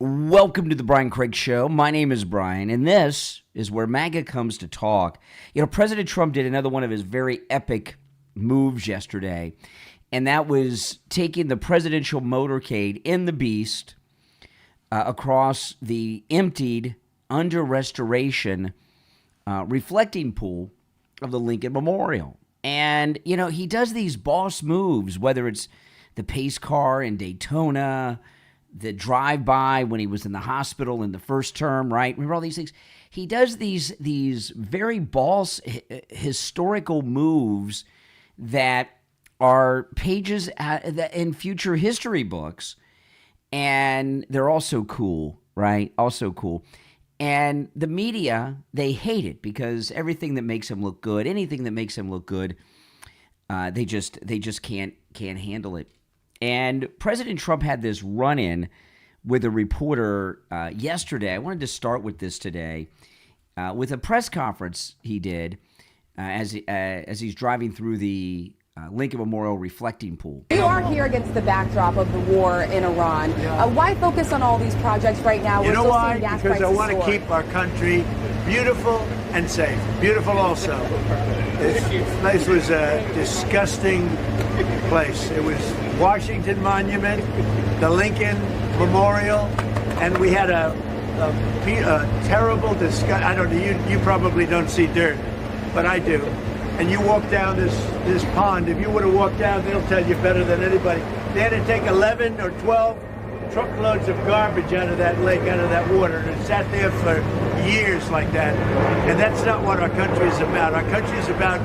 Welcome to the Brian Craig Show. My name is Brian, and this is where MAGA comes to talk. You know, President Trump did another one of his very epic moves yesterday, and that was taking the presidential motorcade in the Beast across the emptied, under restoration, reflecting pool of the Lincoln Memorial. And, you know, he does these boss moves, whether it's the pace car in Daytona, the drive-by when he was in the hospital in the first term, right? Remember all these things? He does these very boss historical moves that are pages in future history books, and they're also cool, right? Also cool. And the media, they hate it because everything that makes him look good, anything that makes him look good, they just can't handle it. And President Trump had this run-in with a reporter yesterday. I wanted to start with this today, with a press conference he did as he's driving through the Lincoln Memorial reflecting pool. You are here against the backdrop of the war in Iran. Why focus on all these projects right now? You know why? Because I want to keep our country beautiful and safe. Beautiful also. This place was a disgusting place. It was Washington Monument, the Lincoln Memorial, and we had a terrible disgust. I don't know, you probably don't see dirt, but I do. And you walk down this pond, if you would have walked down, they'll tell you better than anybody. They had to take 11 or 12 truckloads of garbage out of that lake, out of that water, and it sat there for years like that. And that's not what our country is about. Our country is about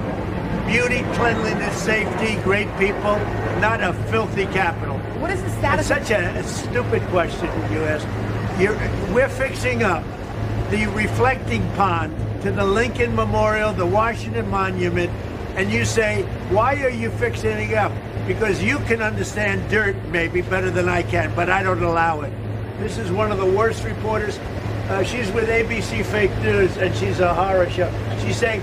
beauty, cleanliness, safety, great people, not a filthy capital. What is the status? It's such a stupid question you ask. We're fixing up the reflecting pond to the Lincoln Memorial, the Washington Monument, and you say, why are you fixing it up? Because you can understand dirt maybe better than I can, but I don't allow it. This is one of the worst reporters. She's with ABC Fake News, and she's a horror show. She's saying,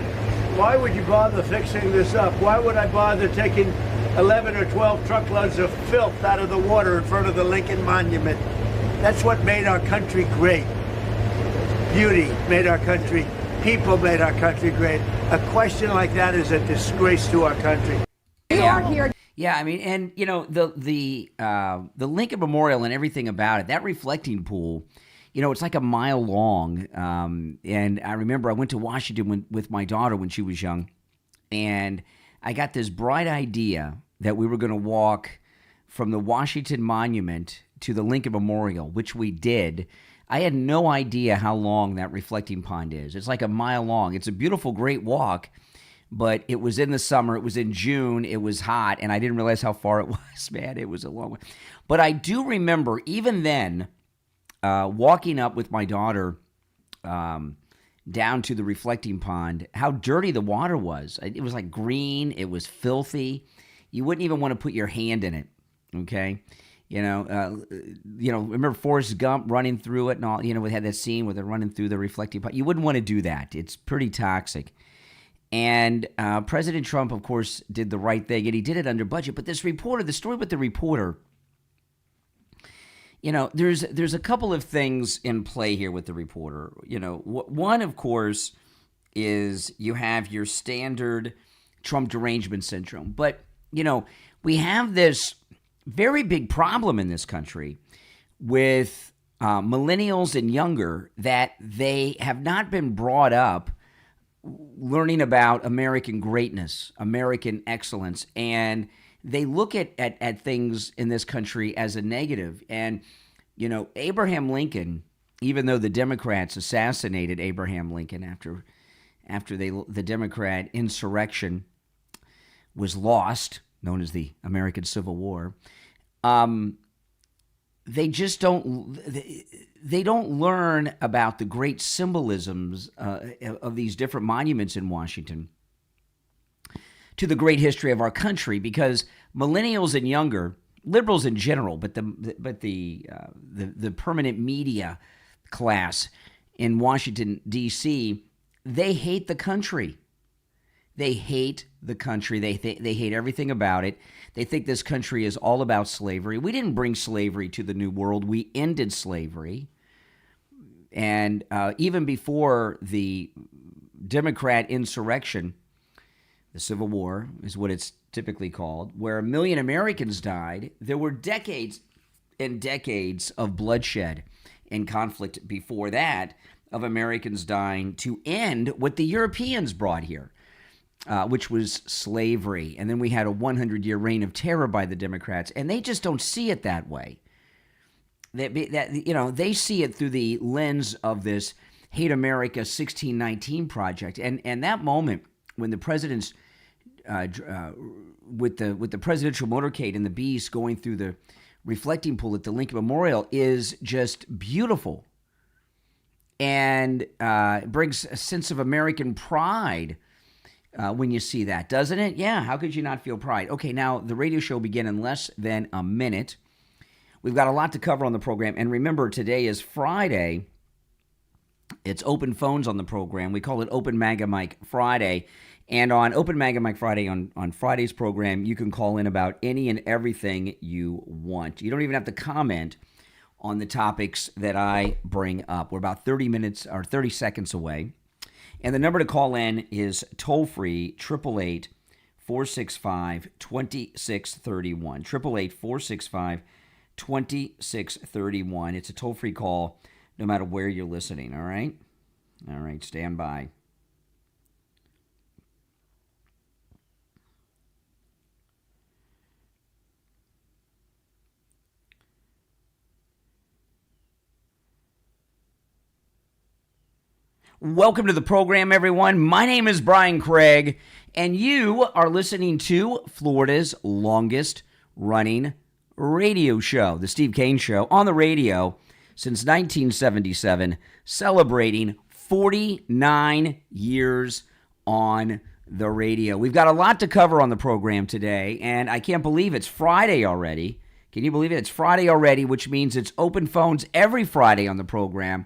why would you bother fixing this up? Why would I bother taking 11 or 12 truckloads of filth out of the water in front of the Lincoln Monument? That's what made our country great. Beauty made our country. People made our country great. A question like that is a disgrace to our country. You are here. Yeah, I mean, and you know the Lincoln Memorial and everything about it. That reflecting pool, you know, it's like a mile long. And I remember I went to Washington with my daughter when she was young, and I got this bright idea that we were going to walk from the Washington Monument to the Lincoln Memorial, which we did. I had no idea how long that reflecting pond is. It's like a mile long. It's a beautiful, great walk, but it was in the summer. It was in June. It was hot, and I didn't realize how far it was, man. It was a long way. But I do remember, even then, walking up with my daughter down to the reflecting pond, how dirty the water was. It was like green. It was filthy. You wouldn't even want to put your hand in it, okay? Remember Forrest Gump running through it and all, you know, we had that scene where they're running through the reflecting pot. You wouldn't want to do that. It's pretty toxic. And President Trump, of course, did the right thing, and he did it under budget. But this reporter, the story with the reporter, you know, there's a couple of things in play here with the reporter. You know, one, of course, is you have your standard Trump derangement syndrome. But, you know, we have this very big problem in this country with millennials and younger, that they have not been brought up learning about American greatness, American excellence, and they look at things in this country as a negative. And, you know, Abraham Lincoln, even though the Democrats assassinated Abraham Lincoln after the Democrat insurrection was lost, known as the American Civil War, they just don't learn about the great symbolisms of these different monuments in Washington to the great history of our country, because millennials and younger, liberals in general, but the permanent media class in Washington, D.C., they hate the country. They hate the country. They hate everything about it. They think this country is all about slavery. We didn't bring slavery to the New World. We ended slavery. And even before the Democrat insurrection, the Civil War is what it's typically called, where 1 million Americans died, there were decades and decades of bloodshed and conflict before that of Americans dying to end what the Europeans brought here, which was slavery. And then we had a 100-year reign of terror by the Democrats, and they just don't see it that way. They see it through the lens of this Hate America 1619 project. And that moment when the president's with the presidential motorcade and the beast going through the reflecting pool at the Lincoln Memorial is just beautiful, and it brings a sense of American pride when you see that, doesn't it? Yeah, how could you not feel pride? Okay, now the radio show will begin in less than a minute. We've got a lot to cover on the program, and remember, today is Friday. It's open phones on the program. We call it Open MAGA Mike Friday. And on Open MAGA Mike Friday, on Friday's program, you can call in about any and everything you want. You don't even have to comment on the topics that I bring up. We're about 30 seconds away. And the number to call in is toll-free, 888-465-2631. 888-465-2631. It's a toll-free call no matter where you're listening, all right? All right, stand by. Welcome to the program, everyone. My name is Brian Craig, and you are listening to Florida's longest-running radio show, The Steve Kane Show, on the radio since 1977, celebrating 49 years on the radio. We've got a lot to cover on the program today, and I can't believe it's Friday already. Can you believe it? It's Friday already, which means it's open phones every Friday on the program.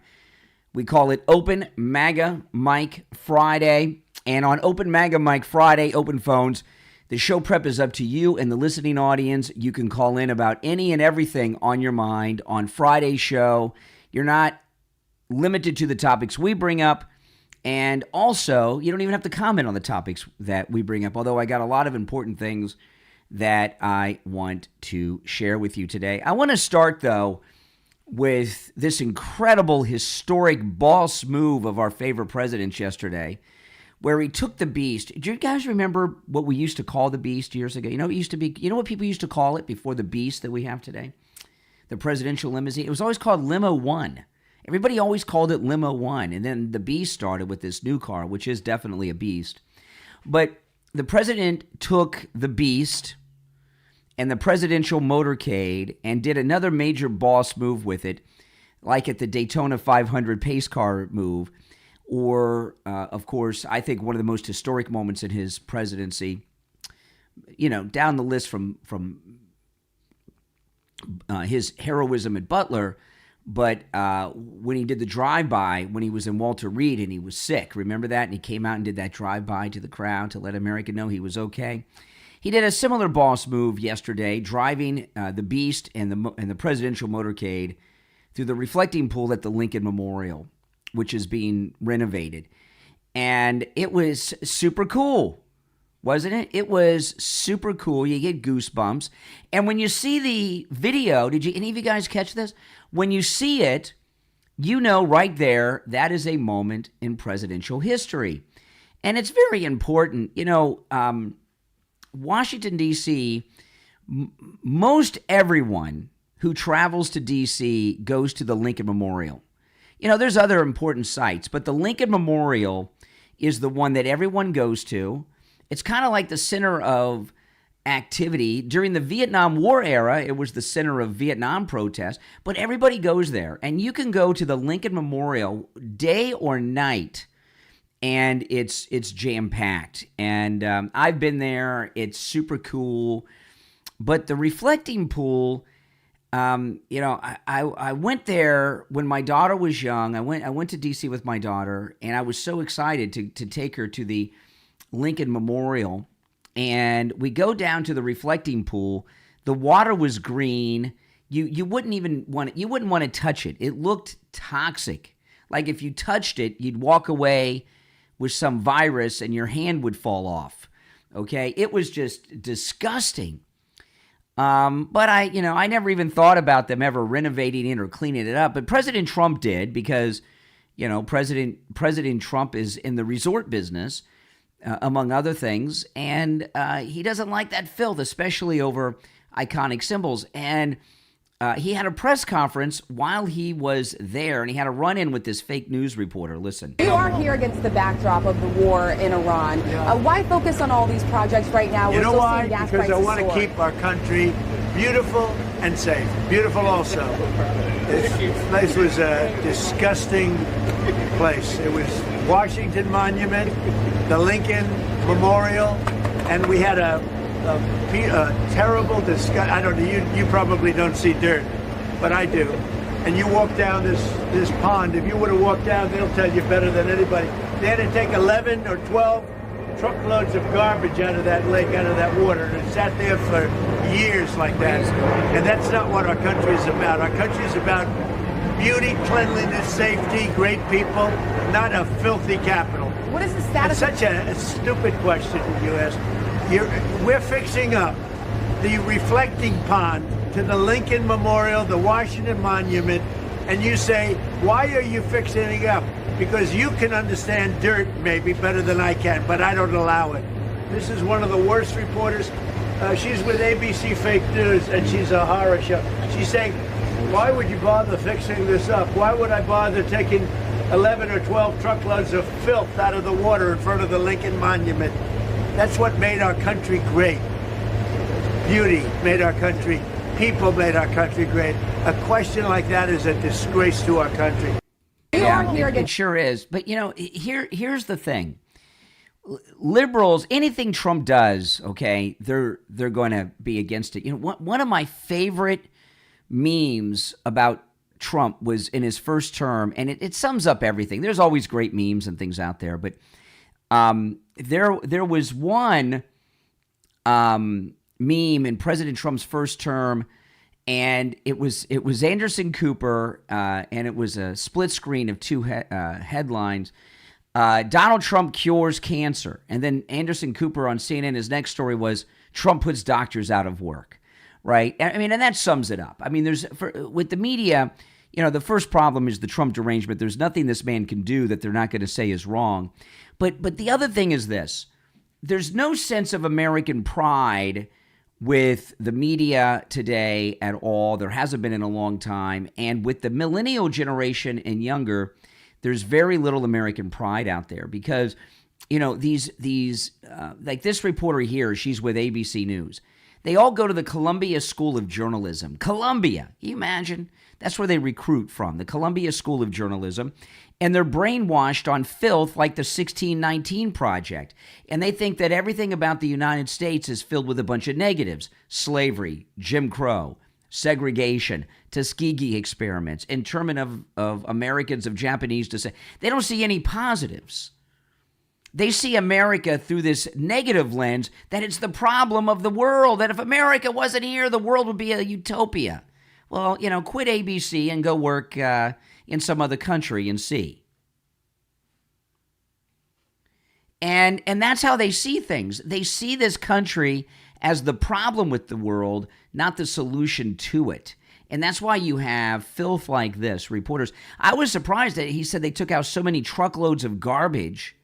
We call it Open MAGA Mike Friday. And on Open MAGA Mike Friday, open phones, the show prep is up to you and the listening audience. You can call in about any and everything on your mind on Friday's show. You're not limited to the topics we bring up. And also, you don't even have to comment on the topics that we bring up, although I got a lot of important things that I want to share with you today. I want to start, though, with this incredible historic boss move of our favorite president yesterday, where he took the beast. Do you guys remember what we used to call the beast years ago? You know, it used to be, you know what people used to call it before the beast that we have today? The presidential limousine. It was always called Limo 1. Everybody always called it Limo 1. And then the beast started with this new car, which is definitely a beast. But the president took the beast and the presidential motorcade and did another major boss move with it, like at the Daytona 500 pace car move, or, of course, I think one of the most historic moments in his presidency, you know, down the list from his heroism at Butler, but when he did the drive-by, when he was in Walter Reed and he was sick, remember that? And he came out and did that drive-by to the crowd to let America know he was okay. He did a similar boss move yesterday, driving the Beast and the presidential motorcade through the reflecting pool at the Lincoln Memorial, which is being renovated. And it was super cool, wasn't it? It was super cool. You get goosebumps. And when you see the video, did any of you guys catch this? When you see it, you know right there that is a moment in presidential history. And it's very important. You know, Washington, D.C., most everyone who travels to D.C. goes to the Lincoln Memorial. You know, there's other important sites, but the Lincoln Memorial is the one that everyone goes to. It's kind of like the center of activity. During the Vietnam War era, it was the center of Vietnam protests, but everybody goes there. And you can go to the Lincoln Memorial day or night, and it's jam-packed. And I've been there. It's super cool. But the reflecting pool, you know, I went there when my daughter was young. I went to D.C. with my daughter, and I was so excited to take her to the Lincoln Memorial, and we go down to the reflecting pool. The water was green. You wouldn't even want you wouldn't want to touch it. It looked toxic. Like if you touched it, you'd walk away with some virus and your hand would fall off. Okay, it was just disgusting. But I never even thought about them ever renovating it or cleaning it up. But President Trump did because, President Trump is in the resort business, among other things, and he doesn't like that filth, especially over iconic symbols. And he had a press conference while he was there, and he had a run-in with this fake news reporter. Listen. We are here against the backdrop of the war in Iran. Why focus on all these projects right now? You know why? Because I want to keep our country beautiful and safe. Beautiful also. This place was a disgusting place. It was Washington Monument, the Lincoln Memorial, and we had a terrible disgust. I don't know. You probably don't see dirt, but I do. And you walk down this pond. If you would have walked down, they'll tell you better than anybody. They had to take 11 or 12 truckloads of garbage out of that lake, out of that water, and it sat there for years like that. And that's not what our country is about. Our country is about beauty, cleanliness, safety, great people, not a filthy capital. What is the status? It's such a stupid question you ask. We're fixing up the reflecting pond to the Lincoln Memorial, the Washington Monument, and you say, why are you fixing it up? Because you can understand dirt maybe better than I can, but I don't allow it. This is one of the worst reporters. She's with ABC Fake News, and she's a horror show. She's saying, why would you bother fixing this up? Why would I bother taking 11 or 12 truckloads of filth out of the water in front of the Lincoln Monument? That's what made our country great. Beauty made our country. People made our country great. A question like that is a disgrace to our country. It sure is. But, here's the thing. Liberals, anything Trump does, okay, they're going to be against it. One of my favorite memes about Trump was in his first term, and it sums up everything. There's always great memes and things out there, but there was one meme in President Trump's first term, and it was Anderson Cooper, and it was a split screen of two headlines. Donald Trump cures cancer, and then Anderson Cooper on CNN. His next story was Trump puts doctors out of work. Right? I mean, and that sums it up. I mean, with the media, the first problem is the Trump derangement. There's nothing this man can do that they're not going to say is wrong. But the other thing is this. There's no sense of American pride with the media today at all. There hasn't been in a long time. And with the millennial generation and younger, there's very little American pride out there because, these like this reporter here, she's with ABC News. They all go to the Columbia School of Journalism. Columbia, can you imagine? That's where they recruit from, the Columbia School of Journalism. And they're brainwashed on filth like the 1619 Project. And they think that everything about the United States is filled with a bunch of negatives. Slavery, Jim Crow, segregation, Tuskegee experiments, internment of Americans of Japanese descent. They don't see any positives. They see America through this negative lens that it's the problem of the world, that if America wasn't here, the world would be a utopia. Well, quit ABC and go work in some other country and see. And that's how they see things. They see this country as the problem with the world, not the solution to it. And that's why you have filth like this, reporters. I was surprised that he said they took out so many truckloads of garbage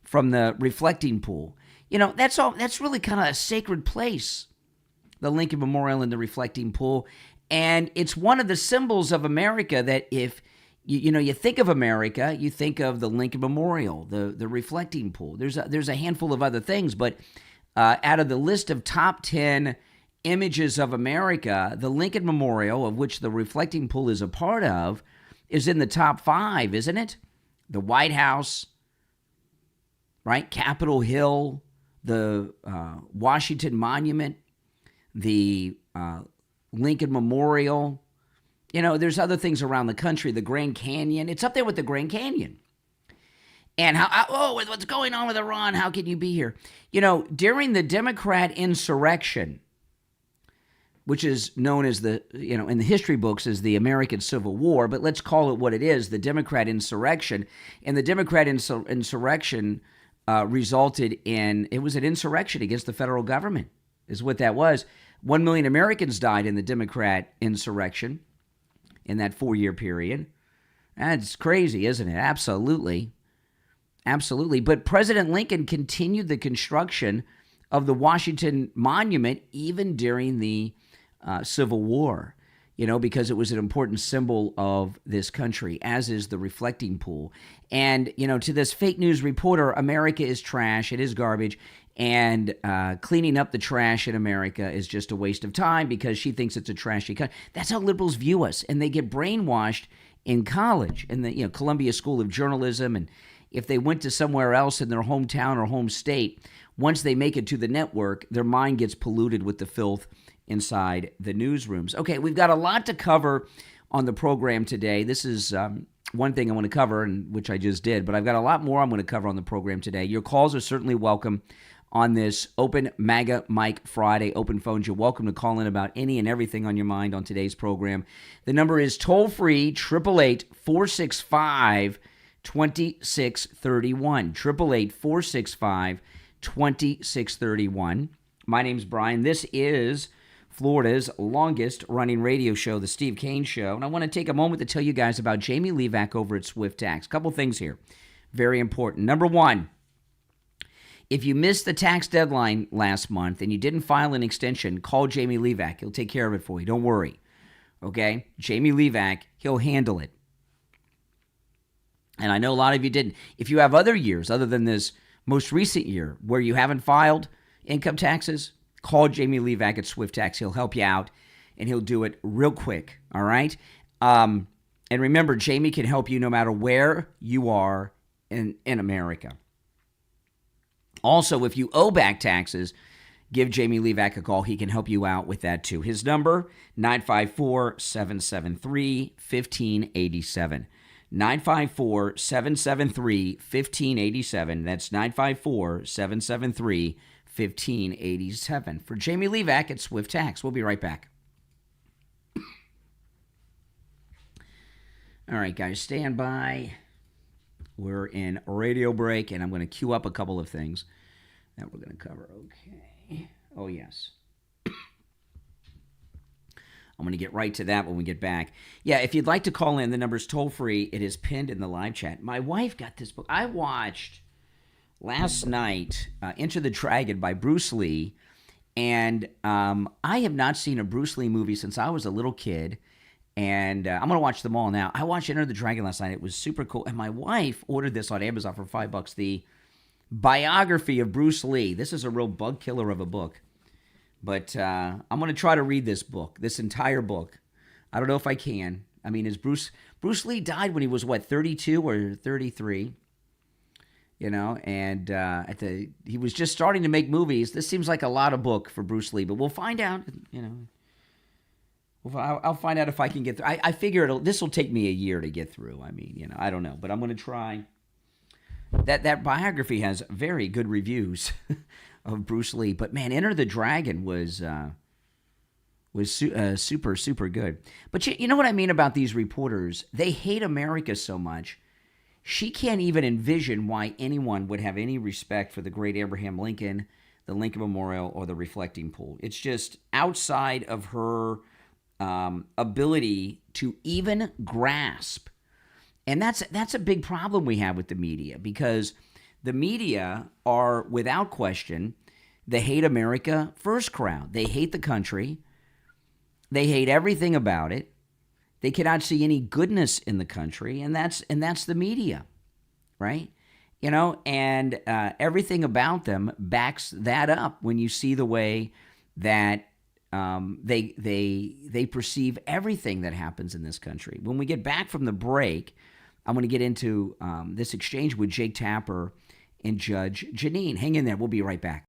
from the reflecting pool. That's really kind of a sacred place, the Lincoln Memorial and the reflecting pool. And it's one of the symbols of America that if you think of America, you think of the Lincoln Memorial, the reflecting pool. There's a handful of other things, but out of the list of top 10 images of America, the Lincoln Memorial, of which the reflecting pool is a part of, is in the top 5, isn't it? The White House, right? Capitol Hill, the Washington Monument, the Lincoln Memorial. There's other things around the country, the Grand Canyon. It's up there with the Grand Canyon. And what's going on with Iran? How can you be here? During the Democrat insurrection, which is known as in the history books as the American Civil War, but let's call it what it is, the Democrat insurrection. And the Democrat insurrection resulted in, it was an insurrection against the federal government, is what that was. 1 million Americans died in the Democrat insurrection in that 4-year period. That's crazy, isn't it? Absolutely. Absolutely. But President Lincoln continued the construction of the Washington Monument even during the Civil War, because it was an important symbol of this country, as is the reflecting pool. And, to this fake news reporter, America is trash, it is garbage, and cleaning up the trash in America is just a waste of time because she thinks it's a trashy country. That's how liberals view us, and they get brainwashed in college, in the Columbia School of Journalism, and if they went to somewhere else in their hometown or home state, once they make it to the network, their mind gets polluted with the filth inside the newsrooms. Okay, we've got a lot to cover on the program today. This is one thing I want to cover, which I just did, but I've got a lot more I'm going to cover on the program today. Your calls are certainly welcome on this Open MAGA Mike Friday, open phones. You're welcome to call in about any and everything on your mind on today's program. The number is toll-free, 888-465-2631, 888-465-2631. My name's Brian. This is Florida's longest running radio show, The Steve Kane Show. And I want to take a moment to tell you guys about Jamie Levac over at Swift Tax. Couple things here. Very important. Number one, if you missed the tax deadline last month and you didn't file an extension, call Jamie Levac. He'll take care of it for you. Don't worry. Okay? Jamie Levac, he'll handle it. And I know a lot of you didn't. If you have other years other than this most recent year where you haven't filed income taxes, call Jamie Levac at Swift Tax. He'll help you out, and he'll do it real quick, all right? And remember, Jamie can help you no matter where you are in America. Also, if you owe back taxes, give Jamie Levac a call. He can help you out with that too. His number, 954-773-1587. 954-773-1587. That's 954-773-1587. For Jamie Levac at Swift Tax. We'll be right back. All right, guys, stand by. We're in a radio break, and I'm going to queue up a couple of things that we're going to cover. Okay. Oh, yes. I'm going to get right to that when we get back. Yeah, if you'd like to call in, the number's toll-free. It is pinned in the live chat. My wife got this book. I watched last night Enter the Dragon by Bruce Lee, and I have not seen a Bruce Lee movie since I was a little kid, and I'm going to watch them all now. I watched Enter the Dragon last night. It was super cool, and my wife ordered this on Amazon for $5, the biography of Bruce Lee. This is a real bug killer of a book. But I'm going to try to read this book, this entire book. I don't know if I can. I mean, Bruce Lee died when he was, 32 or 33? And he was just starting to make movies. This seems like a lot of book for Bruce Lee, but we'll find out, I'll find out if I can get through. I figure this will take me a year to get through. I mean, I don't know, but I'm going to try. That biography has very good reviews of Bruce Lee, but man, Enter the Dragon was super, super good. But you know what I mean about these reporters? They hate America so much. She can't even envision why anyone would have any respect for the great Abraham Lincoln, the Lincoln Memorial, or the reflecting pool. It's just outside of her ability to even grasp. And that's a big problem we have with the media, because the media are, without question, the hate America first crowd. They hate the country. They hate everything about it. They cannot see any goodness in the country, and that's the media, right? And everything about them backs that up when you see the way that they perceive everything that happens in this country. When we get back from the break, I'm going to get into this exchange with Jake Tapper and Judge Janine. Hang in there. We'll be right back.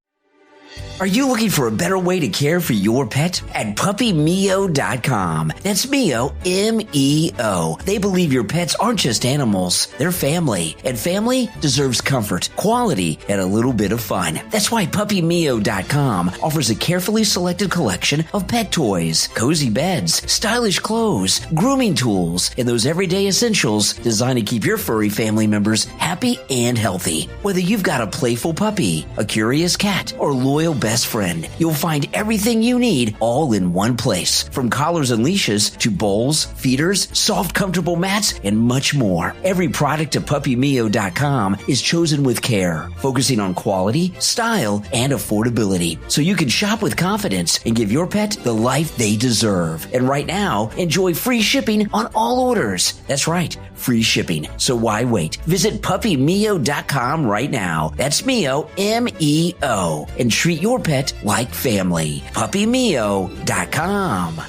Are you looking for a better way to care for your pet? At puppymeo.com. That's Meo, M-E-O. They believe your pets aren't just animals, they're family. And family deserves comfort, quality, and a little bit of fun. That's why puppymeo.com offers a carefully selected collection of pet toys, cozy beds, stylish clothes, grooming tools, and those everyday essentials designed to keep your furry family members happy and healthy. Whether you've got a playful puppy, a curious cat, or loyal best friend, you'll find everything you need all in one place. From collars and leashes to bowls, feeders, soft, comfortable mats, and much more. Every product at puppymeo.com is chosen with care, focusing on quality, style, and affordability, so you can shop with confidence and give your pet the life they deserve. And right now, enjoy free shipping on all orders. That's right, free shipping. So why wait? Visit puppymeo.com right now. That's Meo, M-E-O, and treat your pet like family. puppymeo.com.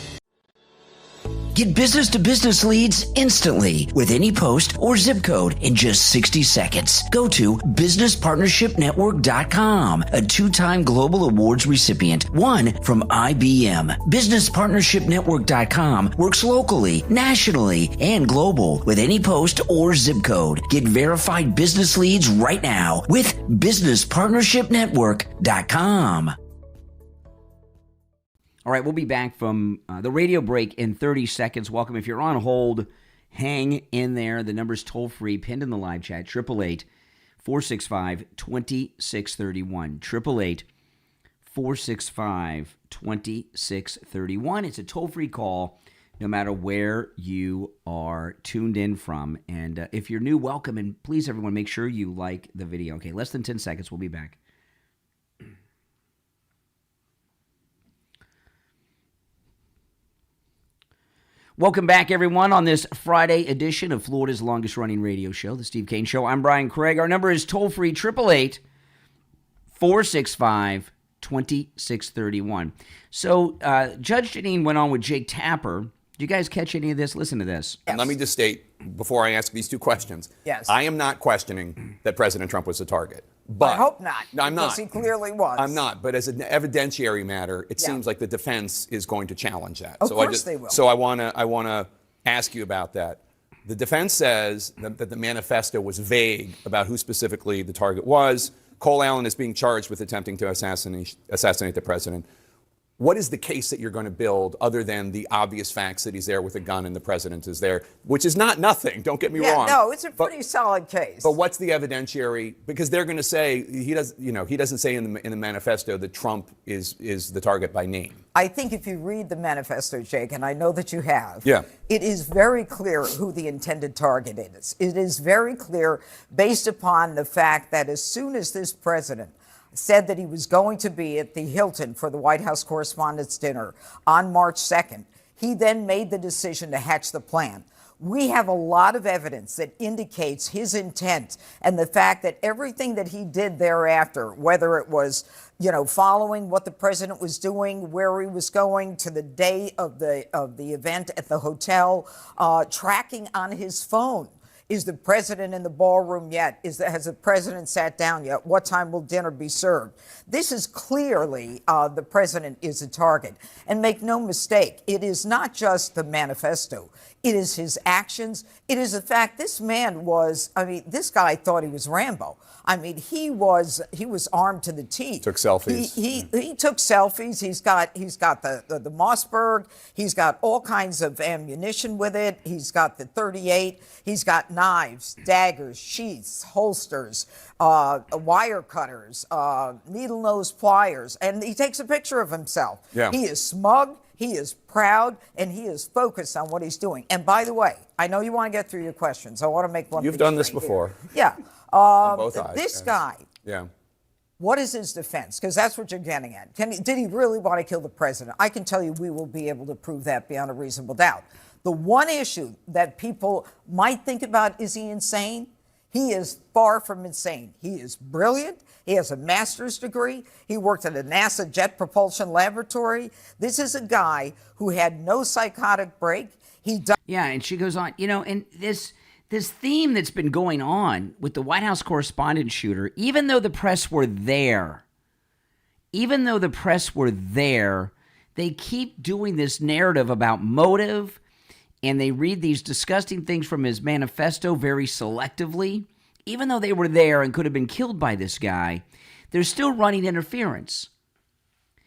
Get business-to-business leads instantly with any post or zip code in just 60 seconds. Go to businesspartnershipnetwork.com, a 2-time Global Awards recipient, one from IBM. Businesspartnershipnetwork.com works locally, nationally, and global with any post or zip code. Get verified business leads right now with businesspartnershipnetwork.com. All right, we'll be back from the radio break in 30 seconds. Welcome. If you're on hold, hang in there. The number's toll-free, pinned in the live chat, 888-465-2631. 888-465-2631. It's a toll-free call no matter where you are tuned in from. And if you're new, welcome. And please, everyone, make sure you like the video. Okay, less than 10 seconds. We'll be back. Welcome back, everyone, on this Friday edition of Florida's longest-running radio show, The Steve Kane Show. I'm Brian Craig. Our number is toll-free, 888-465-2631. So Judge Janine went on with Jake Tapper. Did you guys catch any of this? Listen to this. Yes. Let me just state, before I ask these two questions, yes, I am not questioning that President Trump was a target. But I hope not. No, I'm not. Because he clearly was. I'm not. But as an evidentiary matter, it seems like the defense is going to challenge that. Of course they will. So I want to ask you about that. The defense says that the manifesto was vague about who specifically the target was. Cole Allen is being charged with attempting to assassinate the president. What is the case that you're going to build other than the obvious facts that he's there with a gun and the president is there, which is not nothing, don't get me wrong. No, it's a pretty solid case. But what's the evidentiary? Because they're going to say he doesn't say in the manifesto that Trump is the target by name. I think if you read the manifesto, Jake, and I know that you have, it is very clear who the intended target is. It is very clear based upon the fact that as soon as this president said that he was going to be at the Hilton for the White House Correspondents' Dinner on March 2nd, he then made the decision to hatch the plan. We have a lot of evidence that indicates his intent and the fact that everything that he did thereafter, whether it was, following what the president was doing, where he was going to the day of the event at the hotel, tracking on his phone. Is the president in the ballroom yet? Has the president sat down yet? What time will dinner be served? This is clearly the president is a target. And make no mistake, it is not just the manifesto. It is his actions. It is the fact this man this guy thought he was Rambo. He was armed to the teeth. Took selfies. He took selfies. He's got the Mossberg. He's got all kinds of ammunition with it. He's got the .38. He's got knives, daggers, sheaths, holsters, wire cutters, needle-nose pliers, and he takes a picture of himself. Yeah. He is smug. He is proud, and he is focused on what he's doing. And by the way, I know you want to get through your questions. I want to make one. You've done this before. Here. Yeah. On both sides. This guy. Yeah. What is his defense? Because that's what you're getting at. Did he really want to kill the president? I can tell you we will be able to prove that beyond a reasonable doubt. The one issue that people might think about, is he insane? He is far from insane. He is brilliant. He has a master's degree. He worked at a NASA Jet Propulsion Laboratory. This is a guy who had no psychotic break. Yeah, and she goes on, and this theme that's been going on with the White House correspondent shooter, even though the press were there, even though the press were there, they keep doing this narrative about motive, and they read these disgusting things from his manifesto very selectively. Even though they were there and could have been killed by this guy, they're still running interference.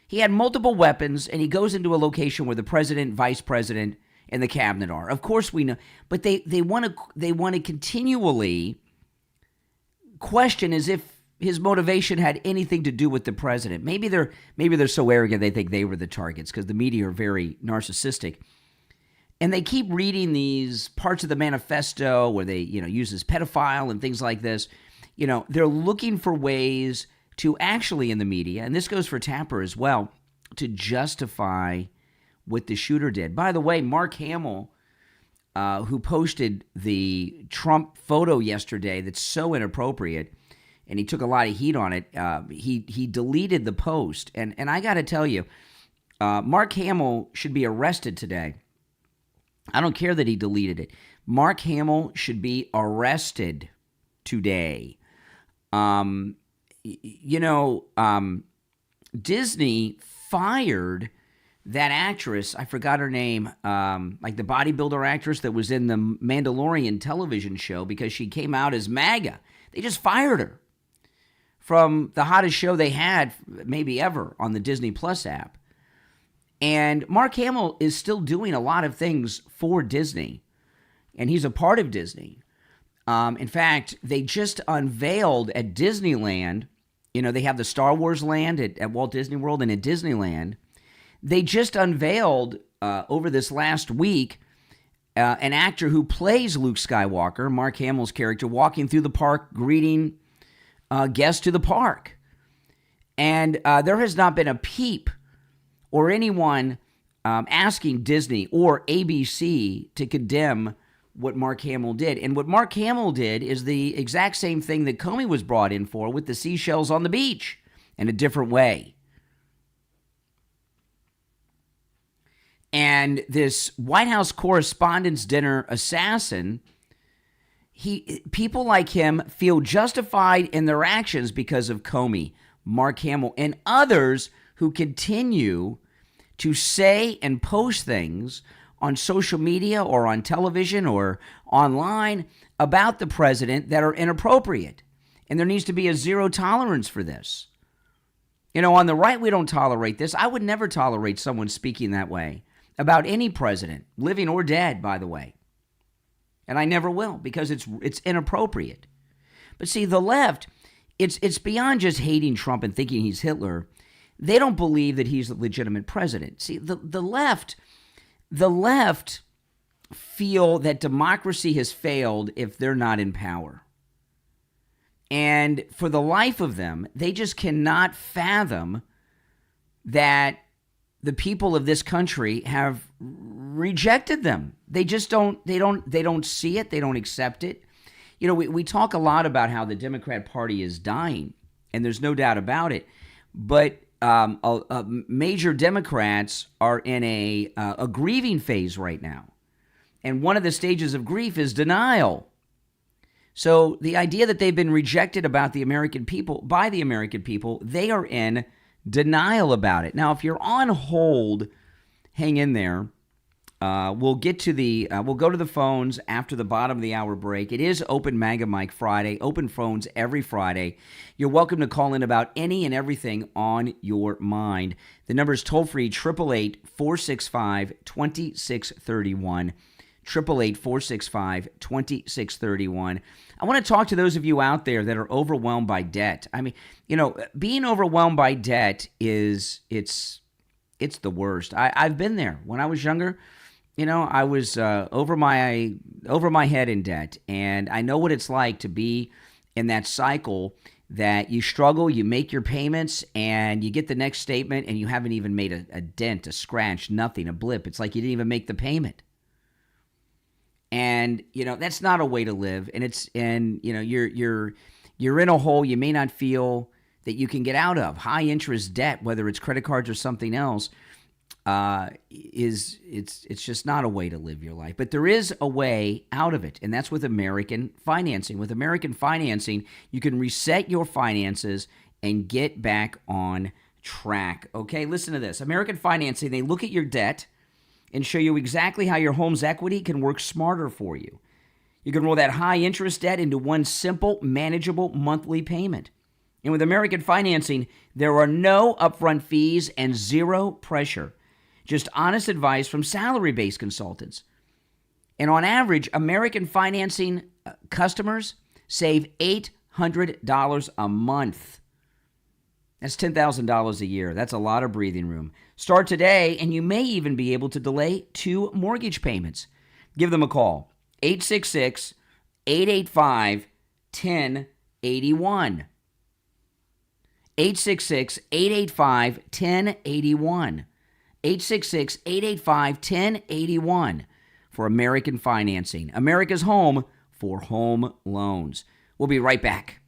He had multiple weapons, and he goes into a location where the president, vice president, and the cabinet are. Of course we know, but they want to continually question as if his motivation had anything to do with the president. Maybe they're so arrogant they think they were the targets because the media are very narcissistic. And they keep reading these parts of the manifesto where they, uses pedophile and things like this. They're looking for ways to actually, in the media, and this goes for Tapper as well, to justify what the shooter did. By the way, Mark Hamill, who posted the Trump photo yesterday that's so inappropriate, and he took a lot of heat on it, he deleted the post. And I got to tell you, Mark Hamill should be arrested today. I don't care that he deleted it. Mark Hamill should be arrested today. Disney fired that actress, I forgot her name, like the bodybuilder actress that was in the Mandalorian television show because she came out as MAGA. They just fired her from the hottest show they had maybe ever on the Disney Plus app. And Mark Hamill is still doing a lot of things for Disney, and he's a part of Disney. In fact, they just unveiled at Disneyland, they have the Star Wars land at Walt Disney World and at Disneyland. They just unveiled over this last week an actor who plays Luke Skywalker, Mark Hamill's character, walking through the park, greeting guests to the park. And there has not been a peep or anyone asking Disney or ABC to condemn what Mark Hamill did. And what Mark Hamill did is the exact same thing that Comey was brought in for with the seashells on the beach in a different way. And this White House Correspondents' Dinner assassin, people like him feel justified in their actions because of Comey, Mark Hamill, and others who continue to say and post things on social media or on television or online about the president that are inappropriate. And there needs to be a zero tolerance for this. On the right, we don't tolerate this. I would never tolerate someone speaking that way about any president, living or dead, by the way. And I never will, because it's inappropriate. But see, the left, it's beyond just hating Trump and thinking he's Hitler. They don't believe that he's the legitimate president. See, the left feel that democracy has failed if they're not in power. And for the life of them, they just cannot fathom that the people of this country have rejected them. They just don't see it. They don't accept it. We talk a lot about how the Democrat Party is dying, and there's no doubt about it. But major Democrats are in a grieving phase right now. And one of the stages of grief is denial. So the idea that they've been rejected by the American people, they are in denial about it. Now, if you're on hold, hang in there. We'll go to the phones after the bottom of the hour break. It is Open MAGA Mike Friday, open phones every Friday. You're welcome to call in about any and everything on your mind. The number is toll-free, 888-465-2631, 888-465-2631. I want to talk to those of you out there that are overwhelmed by debt. I mean, being overwhelmed by debt it's the worst. I've been there. When I was younger, I was over my head in debt, and I know what it's like to be in that cycle that you struggle, you make your payments, and you get the next statement, and you haven't even made a dent, a scratch, nothing, a blip. It's like you didn't even make the payment. And that's not a way to live. And you're in a hole you may not feel that you can get out of. High interest debt, whether it's credit cards or something else, it's just not a way to live your life. But there is a way out of it, and that's with American financing. With American financing, you can reset your finances and get back on track. Okay, listen to this. American Financing, they look at your debt and show you exactly how your home's equity can work smarter for you. You can roll that high interest debt into one simple, manageable monthly payment. And with American Financing, there are no upfront fees and zero pressure. Just honest advice from salary-based consultants. And on average, American Financing customers save $800 a month. That's $10,000 a year. That's a lot of breathing room. Start today, and you may even be able to delay 2 mortgage payments. Give them a call. 866-885-1081. 866-885-1081. 866-885-1081 for American Financing. America's home for home loans. We'll be right back.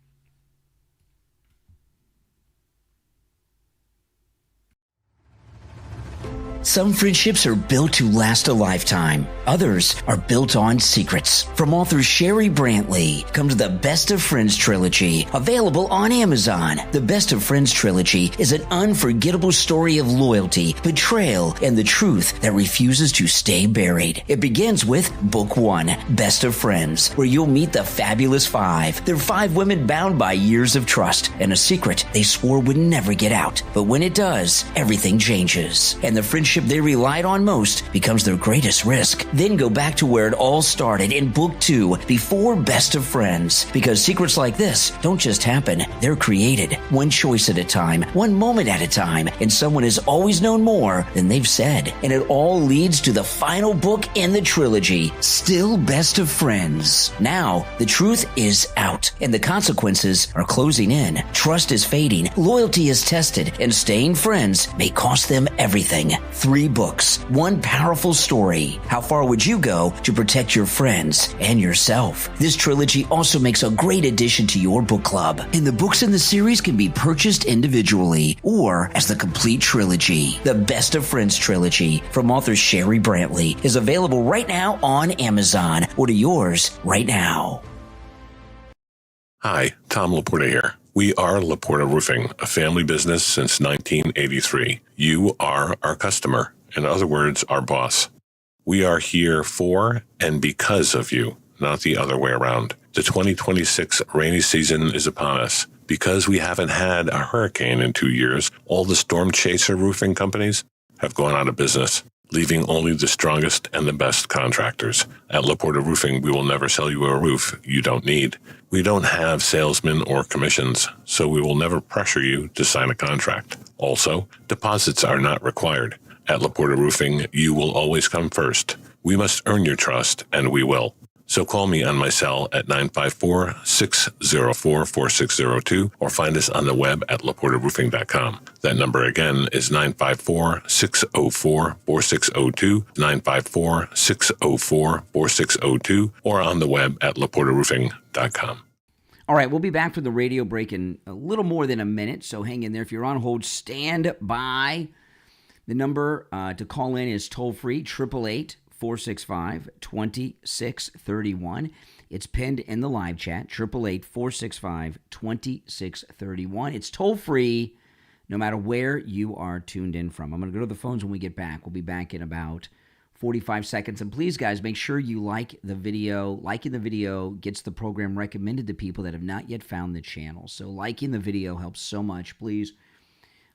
Some friendships are built to last a lifetime. Others are built on secrets. From author Sherry Brantley comes the Best of Friends trilogy, available on Amazon. The Best of Friends trilogy is an unforgettable story of loyalty, betrayal, and the truth that refuses to stay buried. It begins with Book 1, Best of Friends, where you'll meet the Fabulous Five. They're 5 women bound by years of trust and a secret they swore would never get out. But when it does, everything changes, and the friendship they relied on most becomes their greatest risk. Then go back to where it all started in Book 2, before Best of Friends. Because secrets like this don't just happen, they're created. One choice at a time, one moment at a time, and someone has always known more than they've said. And it all leads to the final book in the trilogy, Still Best of Friends. Now, the truth is out, and the consequences are closing in. Trust is fading, loyalty is tested, and staying friends may cost them everything. 3 books, one powerful story. How far would you go to protect your friends and yourself? This trilogy also makes a great addition to your book club, and the books in the series can be purchased individually or as the complete trilogy. The Best of Friends trilogy from author Sherry Brantley is available right now on Amazon. Order yours right now. Hi, Tom Laporta here. We are Laporta Roofing, a family business since 1983. You are our customer. In other words, our boss. We are here for and because of you, not the other way around. The 2026 rainy season is upon us. Because we haven't had a hurricane in 2 years, all the storm chaser roofing companies have gone out of business, leaving only the strongest and the best contractors. At Laporta Roofing, we will never sell you a roof you don't need. We don't have salesmen or commissions, so we will never pressure you to sign a contract. Also, deposits are not required. At Laporta Roofing, you will always come first. We must earn your trust, and we will. So call me on my cell at 954-604-4602 or find us on the web at laportaroofing.com. That number again is 954-604-4602, 954-604-4602, or on the web at laportaroofing.com. All right, we'll be back for the radio break in a little more than a minute, so hang in there. If you're on hold, stand by. The number to call in is toll-free, 888-465-2631. It's pinned in the live chat, 888-465-2631. It's toll-free no matter where you are tuned in from. I'm going to go to the phones when we get back. We'll be back in about 45 seconds. And please, guys, make sure you like the video. Liking the video gets the program recommended to people that have not yet found the channel. So liking the video helps so much. Please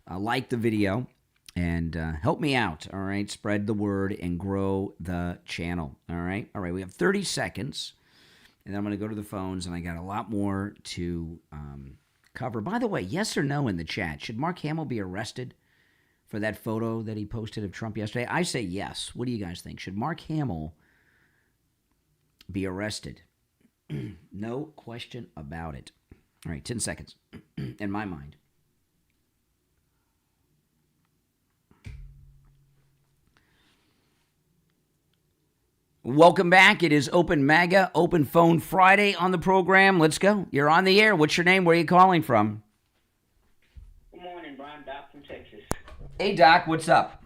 like the video. And help me out, all right? Spread the word and grow the channel, all right? All right, we have 30 seconds, and then I'm going to go to the phones, and I got a lot more to cover. By the way, yes or no in the chat, should Mark Hamill be arrested for that photo that he posted of Trump yesterday? I say yes. What do you guys think? Should Mark Hamill be arrested? No question about it. All right, 10 seconds in my mind. Welcome back. It is Open MAGA, Open Phone Friday on the program. Let's go. You're on the air. What's your name? Where are you calling from? Good morning, Brian. Doc from Texas. Hey, Doc. What's up?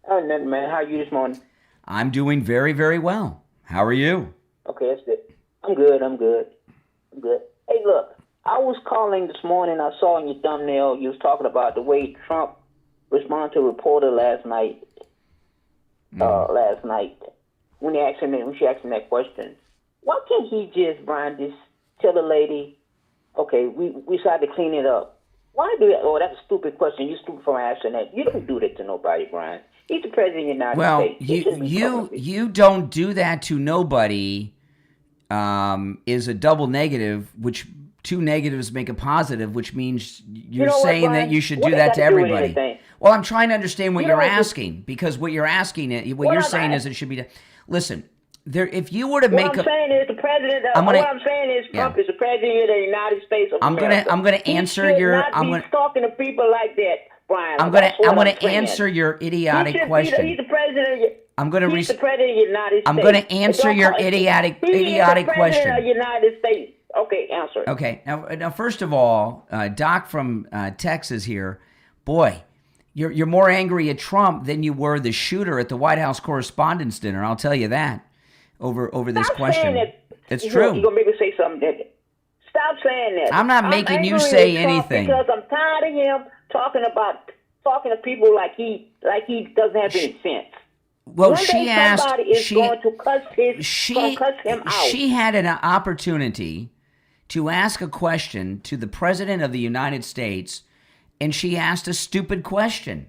Oh, nothing, man. How are you this morning? I'm doing very, very well. How are you? Okay, that's good. I'm good. Hey, look. I was calling this morning. I saw in your thumbnail you was talking about the way Trump responded to a reporter last night. Last night, when she asked him that question, why can't he just, Brian, just tell the lady, okay, we decided to clean it up? Why do that? Oh, that's a stupid question. You stupid for asking that. You don't do that to nobody, Brian. He's the president of the United States. Well, you don't do that to nobody. Is a double negative, which two negatives make a positive, which means you're saying that you should do that to everybody. Well, I'm trying to understand what you're asking, because what you're asking, what you're saying is it should be done. Listen, if you were to make what I'm saying is the president. What I'm saying is Trump is the president of the United States of America. I'm gonna answer your. I'm going to talking to people like that, Brian. I'm going to answer your idiotic question. He's the president. He's the president of the United States. I'm going to answer your idiotic question. He's the president of the United States. Okay, answer. Okay, now first of all, Doc from Texas here, boy. You're more angry at Trump than you were the shooter at the White House Correspondents' Dinner. I'll tell you that over this question. It's true. You're gonna make me say something different. Stop saying that. I'm not making you say anything. Because I'm tired of him talking to people like he doesn't have any sense. Well, she asked. Going to cuss him out. She had an opportunity to ask a question to the President of the United States. And she asked a stupid question,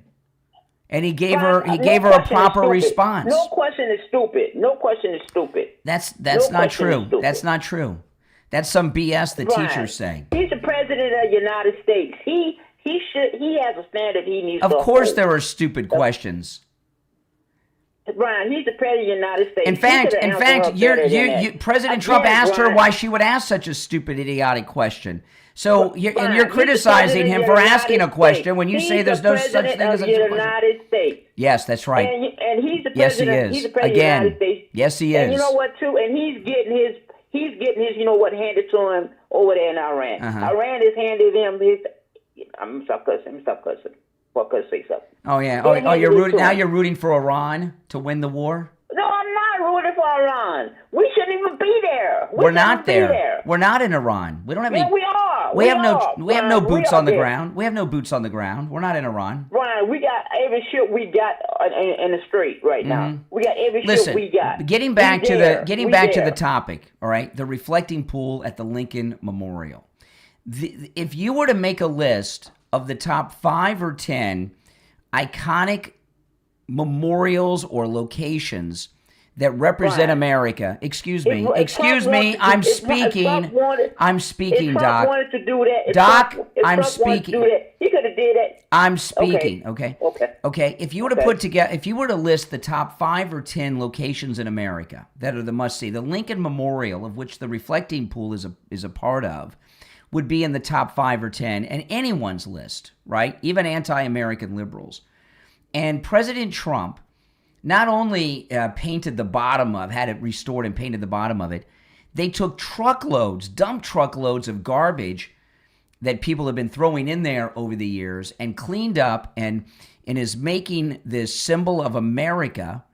and he gave her a proper response. No question is stupid. No question is stupid. That's not true. That's not true. That's some BS the teachers say. He's the president of the United States. He has a standard he needs to uphold. Of course, there are stupid questions. Brian, he's the president of the United States. In fact, President Trump asked her why she would ask such a stupid, idiotic question. So you're criticizing him for asking a question when you say there's no such thing as a United States. Yes, that's right. And he's the president. Yes, he is. He's the president of the United States. Yes, he is. And you know what, too? And he's getting his handed to him over there in Iran. Iran has handed him his. I'm stop cussing. Well, I say something. Oh yeah. Oh, you're rooting now. You're rooting for Iran to win the war. No, I'm not rooting for Iran. We shouldn't even be there. We're not there. We're not in Iran. We don't have any. Yeah, we are. We have no boots on the ground. We have no boots on the ground. We're not in Iran. Brian, we got every ship we got in the street right now. We got every ship we got. Getting back to the topic. All right, the reflecting pool at the Lincoln Memorial. If you were to make a list of the top 5 or 10 iconic memorials or locations that represent America. Excuse me. I'm speaking, Doc. Wanted to do that. Doc, I'm speaking. He could have did it. I'm speaking. Okay. If you were to list the top 5 or 10 locations in America that are the must see, the Lincoln Memorial, of which the reflecting pool is a part of, would be in the top 5 or 10, and anyone's list, right? Even anti-American liberals. And President Trump not only painted the bottom of, had it restored and painted the bottom of it, they took dump truckloads of garbage that people have been throwing in there over the years and cleaned up and is making this symbol of America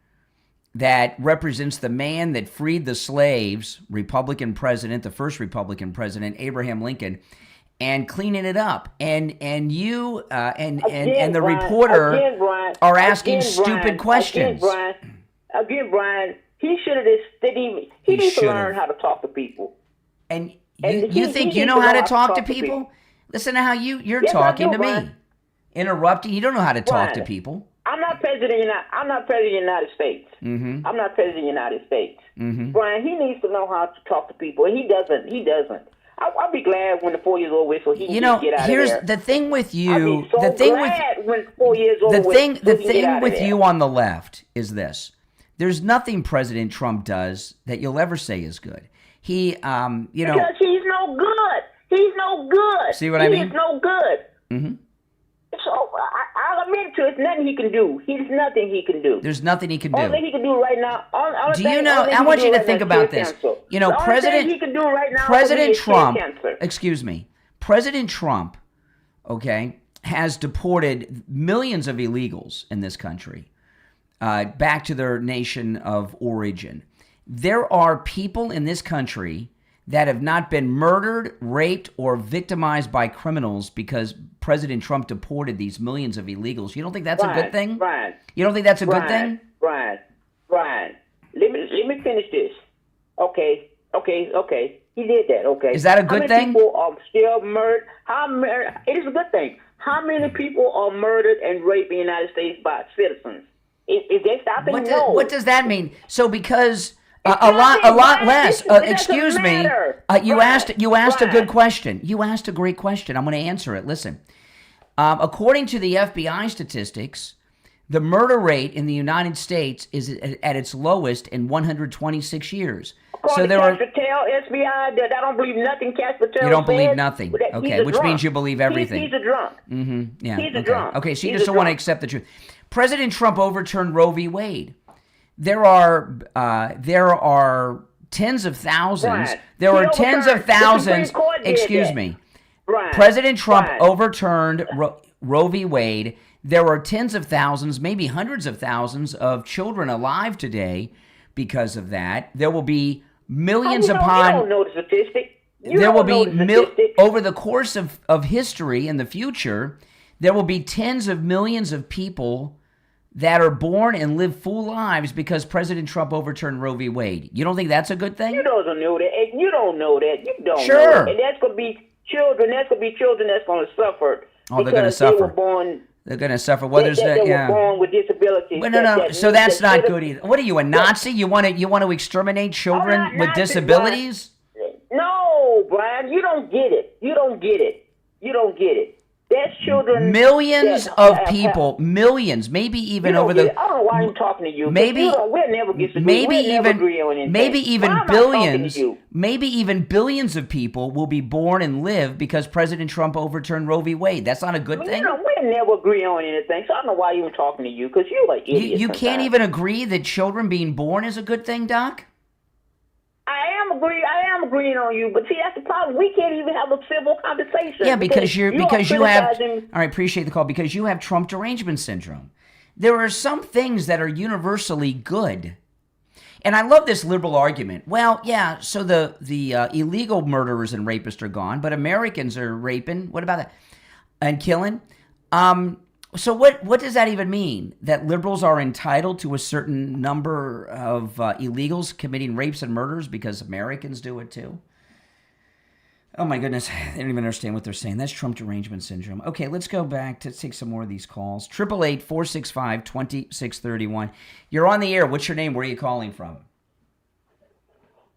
that represents the man that freed the slaves, Republican president, the first Republican president, Abraham Lincoln, and cleaning it up. And you and the reporter are asking stupid questions. Again, Brian, he should have he needs to learn how to talk to people. And you think you know how to talk to people? Listen to how you're talking to me. Interrupting. You don't know how to talk to people. I'm not president of the United States. I'm not president of the United States. Brian, he needs to know how to talk to people, and he doesn't. I'll be glad when the 4 years old whistle he can get out of there. Here's the thing with you. I'll be so glad when 4 years old the thing with you on the left is this: there's nothing President Trump does that you'll ever say is good. He, because he's no good. He's no good. See what I mean? He's no good. So I'll admit to it. There's nothing he can do. There's nothing he can do. There's nothing he can do. All he can do right now. Do you know? I want you to think about this. You know, President Trump. Excuse me, President Trump. Okay, has deported millions of illegals in this country back to their nation of origin. There are people in this country that have not been murdered, raped, or victimized by criminals because President Trump deported these millions of illegals. You don't think that's a good thing? Right. You don't think that's a good thing? Right. Let me finish this. Okay. He did that. Okay. Is that a good thing? How many people are still murdered? It is a good thing. How many people are murdered and raped in the United States by citizens? Is they stopping? No. What does that mean? So because a lot less. Excuse me. You asked a good question. You asked a great question. I'm going to answer it. Listen. According to the FBI statistics, the murder rate in the United States is at its lowest in 126 years. So there are. FBI, I don't believe nothing Cash Patel You don't believe said. nothing. Okay, which means you believe everything. He's a drunk. Mm-hmm. Yeah. He's a drunk. Okay, so you He's just a don't want to drunk. accept the truth. President Trump overturned Roe v. Wade. There are tens of thousands. Right. There He are tens of overturned- the thousands. Supreme Court did Excuse that. me. Right. President Trump Right. overturned Roe v. Wade. There are tens of thousands, maybe hundreds of thousands of children alive today because of that. There will be millions You upon. don't know the statistic. There will be over the course of history in the future, there will be tens of millions of people that are born and live full lives because President Trump overturned Roe v. Wade. You don't think that's a good thing? You don't know that. You don't know that. You don't Sure. know that. And that's going to be children. That's going to be children that's going to suffer. Oh, they're going to because they suffer. were born. They're going to suffer. Well, there's they yeah. were born with disabilities. Well, no. So that's not good either. What are you, a Nazi? You want to exterminate children not with Nazi, disabilities? No, Brian, you don't get it. You don't get it. That's children. Millions that of have- people, millions, maybe even You don't over get the. it. I don't know why I'm talking to you. 'cause Maybe, we'll never disagree. maybe We'll never even, agree on anything. maybe even Why am I talking to billions, you? maybe even billions of people will be born and live because President Trump overturned Roe v. Wade. That's not a good thing. We'll never agree on anything. So I don't know why you're talking to you, because you're like idiots. You can't even agree that children being born is a good thing, Doc? I am agreeing on you, but see, that's the problem. We can't even have a civil conversation. Yeah, because you have. criticizing- All right, appreciate the call. Because you have Trump derangement syndrome. There are some things that are universally good, and I love this liberal argument. Well, yeah, so the illegal murderers and rapists are gone, but Americans are raping. What about that? And killing. So what does that even mean? That liberals are entitled to a certain number of illegals committing rapes and murders because Americans do it too? Oh my goodness, they don't even understand what they're saying. That's Trump derangement syndrome. Okay, let's go back to take some more of these calls. 888-465-2631. You're on the air. What's your name? Where are you calling from?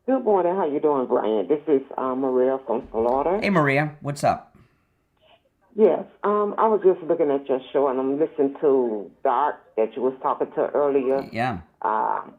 Good morning. How you doing, Brian? This is Maria from Florida. Hey, Maria. What's up? Yes. I was just looking at your show, and I'm listening to Doc that you was talking to earlier. Yeah. That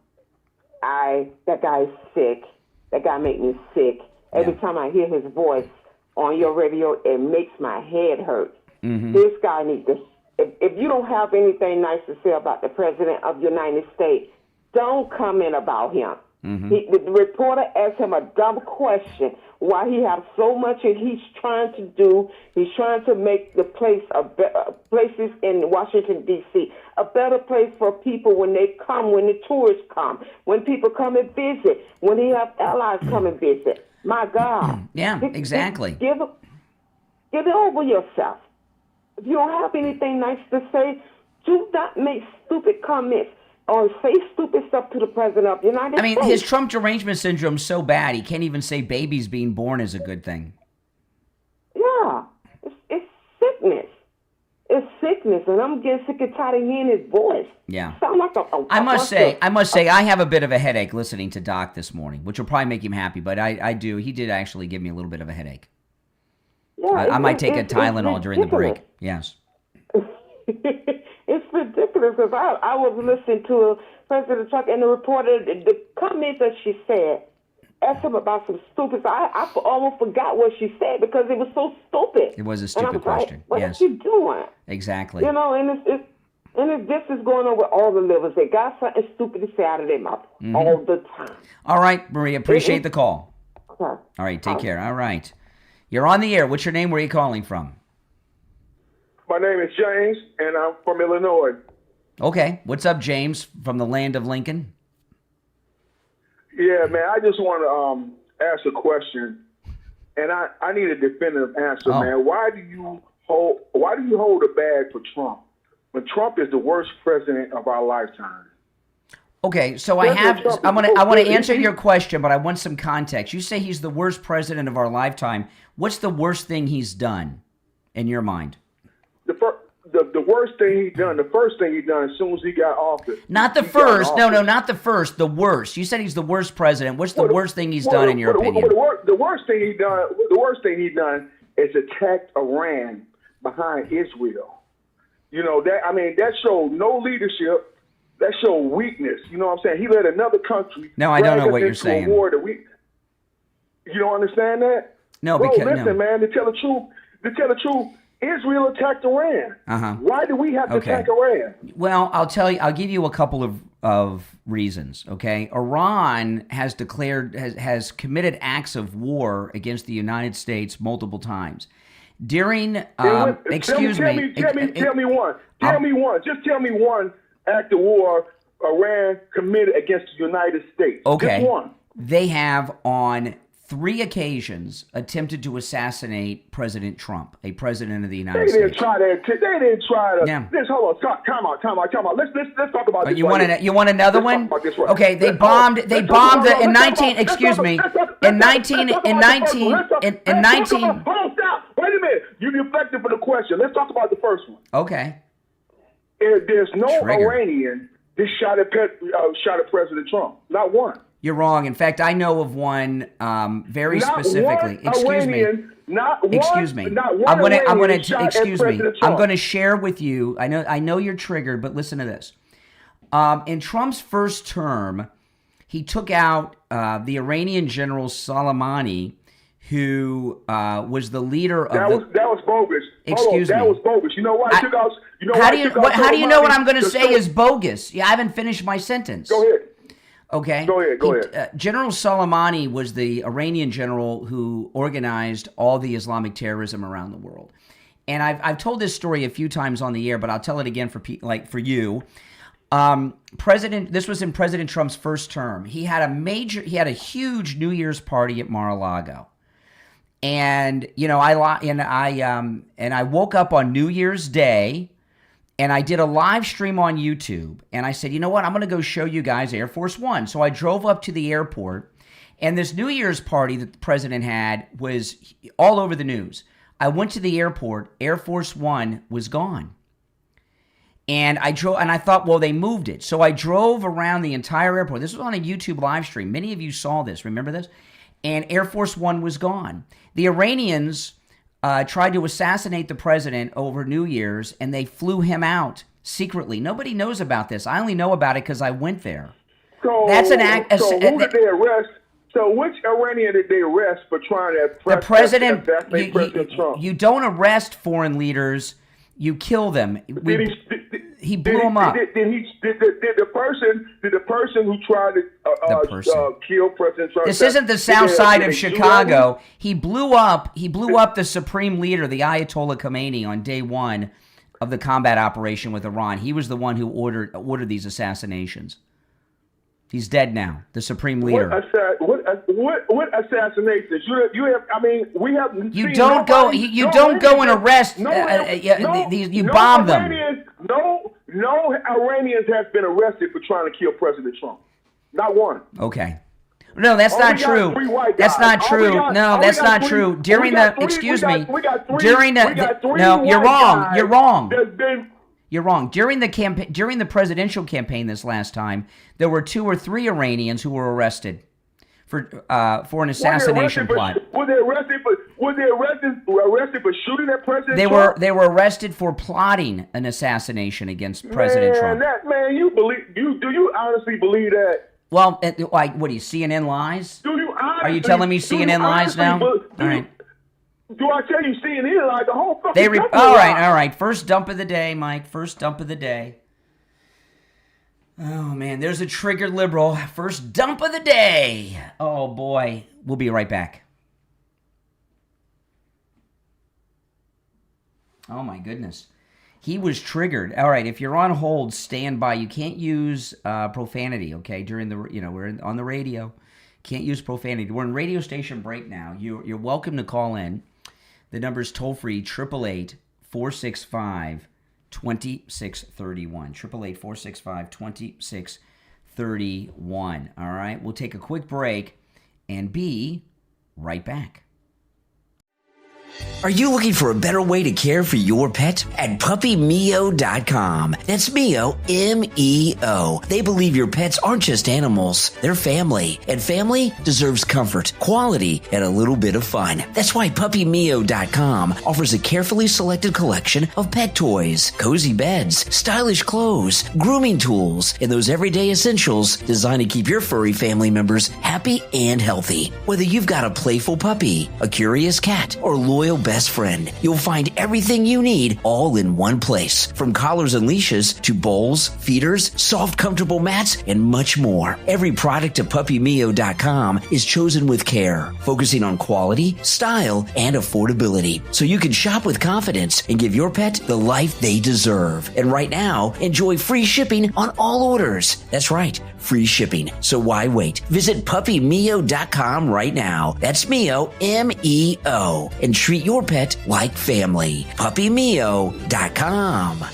guy's sick. That guy make me sick. Every time I hear his voice on your radio, it makes my head hurt. Mm-hmm. This guy needs to. If you don't have anything nice to say about the President of the United States, don't comment about him. Mm-hmm. The reporter asked him a dumb question. Why he has so much, and he's trying to make the place places in Washington D.C. a better place for people when they come, when the tourists come, when people come and visit, when he have allies come and visit. My God. Yeah, exactly. Give it over yourself. If you don't have anything nice to say, do not make stupid comments or say stupid stuff to the President of the United States. His Trump derangement syndrome is so bad, he can't even say babies being born is a good thing. Yeah, it's sickness. It's sickness, and I'm getting sick and tired of hearing his voice. Yeah. Sound like I must say, I have a bit of a headache listening to Doc this morning, which will probably make him happy, but I do. He did actually give me a little bit of a headache. Yeah, I might take a Tylenol during the break. Yes. It's ridiculous, because I was listening to President Trump and the reporter, the comments that she said, asked him about some stupid. I almost forgot what she said because it was so stupid. It was a stupid question. Like, what yes. are you doing? Exactly. You know, and this is going on with all the livers. They got something stupid to say out of their mouth all the time. All right, Maria, appreciate the call. Okay. All right, take care. All right. You're on the air. What's your name? Where are you calling from? My name is James, and I'm from Illinois. Okay. What's up, James, from the land of Lincoln? Yeah, man, I just want to ask a question, and I need a definitive answer, Oh. man. Why do you hold the bag for Trump when Trump is the worst president of our lifetime? Okay, so President Trump I want is- to answer your question, but I want some context. You say he's the worst president of our lifetime. What's the worst thing he's done in your mind? The worst thing he done, the first thing he done as soon as he got office. Not the he got in first. No, office. not the first. The worst. You said he's the worst president. What's the worst thing he's done in your opinion? The worst thing he done is attacked Iran behind Israel. You know that showed no leadership. That showed weakness. You know what I'm saying? He let another country. No, I don't know drag what us you're into saying. A war that you don't understand that? No, Bro, because listen, no. man. To tell the truth, Israel attacked Iran. Uh-huh. Why do we have to Okay. attack Iran? Well, I'll give you a couple of reasons, okay? Iran has has committed acts of war against the United States multiple times. During excuse me. Tell me one. Just tell me one act of war Iran committed against the United States. Okay. Just one. They have on 3 occasions attempted to assassinate President Trump, a president of the United They didn't States. try that. They didn't try to. Yeah. Hold on. Time out. Let's talk about this. You right want here. you want another Let's one? talk about this right Okay, here. they Let's bombed talk- they let's talk bombed about- in let's talk 19 about- let's excuse talk me. about- let's talk- In let's 19 talk in about the 19 first one. in Let's talk 19 about- Hold on, stop. Wait a minute. You deflected for the question. Let's talk about the first one. Okay. There's no Trigger. Iranian that shot at President Trump. Not one. You're wrong. In fact, I know of one very Not specifically. one Excuse me. Iranian, Not one, Excuse me. Not one I'm gonna Iranian shot at excuse me. President I'm Trump. gonna share with you. I know you're triggered, but listen to this. In Trump's first term, he took out the Iranian general Soleimani, who was the leader of that was bogus. Excuse me. That was bogus. You know why I took out? You know how why do I you took out how do you know what I'm going to Soleimani? say is bogus? Yeah, I haven't finished my sentence. Go ahead. Okay. Go ahead. General Soleimani was the Iranian general who organized all the Islamic terrorism around the world. And I've told this story a few times on the air, but I'll tell it again for you. This was in President Trump's first term. He had a huge New Year's party at Mar-a-Lago. And I woke up on New Year's Day, and I did a live stream on YouTube, and I said, you know what, I'm going to go show you guys Air Force One. So I drove up to the airport, and this New Year's party that the president had was all over the news. I went to the airport, Air Force One was gone. And I thought, well, they moved it. So I drove around the entire airport. This was on a YouTube live stream. Many of you saw this. Remember this? And Air Force One was gone. The Iranians tried to assassinate the president over New Year's, and they flew him out secretly. Nobody knows about this. I only know about it because I went there. So That's an act. So who did they arrest? So which Iranian did they arrest for trying to assassinate President Trump? You don't arrest foreign leaders. You kill them. He blew them up. Did the person who tried to kill President Trump? This isn't the South Side of Chicago. He blew up the supreme leader, the Ayatollah Khomeini, on day one of the combat operation with Iran. He was the one who ordered these assassinations. He's dead now. The supreme leader. What assassinations? We have. You don't go and arrest. You bomb them. No Iranians have been arrested for trying to kill President Trump. Not one. Okay. No, that's not true. That's not true. No, that's not true. During the no, you're wrong. You're wrong. You're wrong. During the presidential campaign this last time, there were 2 or 3 Iranians who were arrested for an assassination plot. Were they arrested for shooting at President Trump? They were arrested for plotting an assassination against President Trump. Do you honestly believe that? Well, like, what do you, CNN lies? Do you honestly? Are you telling me CNN lies now? All right. Do I tell you CNN lies? The whole fucking country all lies. right. First dump of the day, Mike. First dump of the day. Oh, man, there's a triggered liberal. First dump of the day. Oh, boy. We'll be right back. Oh, my goodness. He was triggered. All right, if you're on hold, stand by. You can't use profanity, okay, during the, we're on the radio. Can't use profanity. We're in radio station break now. You're welcome to call in. The number's toll free, 888-465-2631. 888-465-2631. All right, we'll take a quick break and be right back. Are you looking for a better way to care for your pet? At puppymeo.com. That's Meo, M-E-O. They believe your pets aren't just animals, they're family. And family deserves comfort, quality, and a little bit of fun. That's why puppymeo.com offers a carefully selected collection of pet toys, cozy beds, stylish clothes, grooming tools, and those everyday essentials designed to keep your furry family members happy and healthy. Whether you've got a playful puppy, a curious cat, or loyal best friend, you'll find everything you need all in one place. From collars and leashes to bowls, feeders, soft, comfortable mats, and much more. Every product at puppymeo.com is chosen with care, focusing on quality, style, and affordability, so you can shop with confidence and give your pet the life they deserve. And right now, enjoy free shipping on all orders. That's right, free shipping. So why wait? Visit puppymeo.com right now. That's Meo, M-E-O. And treat your pet like family. puppymeo.com.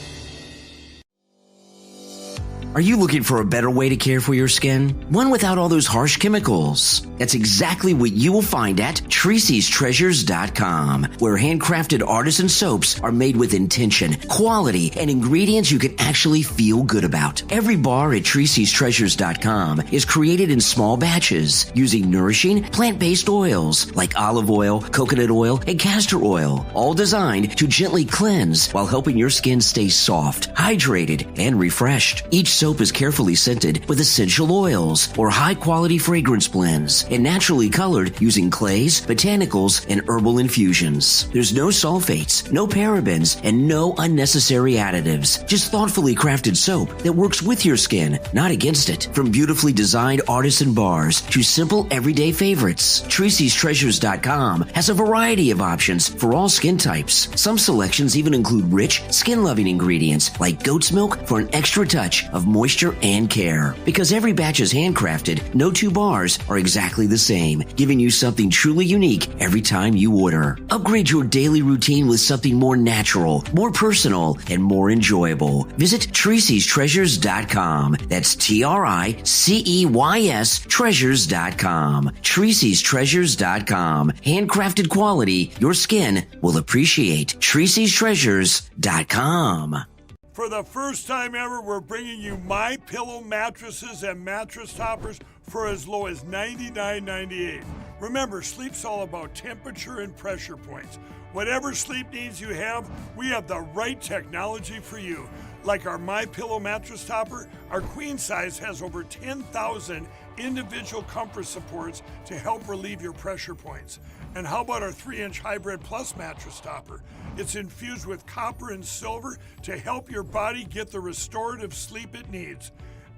Are you looking for a better way to care for your skin? One without all those harsh chemicals. That's exactly what you will find at Treacy'sTreasures.com, where handcrafted artisan soaps are made with intention, quality, and ingredients you can actually feel good about. Every bar at Treacy'sTreasures.com is created in small batches using nourishing plant-based oils like olive oil, coconut oil, and castor oil, all designed to gently cleanse while helping your skin stay soft, hydrated, and refreshed. Each soap is carefully scented with essential oils or high-quality fragrance blends and naturally colored using clays, botanicals, and herbal infusions. There's no sulfates, no parabens, and no unnecessary additives. Just thoughtfully crafted soap that works with your skin, not against it. From beautifully designed artisan bars to simple everyday favorites, Treacy'sTreasures.com has a variety of options for all skin types. Some selections even include rich, skin-loving ingredients like goat's milk for an extra touch of moisture and care. Because every batch is handcrafted, no two bars are exactly the same, giving you something truly unique every time you order. Upgrade your daily routine with something more natural, more personal, and more enjoyable. Visit Treacy'sTreasures.com. That's TRICEYS Treasures.com. Treacy'sTreasures.com. Handcrafted quality your skin will appreciate. Treacy'sTreasures.com. For the first time ever, we're bringing you My Pillow mattresses and mattress toppers for as low as $99.98. Remember, sleep's all about temperature and pressure points. Whatever sleep needs you have, we have the right technology for you. Like our My Pillow mattress topper, our queen size has over 10,000 individual comfort supports to help relieve your pressure points. And how about our 3-inch Hybrid Plus mattress topper? It's infused with copper and silver to help your body get the restorative sleep it needs.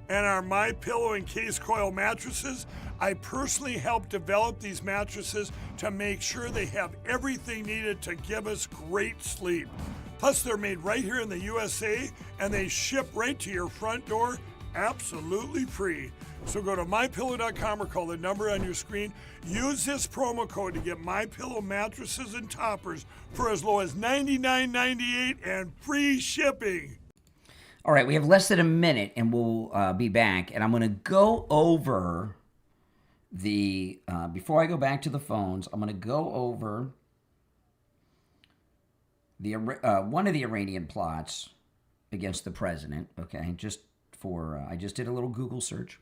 And our My Pillow and Case Coil mattresses, I personally helped develop these mattresses to make sure they have everything needed to give us great sleep. Plus, they're made right here in the USA, and they ship right to your front door absolutely free. So go to MyPillow.com or call the number on your screen. Use this promo code to get MyPillow mattresses and toppers for as low as $99.98 and free shipping. All right, we have less than a minute, and we'll be back. And I'm going to go over the, before I go back to the phones, I'm going to go over the one of the Iranian plots against the president, okay? Just for, I just did a little Google search.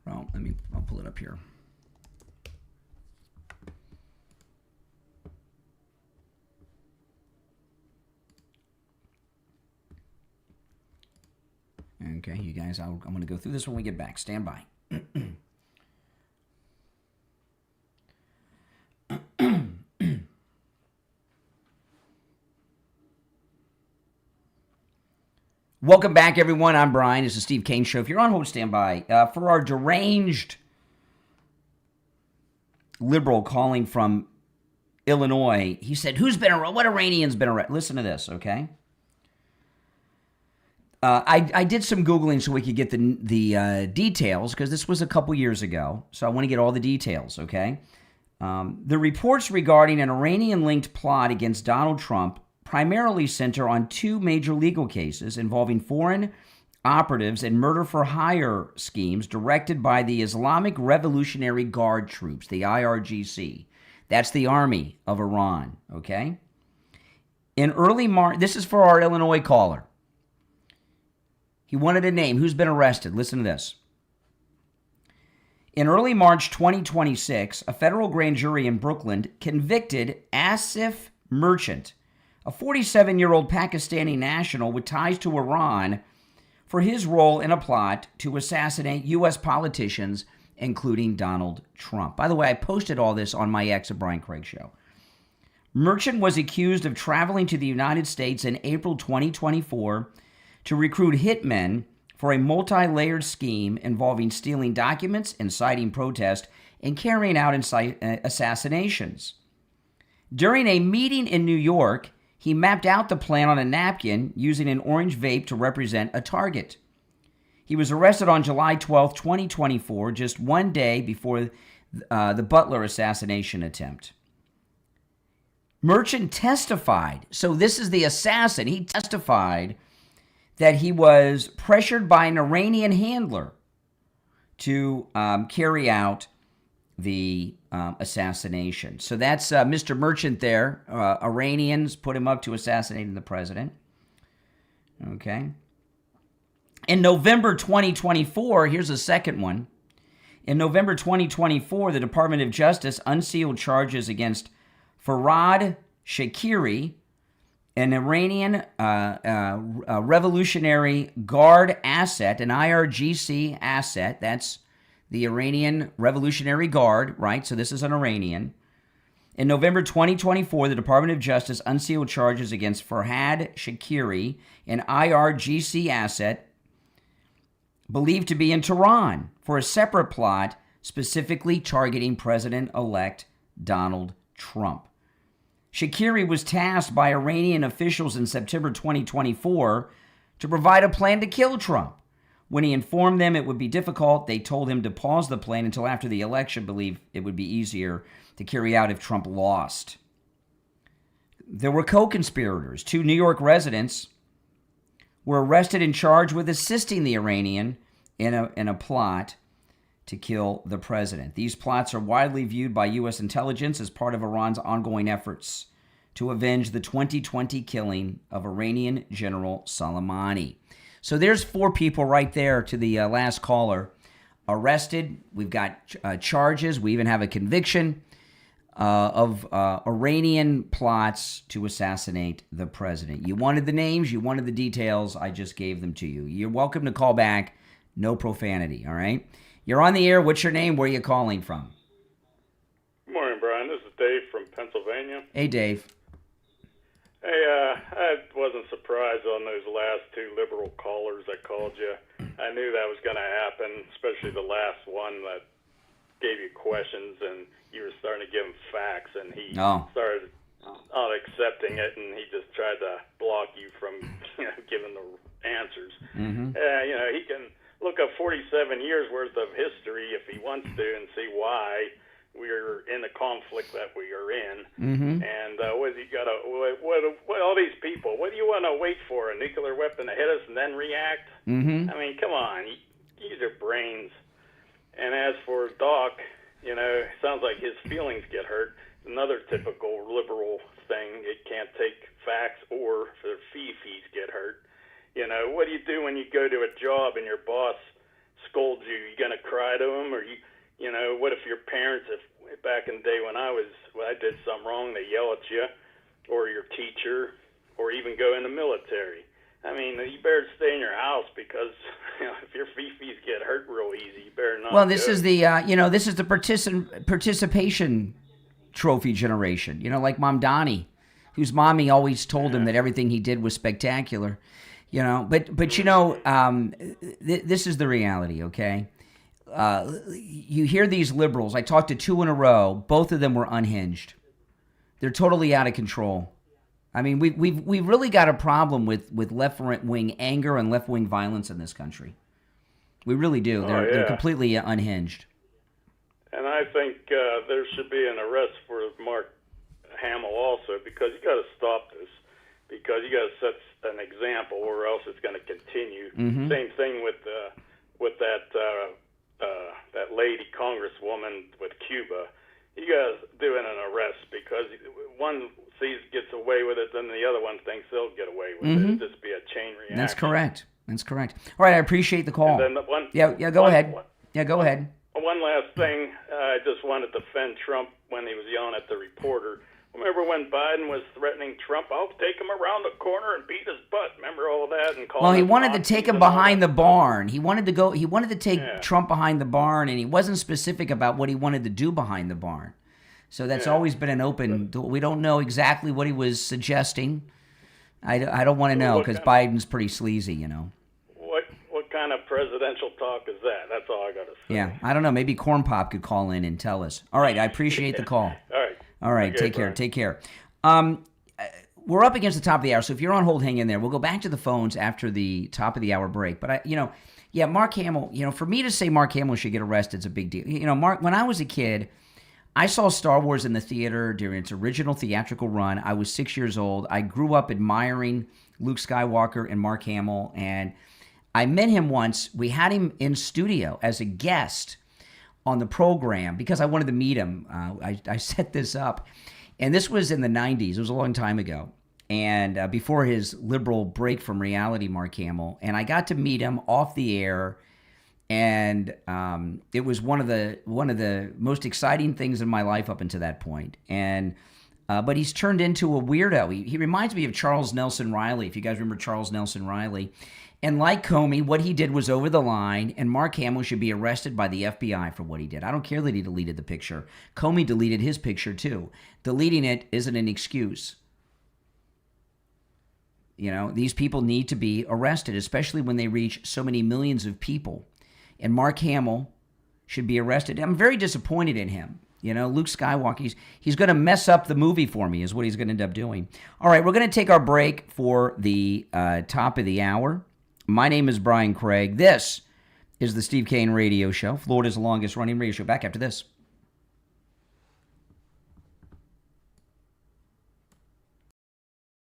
Well, I'll pull it up here. Okay, you guys, I'm going to go through this when we get back. Stand by. Welcome back, everyone. I'm Brian. It's the Steve Kane Show. If you're on hold, stand by. For our deranged liberal calling from Illinois, he said, what Iranian's been arrested? Listen to this, okay? I did some Googling so we could get the details, because this was a couple years ago. So I want to get all the details, okay? The reports regarding an Iranian-linked plot against Donald Trump primarily center on two major legal cases involving foreign operatives and murder-for-hire schemes directed by the Islamic Revolutionary Guard troops, the IRGC. That's the army of Iran, okay? In early March, this is for our Illinois caller. He wanted a name. Who's been arrested? Listen to this. In early March 2026, a federal grand jury in Brooklyn convicted Asif Merchant, a 47-year-old Pakistani national with ties to Iran, for his role in a plot to assassinate U.S. politicians, including Donald Trump. By the way, I posted all this on my X at Brian Craig Show. Merchant was accused of traveling to the United States in April 2024 to recruit hitmen for a multi-layered scheme involving stealing documents, inciting protest, and carrying out assassinations. During a meeting in New York, he mapped out the plan on a napkin using an orange vape to represent a target. He was arrested on July 12, 2024, just one day before the Butler assassination attempt. Merchant testified, so this is the assassin, he testified that he was pressured by an Iranian handler to carry out the assassination. So that's Mr. Merchant there. Iranians put him up to assassinating the president. Okay. In November 2024, here's a second one. In November 2024, the Department of Justice unsealed charges against Farhad Shakiri, an Iranian Revolutionary Guard asset, an IRGC asset. That's the Iranian Revolutionary Guard, right? So this is an Iranian. In November 2024, the Department of Justice unsealed charges against Farhad Shakiri, an IRGC asset believed to be in Tehran, for a separate plot specifically targeting President-elect Donald Trump. Shakiri was tasked by Iranian officials in September 2024 to provide a plan to kill Trump. When he informed them it would be difficult, they told him to pause the plan until after the election, believed it would be easier to carry out if Trump lost. There were co-conspirators. Two New York residents were arrested and charged with assisting the Iranian in a plot to kill the president. These plots are widely viewed by U.S. intelligence as part of Iran's ongoing efforts to avenge the 2020 killing of Iranian General Soleimani. So there's four people right there to the last caller arrested. We've got charges. We even have a conviction of Iranian plots to assassinate the president. You wanted the names. You wanted the details. I just gave them to you. You're welcome to call back. No profanity, all right? You're on the air. What's your name? Where are you calling from? Good morning, Brian. This is Dave from Pennsylvania. Hey, Dave. Hey, I wasn't surprised on those last two liberal callers that called you. I knew that was going to happen, especially the last one that gave you questions and you were starting to give him facts, and he started not accepting it, and he just tried to block you from giving the answers. Mm-hmm. He can look up 47 years worth of history if he wants to and see why we're in the conflict that we are in. Mm-hmm. And what all these people, what do you want to wait for? A nuclear weapon to hit us and then react? Mm-hmm. I mean, come on, use your brains. And as for Doc, it sounds like his feelings get hurt. Another typical liberal thing. It can't take facts or their fees get hurt. What do you do when you go to a job and your boss scolds you? You gonna cry to him, or what if your parents, if back in the day when I did something wrong, they yell at you, or your teacher, or even go in the military? I mean, you better stay in your house because if your fees get hurt real easy, you better not. Well, this is the this is the participation trophy generation. Like Mom Donnie, whose mommy always told him that everything he did was spectacular. But this is the reality. Okay, you hear these liberals. I talked to two in a row. Both of them were unhinged. They're totally out of control. I mean, we've really got a problem with left-wing anger and left-wing violence in this country. We really do. They're completely unhinged. And I think there should be an arrest for Mark Hamill also, because you got to stop this, because you got to set an example, or else it's going to continue. Mm-hmm. Same thing with that lady congresswoman with Cuba. You guys doing an arrest, because one gets away with it, then the other one thinks they'll get away with it. It'll just be a chain reaction. That's correct. All right, I appreciate the call. And then go ahead. Go ahead. One last thing, I just wanted to defend Trump when he was yelling at the reporter. Remember when Biden was threatening Trump? I'll take him around the corner and beat his butt. Remember all of that? And call. Well, he wanted to take him behind the barn. He wanted to take Trump behind the barn, and he wasn't specific about what he wanted to do behind the barn. So that's always been an open. We don't know exactly what he was suggesting. I don't want to know, because Biden's pretty sleazy, you know. What kind of presidential talk is that? That's all I got to say. Yeah, I don't know. Maybe Corn Pop could call in and tell us. All right, I appreciate the call. All right. Okay, take care. We're up against the top of the hour, so if you're on hold, hang in there. We'll go back to the phones after the top of the hour break. But Mark Hamill. For me to say Mark Hamill should get arrested is a big deal. Mark, when I was a kid, I saw Star Wars in the theater during its original theatrical run. I was 6 years old. I grew up admiring Luke Skywalker and Mark Hamill, and I met him once. We had him in studio as a guest on the program because I wanted to meet him. I set this up, and this was in the 90s. It was a long time ago, and before his liberal break from reality, Mark Hamill. And I got to meet him off the air, and it was one of the most exciting things in my life up until that point. And but he's turned into a weirdo. He reminds me of Charles Nelson Riley, if you guys remember Charles Nelson Riley. And like Comey, what he did was over the line, and Mark Hamill should be arrested by the FBI for what he did. I don't care that he deleted the picture. Comey deleted his picture too. Deleting it isn't an excuse. These people need to be arrested, especially when they reach so many millions of people. And Mark Hamill should be arrested. I'm very disappointed in him. Luke Skywalker, he's going to mess up the movie for me is what he's going to end up doing. All right, we're going to take our break for the top of the hour. My name is Brian Craig. This is the Steve Kane Radio Show, Florida's longest-running radio show. Back after this.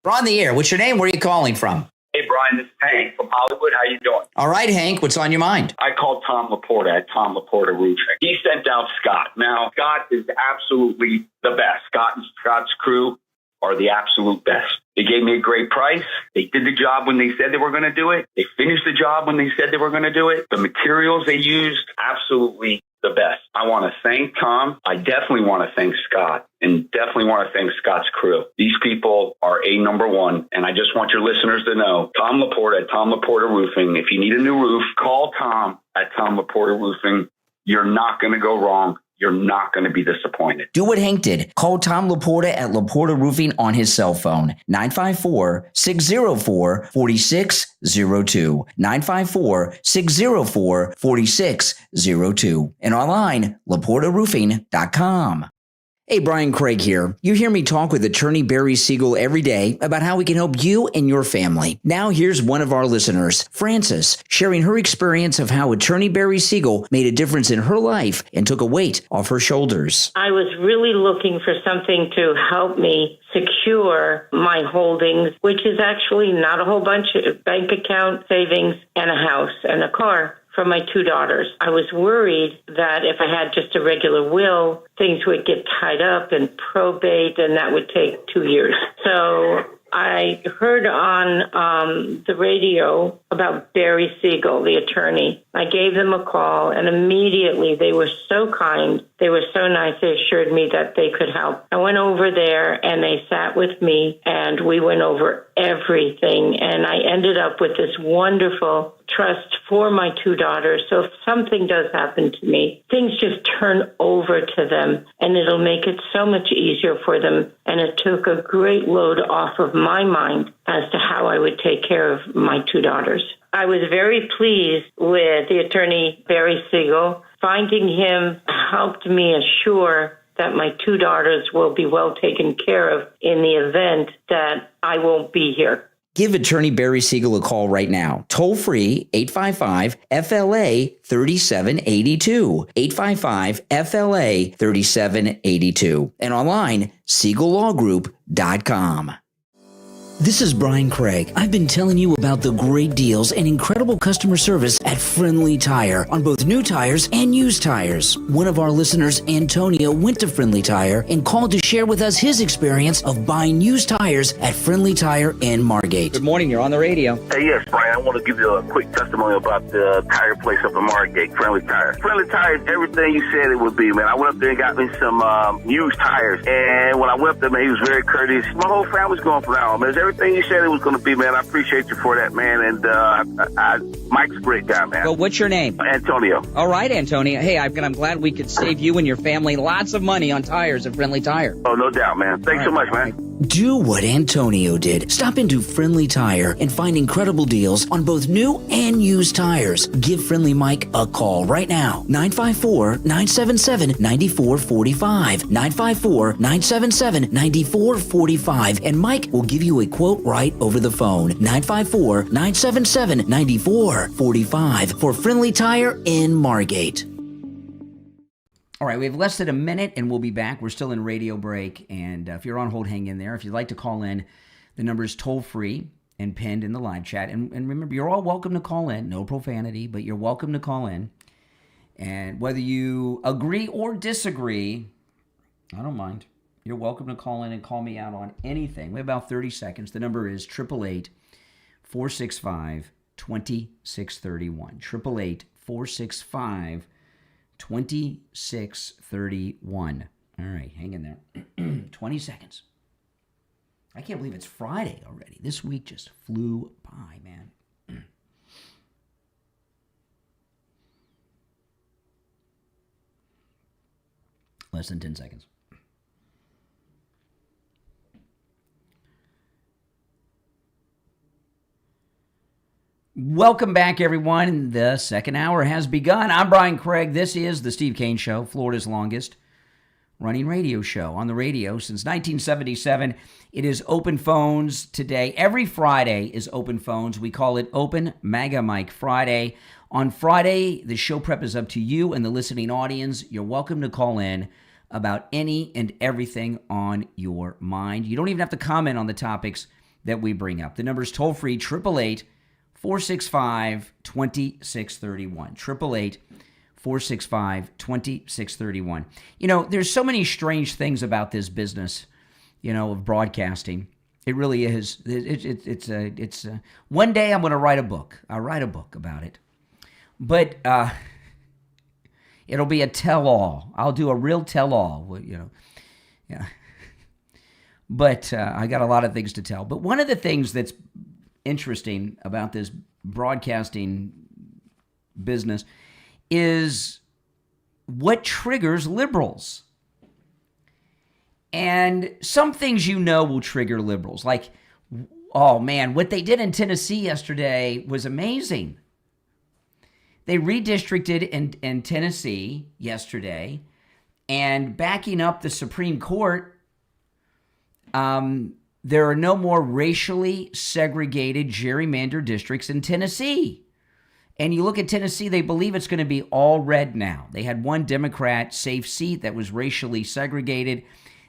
We're on the air. What's your name? Where are you calling from? Hey, Brian, this is Hank from Hollywood. How you doing? All right, Hank. What's on your mind? I called Tom Laporta at Tom Laporta Roofing. He sent out Scott. Now, Scott is absolutely the best. Scott and Scott's crew are the absolute best. They gave me a great price. They did the job when they said they were going to do it. They finished the job when they said they were going to do it. The materials they used, absolutely the best. I want to thank Tom. I definitely want to thank Scott, and definitely want to thank Scott's crew. These people are number one, and I just want your listeners to know, Tom Laporta at Tom Laporta Roofing. If you need a new roof, call Tom at Tom Laporta Roofing. You're not going to go wrong. You're not going to be disappointed. Do what Hank did. Call Tom Laporta at Laporta Roofing on his cell phone, 954-604-4602, 954-604-4602, and online, laportaroofing.com. Hey, Brian Craig here. You hear me talk with attorney Barry Siegel every day about how we can help you and your family. Now here's one of our listeners, Frances, sharing her experience of how attorney Barry Siegel made a difference in her life and took a weight off her shoulders. I was really looking for something to help me secure my holdings, which is actually not a whole bunch of bank account, savings, and a house and a car for my two daughters. I was worried that if I had just a regular will, things would get tied up in probate, and that would take 2 years. So I heard on the radio about Barry Siegel, the attorney. I gave them a call, and immediately they were so kind. They were so nice. They assured me that they could help. I went over there, and they sat with me, and we went over everything. And I ended up with this wonderful trust for my two daughters. So if something does happen to me, things just turn over to them, and it'll make it so much easier for them. And it took a great load off of my mind as to how I would take care of my two daughters. I was very pleased with the attorney, Barry Siegel. Finding him helped me assure that my two daughters will be well taken care of in the event that I won't be here. Give attorney Barry Siegel a call right now. Toll free 855-FLA-3782. 855-FLA-3782. And online, SiegelLawGroup.com. This is Brian Craig. I've been telling you about the great deals and incredible customer service at Friendly Tire on both new tires and used tires. One of our listeners, Antonio, went to Friendly Tire and called to share with us his experience of buying used tires at Friendly Tire in Margate. Good morning. You're on the radio. Hey, yes, Brian. I want to give you a quick testimony about the tire place up in Margate, Friendly Tire. Friendly Tire is everything you said it would be, man. I went up there and got me some used tires. And when I went up there, man, he was very courteous. My whole family's going for now, man. Everything you said it was going to be, man. I appreciate you for that, man. And Mike's a great guy, man. Well, what's your name? Antonio. All right, Antonio. Hey, I'm glad we could save you and your family lots of money on tires at Friendly Tire. Oh, no doubt, man. Thanks so much, man. Do what Antonio did. Stop into Friendly Tire and find incredible deals on both new and used tires. Give Friendly Mike a call right now. 954-977-9445. 954-977-9445. And Mike will give you a quote right over the phone. 954-977-9445 for Friendly Tire in Margate. All right, we have less than a minute, and we'll be back. We're still in radio break, and if you're on hold, hang in there. If you'd like to call in, the number is toll-free and pinned in the live chat. And remember, you're all welcome to call in. No profanity, but you're welcome to call in. And whether you agree or disagree, I don't mind. You're welcome to call in and call me out on anything. We have about 30 seconds. The number is 888-465-2631. 888-465-2631. 2631. All right, hang in there. 20 seconds. I can't believe it's Friday already. This week just flew by, man. Less than 10 seconds. Welcome back, everyone. The second hour has begun. I'm Brian Craig. This is The Steve Kane Show, Florida's longest running radio show on the radio since 1977. It is Open Phones today. Every Friday is Open Phones. We call it Open MAGA Mike Friday. On Friday, the show prep is up to you and the listening audience. You're welcome to call in about any and everything on your mind. You don't even have to comment on the topics that we bring up. The number is toll-free, 888-465-2631. 888-465-2631. You know, there's so many strange things about this business, you know, of broadcasting. It really is. It's one day I'm going to write a book. I'll write a book about it. But it'll be a tell-all. I'll do a real tell-all, you know. Yeah. But I got a lot of things to tell. But one of the things that's interesting about this broadcasting business is what triggers liberals. And some things you know will trigger liberals. Like, oh man, what they did in Tennessee yesterday was amazing. They redistricted in Tennessee yesterday, and backing up the Supreme Court, there are no more racially segregated gerrymandered districts in Tennessee. And you look at Tennessee, they believe it's going to be all red now. They had one Democrat safe seat that was racially segregated.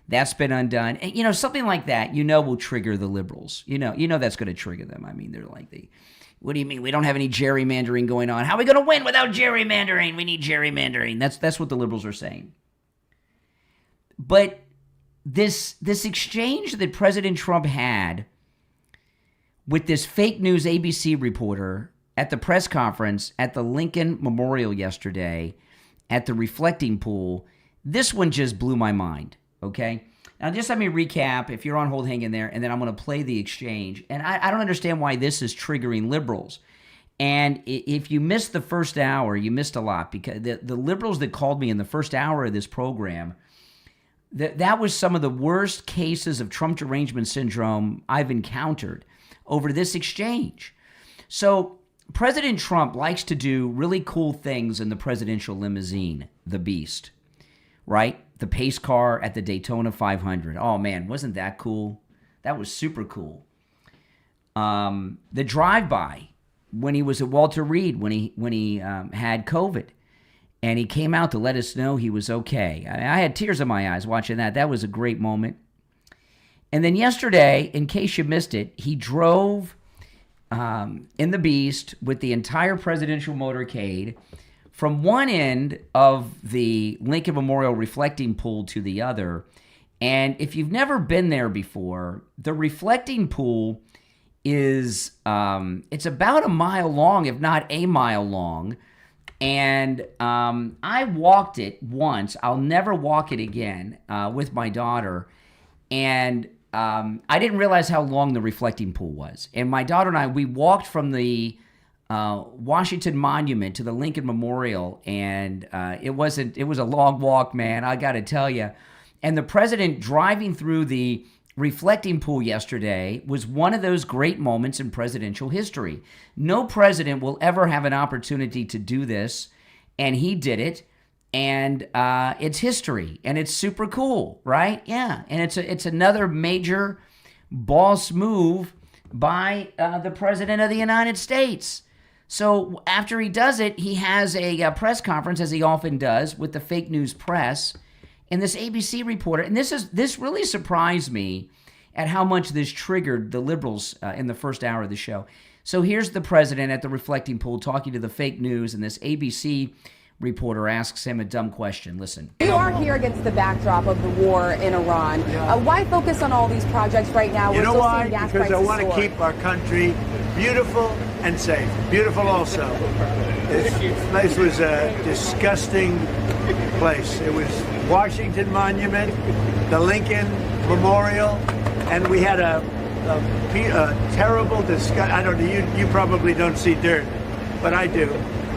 That's been undone. And, you know, something like that, you know, will trigger the liberals. You know that's going to trigger them. I mean, they're like, what do you mean? We don't have any gerrymandering going on. How are we going to win without gerrymandering? We need gerrymandering. That's what the liberals are saying. But this exchange that President Trump had with this fake news ABC reporter at the press conference at the Lincoln Memorial yesterday at the reflecting pool, this one just blew my mind, okay? Now, just let me recap. If you're on hold, hang in there, and then I'm going to play the exchange. And I don't understand why this is triggering liberals. And if you missed the first hour, you missed a lot, because the liberals that called me in the first hour of this program, that was some of the worst cases of Trump derangement syndrome I've encountered over this exchange. So President Trump likes to do really cool things in the presidential limousine, the Beast, right? the pace car at the Daytona 500. Oh, man, wasn't that cool? That was super cool. The drive-by when he was at Walter Reed, when he had COVID, and he came out to let us know he was okay. I had tears in my eyes watching that. That was a great moment. And then yesterday, in case you missed it, he drove in the Beast with the entire presidential motorcade from one end of the Lincoln Memorial reflecting pool to the other. And if you've never been there before, the reflecting pool is it's about a mile long, if not a mile long. And I walked it once. I'll never walk it again with my daughter. And I didn't realize how long the reflecting pool was. And my daughter and I, we walked from the Washington Monument to the Lincoln Memorial, and it was a long walk, man, I got to tell you. And the president driving through the reflecting pool yesterday was one of those great moments in presidential history. No president will ever have an opportunity to do this, and he did it. And it's history, and it's super cool, right? Yeah, and it's another major boss move by the President of the United States. So after he does it, he has a press conference, as he often does, with the fake news press, and this ABC reporter, and this really surprised me at how much this triggered the liberals in the first hour of the show. So here's the president at the reflecting pool talking to the fake news, and this ABC reporter asks him a dumb question. Listen. You are here against the backdrop of the war in Iran. Why focus on all these projects right now? You know why? Gas because I want to soar. keep our country beautiful and safe. Beautiful also. This place was a disgusting place. It was Washington Monument, the Lincoln Memorial, and we had a terrible disgust. I don't know, you probably don't see dirt, but I do.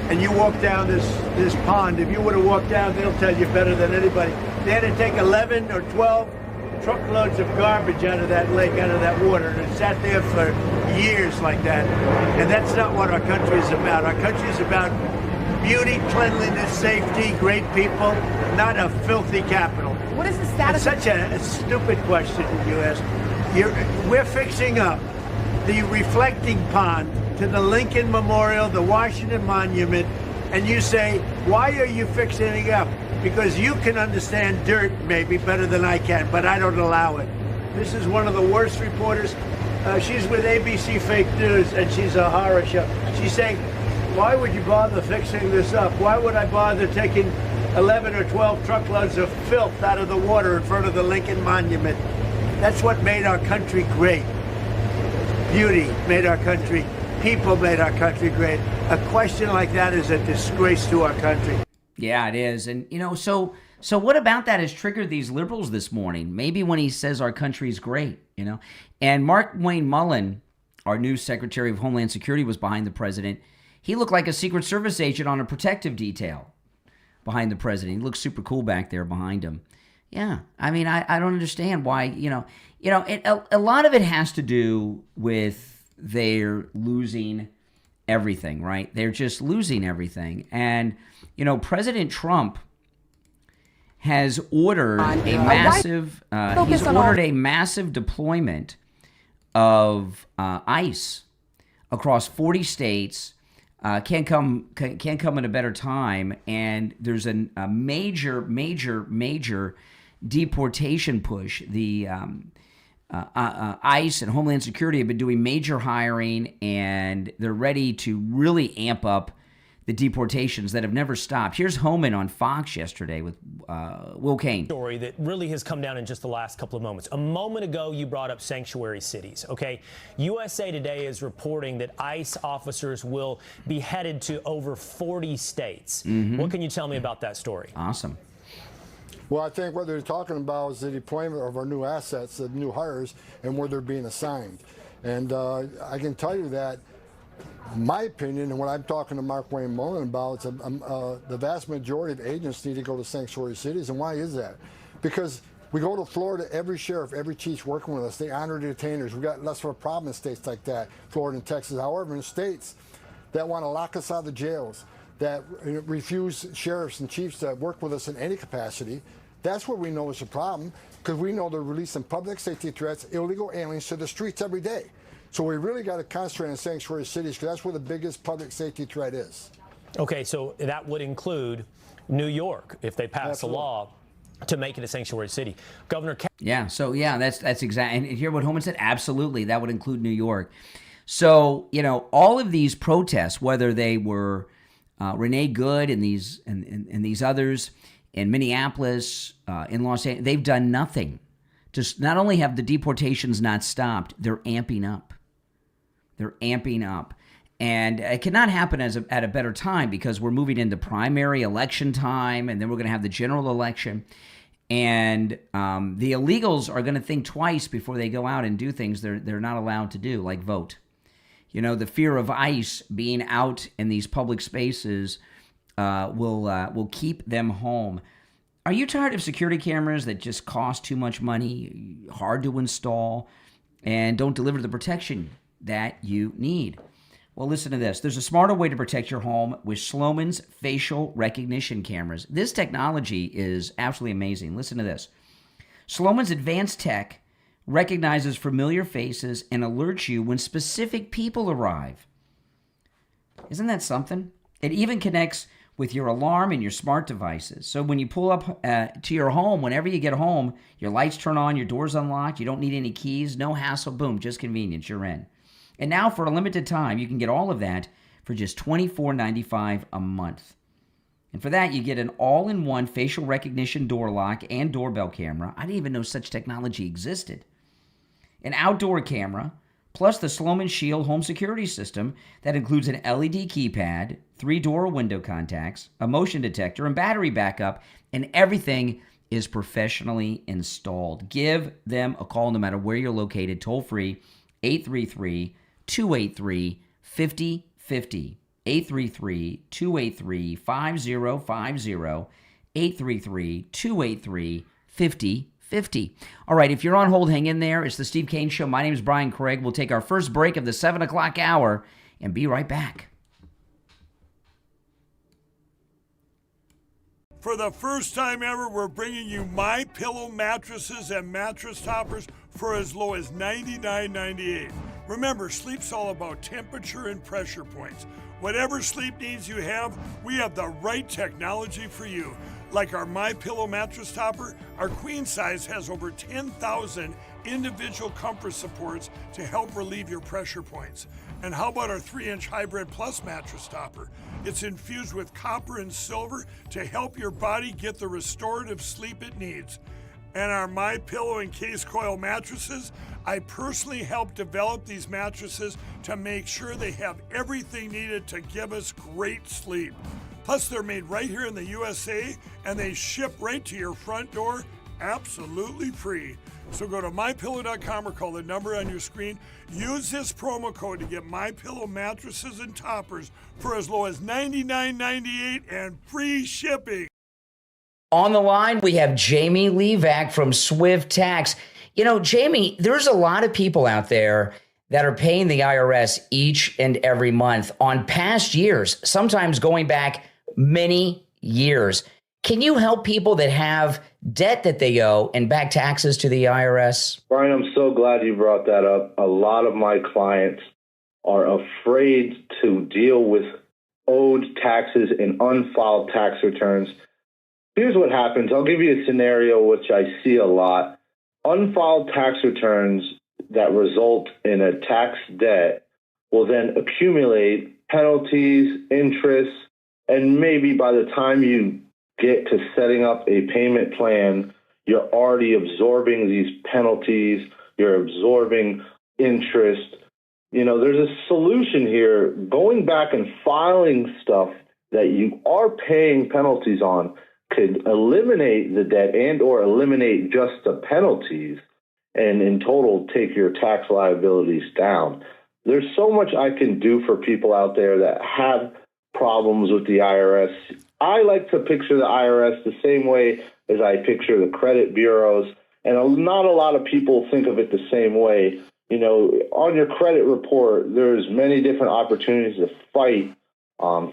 And you walk down this pond, if you would have walked down, they'll tell you better than anybody. They had to take 11 or 12 truckloads of garbage out of that lake, out of that water, and it sat there for years like that. And that's not what our country is about. Our country is about beauty, cleanliness, safety, great people, not a filthy capital. What is the status? That's such a stupid question you ask. We're fixing up the reflecting pond to the Lincoln Memorial, the Washington Monument, and you say, why are you fixing it up? Because you can understand dirt maybe better than I can, but I don't allow it. This is one of the worst reporters. She's with ABC Fake News, and she's a horror show. She's saying, why would you bother fixing this up? Why would I bother taking 11 or 12 truckloads of filth out of the water in front of the Lincoln Monument? That's what made our country great. Beauty made our country. People made our country great. A question like that is a disgrace to our country. Yeah, it is. And, so what about that has triggered these liberals this morning? Maybe when he says our country's great, And Mark Wayne Mullen, our new Secretary of Homeland Security, was behind the president. He looked like a Secret Service agent on a protective detail behind the president. He looked super cool back there behind him. Yeah, I mean, I don't understand why, a lot of it has to do with they're losing everything, right? They're just losing everything. And, President Trump has ordered a massive deployment of ICE across 40 states. Can't come at a better time. And there's a major deportation push. The ICE and Homeland Security have been doing major hiring, and they're ready to really amp up the deportations that have never stopped. Here's Homan on Fox yesterday with Will Cain. Story that really has come down in just the last couple of moments. A moment ago, you brought up sanctuary cities, okay? USA Today is reporting that ICE officers will be headed to over 40 states. Mm-hmm. What can you tell me about that story? Awesome. Well, I think what they're talking about is the deployment of our new assets, the new hires, and where they're being assigned. And I can tell you that my opinion, and what I'm talking to Mark Wayne Mullen about, is the vast majority of agents need to go to sanctuary cities. And why is that? Because we go to Florida, every sheriff, every chief's working with us. They honor detainers. We've got less of a problem in states like that, Florida and Texas. However, in states that want to lock us out of the jails, that refuse sheriffs and chiefs that work with us in any capacity, That's what we know is a problem, because we know they're releasing public safety threats, illegal aliens to the streets every day. So we really got to concentrate on sanctuary cities, because that's where the biggest public safety threat is. Okay, so that would include New York if they pass Absolutely. a law to make it a sanctuary city. Governor That's exactly. And hear what Holman said? Absolutely. That would include New York. So, all of these protests, whether they were Renee Good and these others in Minneapolis, in Los Angeles, they've done nothing. Just not only have the deportations not stopped, they're amping up. They're amping up. And it cannot happen at a better time, because we're moving into primary election time, and then we're going to have the general election. And the illegals are going to think twice before they go out and do things they're not allowed to do, like vote. The fear of ICE being out in these public spaces will keep them home. Are you tired of security cameras that just cost too much money, hard to install, and don't deliver the protection that you need? Well, listen to this. There's a smarter way to protect your home with Sloman's facial recognition cameras. This technology is absolutely amazing. Listen to this. Sloman's advanced tech recognizes familiar faces and alerts you when specific people arrive. Isn't that something? It even connects with your alarm and your smart devices. So when you pull up to your home, whenever you get home, your lights turn on, your door's unlocked, you don't need any keys, no hassle, boom, just convenience, you're in. And now for a limited time, you can get all of that for just $24.95 a month. And for that, you get an all-in-one facial recognition door lock and doorbell camera. I didn't even know such technology existed. An outdoor camera, plus the Sloman Shield home security system that includes an LED keypad, 3 door window contacts, a motion detector, and battery backup, and everything is professionally installed. Give them a call no matter where you're located, toll-free, 833-283-5050. 833-283-5050. 833-283-5050. All right, if you're on hold, hang in there. It's the Steve Kane Show. My name is Brian Craig. We'll take our first break of the 7 o'clock hour and be right back. For the first time ever, we're bringing you My Pillow mattresses and mattress toppers for as low as $99.98. Remember, sleep's all about temperature and pressure points. Whatever sleep needs you have, we have the right technology for you. Like our My Pillow mattress topper, our queen size has over 10,000 individual comfort supports to help relieve your pressure points. And how about our 3-inch Hybrid Plus mattress topper? It's infused with copper and silver to help your body get the restorative sleep it needs. And our My Pillow and Case Coil mattresses, I personally helped develop these mattresses to make sure they have everything needed to give us great sleep. Plus, they're made right here in the USA, and they ship right to your front door absolutely free. So go to MyPillow.com or call the number on your screen. Use this promo code to get MyPillow mattresses and toppers for as low as $99.98 and free shipping. On the line, we have Jamie Levac from Swift Tax. Jamie, there's a lot of people out there that are paying the IRS each and every month on past years, sometimes going back many years. Can you help people that have debt that they owe and back taxes to the IRS? Brian, I'm so glad you brought that up. A lot of my clients are afraid to deal with owed taxes and unfiled tax returns. Here's what happens. I'll give you a scenario which I see a lot. Unfiled tax returns that result in a tax debt will then accumulate penalties, interest, and maybe by the time you get to setting up a payment plan, you're already absorbing these penalties, you're absorbing interest. There's a solution here. Going back and filing stuff that you are paying penalties on could eliminate the debt and or eliminate just the penalties and in total take your tax liabilities down. There's so much I can do for people out there that have problems with the IRS. I like to picture the IRS the same way as I picture the credit bureaus, and not a lot of people think of it the same way. On your credit report, there's many different opportunities to fight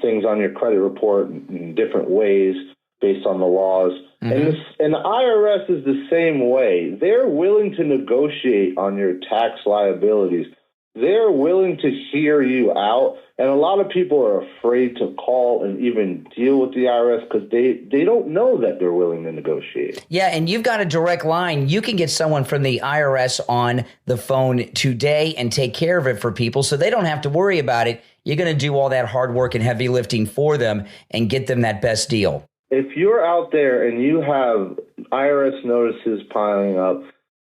things on your credit report in different ways. based on the laws. And the IRS is the same way. They're willing to negotiate on your tax liabilities. They're willing to hear you out. And a lot of people are afraid to call and even deal with the IRS because they don't know that they're willing to negotiate. Yeah, and you've got a direct line. You can get someone from the IRS on the phone today and take care of it for people so they don't have to worry about it. You're going to do all that hard work and heavy lifting for them and get them that best deal. If you're out there and you have IRS notices piling up,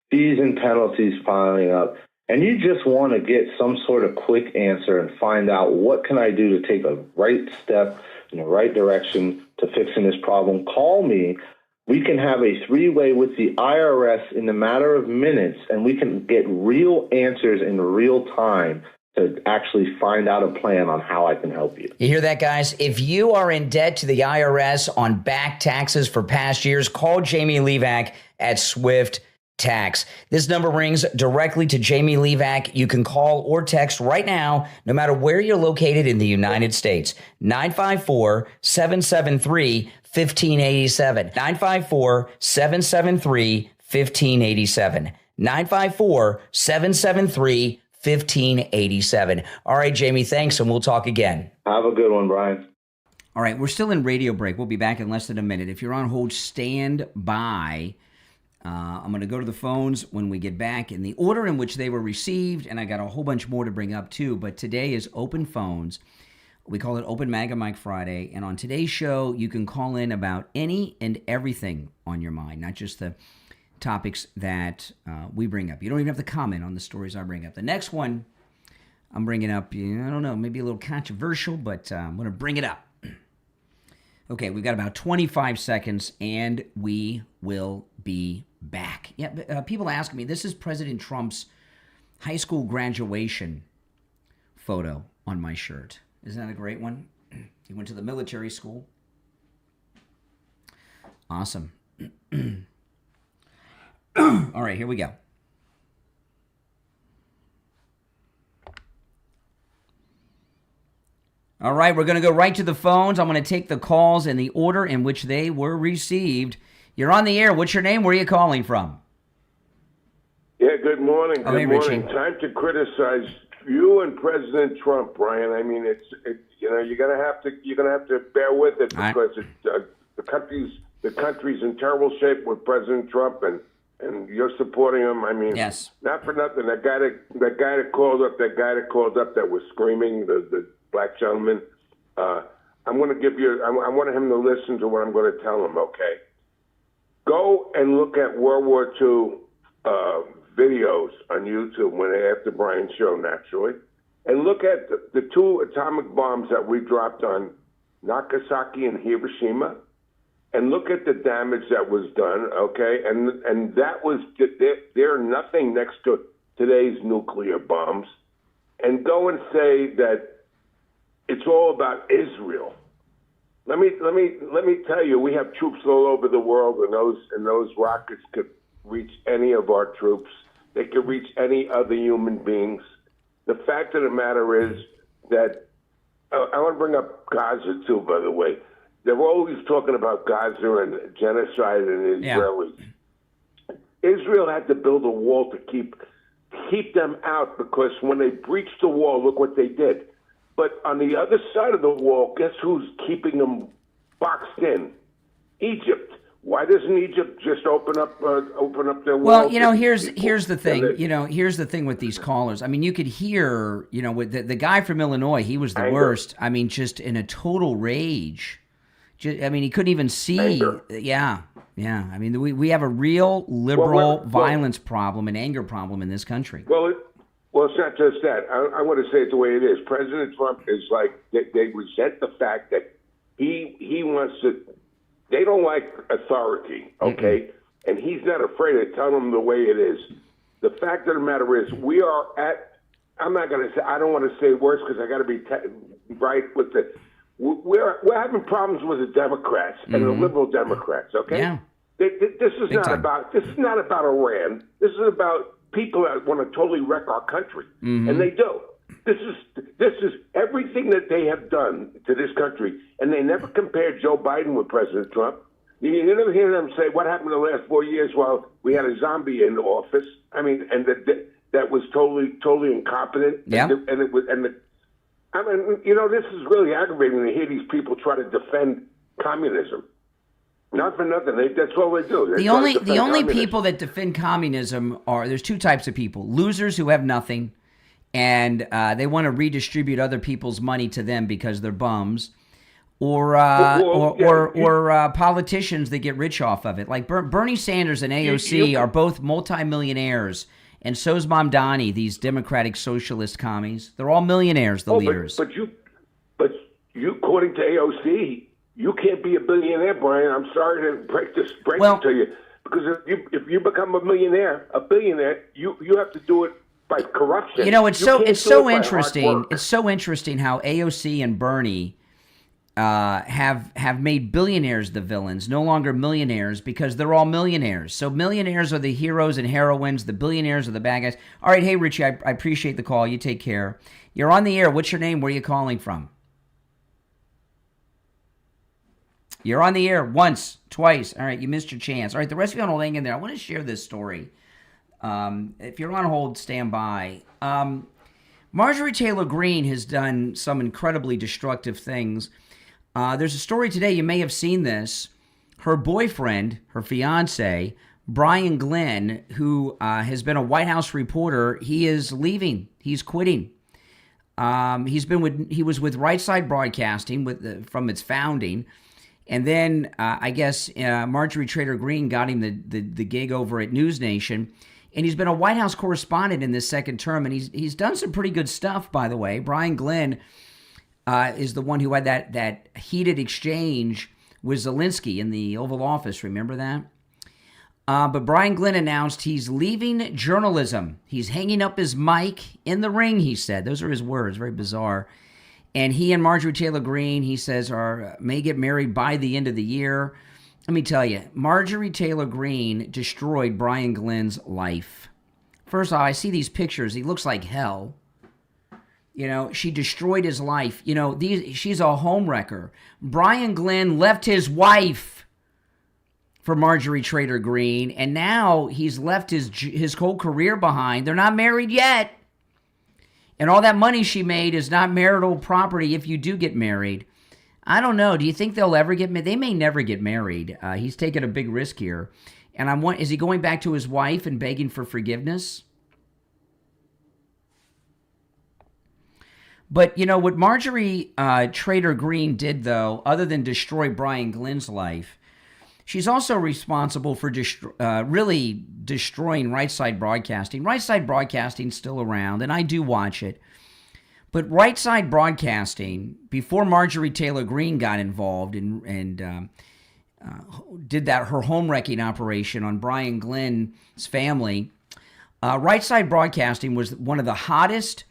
fees and penalties piling up, and you just want to get some sort of quick answer and find out what can I do to take a right step in the right direction to fixing this problem, call me. We can have a three-way with the IRS in a matter of minutes, and we can get real answers in real time to actually find out a plan on how I can help you. You hear that, guys? If you are in debt to the IRS on back taxes for past years, call Jamie Levac at Swift Tax. This number rings directly to Jamie Levac. You can call or text right now, no matter where you're located in the United States. 954-773-1587. 954-773-1587. 954-773-1587. All right, Jamie, thanks, and we'll talk again. Have a good one, Brian. All right, we're still in radio break. We'll be back in less than a minute. If you're on hold, stand by. I'm going to go to the phones when we get back in the order in which they were received, and I got a whole bunch more to bring up too, but today is open phones. We call it Open MAGA Mike Friday, and on today's show, you can call in about any and everything on your mind, not just the topics that we bring up. You don't even have to comment on the stories I bring up. The next one I'm bringing up, I don't know, maybe a little controversial, but I'm going to bring it up. Okay, we've got about 25 seconds, and we will be back. Yeah, people ask me, this is President Trump's high school graduation photo on my shirt. Isn't that a great one? He went to the military school. Awesome. All right, here we go. All right, we're going to go right to the phones. I'm going to take the calls in the order in which they were received. You're on the air. What's your name? Where are you calling from? Yeah, good morning. Oh, Good hey, morning. Richie. Time to criticize you and President Trump, Brian. I mean, it's you're gonna have to bear with it because the country's in terrible shape with President Trump, and you're supporting him. I mean, yes. Not for nothing. That guy that called up that was screaming, the black gentleman. I'm going to give you. I want him to listen to what I'm going to tell him. Okay. Go and look at World War II videos on YouTube after Brian's show, naturally, and look at the two atomic bombs that we dropped on Nagasaki and Hiroshima, and look at the damage that was done. Okay, and that was they're nothing next to today's nuclear bombs, and go and say that it's all about Israel. Let me tell you, we have troops all over the world, and those rockets could reach any of our troops. They could reach any other human beings. The fact of the matter is that I want to bring up Gaza too. By the way, they're always talking about Gaza and genocide and Israelis. Yeah. Israel had to build a wall to keep them out because when they breached the wall, look what they did. But on the other side of the wall, guess who's keeping them boxed in? Egypt. Why doesn't Egypt just open up their wall? Well, here's the thing. Here's the thing with these callers. I mean, you could hear, with the guy from Illinois, he was the worst. I mean, just in a total rage. He couldn't even see. Anger. Yeah. I mean, we have a real liberal violence problem and anger problem in this country. Well, it's not just that. I want to say it the way it is. President Trump is like, they resent the fact that he wants to, they don't like authority, okay? Mm-mm. And he's not afraid to tell them the way it is. The fact of the matter is, we are at, I'm not going to say, I don't want to say worse because I got to be right with we're having problems with the Democrats and the liberal Democrats, okay? Yeah. This is not about Iran. This is about people that want to totally wreck our country, and they do. This is everything that they have done to this country, and they never compared Joe Biden with President Trump. You never hear them say what happened in the last 4 years while we had a zombie in office. I mean, and that was totally incompetent. Yeah. I mean, you know, this is really aggravating to hear these people try to defend communism. Not for nothing. That's all they do. The only people that defend communism there's two types of people: losers who have nothing, and they want to redistribute other people's money to them because they're bums, or politicians that get rich off of it. Like Bernie Sanders and AOC are both multimillionaires, and so's Mamdani, these Democratic Socialist commies. They're all millionaires, the leaders. But you, according to AOC, you can't be a billionaire, Brian. I'm sorry to break it to you, because if you become a billionaire, you have to do it by corruption. You know, it's so interesting. It's so interesting how AOC and Bernie have made billionaires the villains, no longer millionaires, because they're all millionaires. So millionaires are the heroes and heroines. The billionaires are the bad guys. All right, hey Richie, I appreciate the call. You take care. You're on the air. What's your name? Where are you calling from? You're on the air once, twice. All right, you missed your chance. All right, the rest of you on hold, hang in there. I want to share this story. If you're on hold, stand by. Marjorie Taylor Green has done some incredibly destructive things. There's a story today, you may have seen this. Her boyfriend, her fiance, Brian Glenn, who has been a White House reporter, he is leaving. He's quitting. He was with Right Side Broadcasting from its founding. And then I guess Marjorie Taylor Green got him the gig over at News Nation. And he's been a White House correspondent in this second term. And he's done some pretty good stuff, by the way. Brian Glenn is the one who had that heated exchange with Zelensky in the Oval Office. Remember that? But Brian Glenn announced he's leaving journalism. He's hanging up his mic in the ring, he said. Those are his words. Very bizarre. And he and Marjorie Taylor Green, he says, may get married by the end of the year. Let me tell you, Marjorie Taylor Green destroyed Brian Glenn's life. First off, I see these pictures. He looks like hell. You know, she destroyed his life. You know, she's a homewrecker. Brian Glenn left his wife for Marjorie Taylor Green, and now he's left his whole career behind. They're not married yet. And all that money she made is not marital property if you do get married. I don't know. Do you think they'll ever get married? They may never get married. He's taking a big risk here. And is he going back to his wife and begging for forgiveness? But, you know, what Marjorie Taylor Green did, though, other than destroy Brian Glenn's life, she's also responsible for really destroying Right Side Broadcasting. Right Side Broadcasting's still around, and I do watch it. But Right Side Broadcasting, before Marjorie Taylor Green got involved and did her home wrecking operation on Brian Glenn's family, Right Side Broadcasting was one of the hottest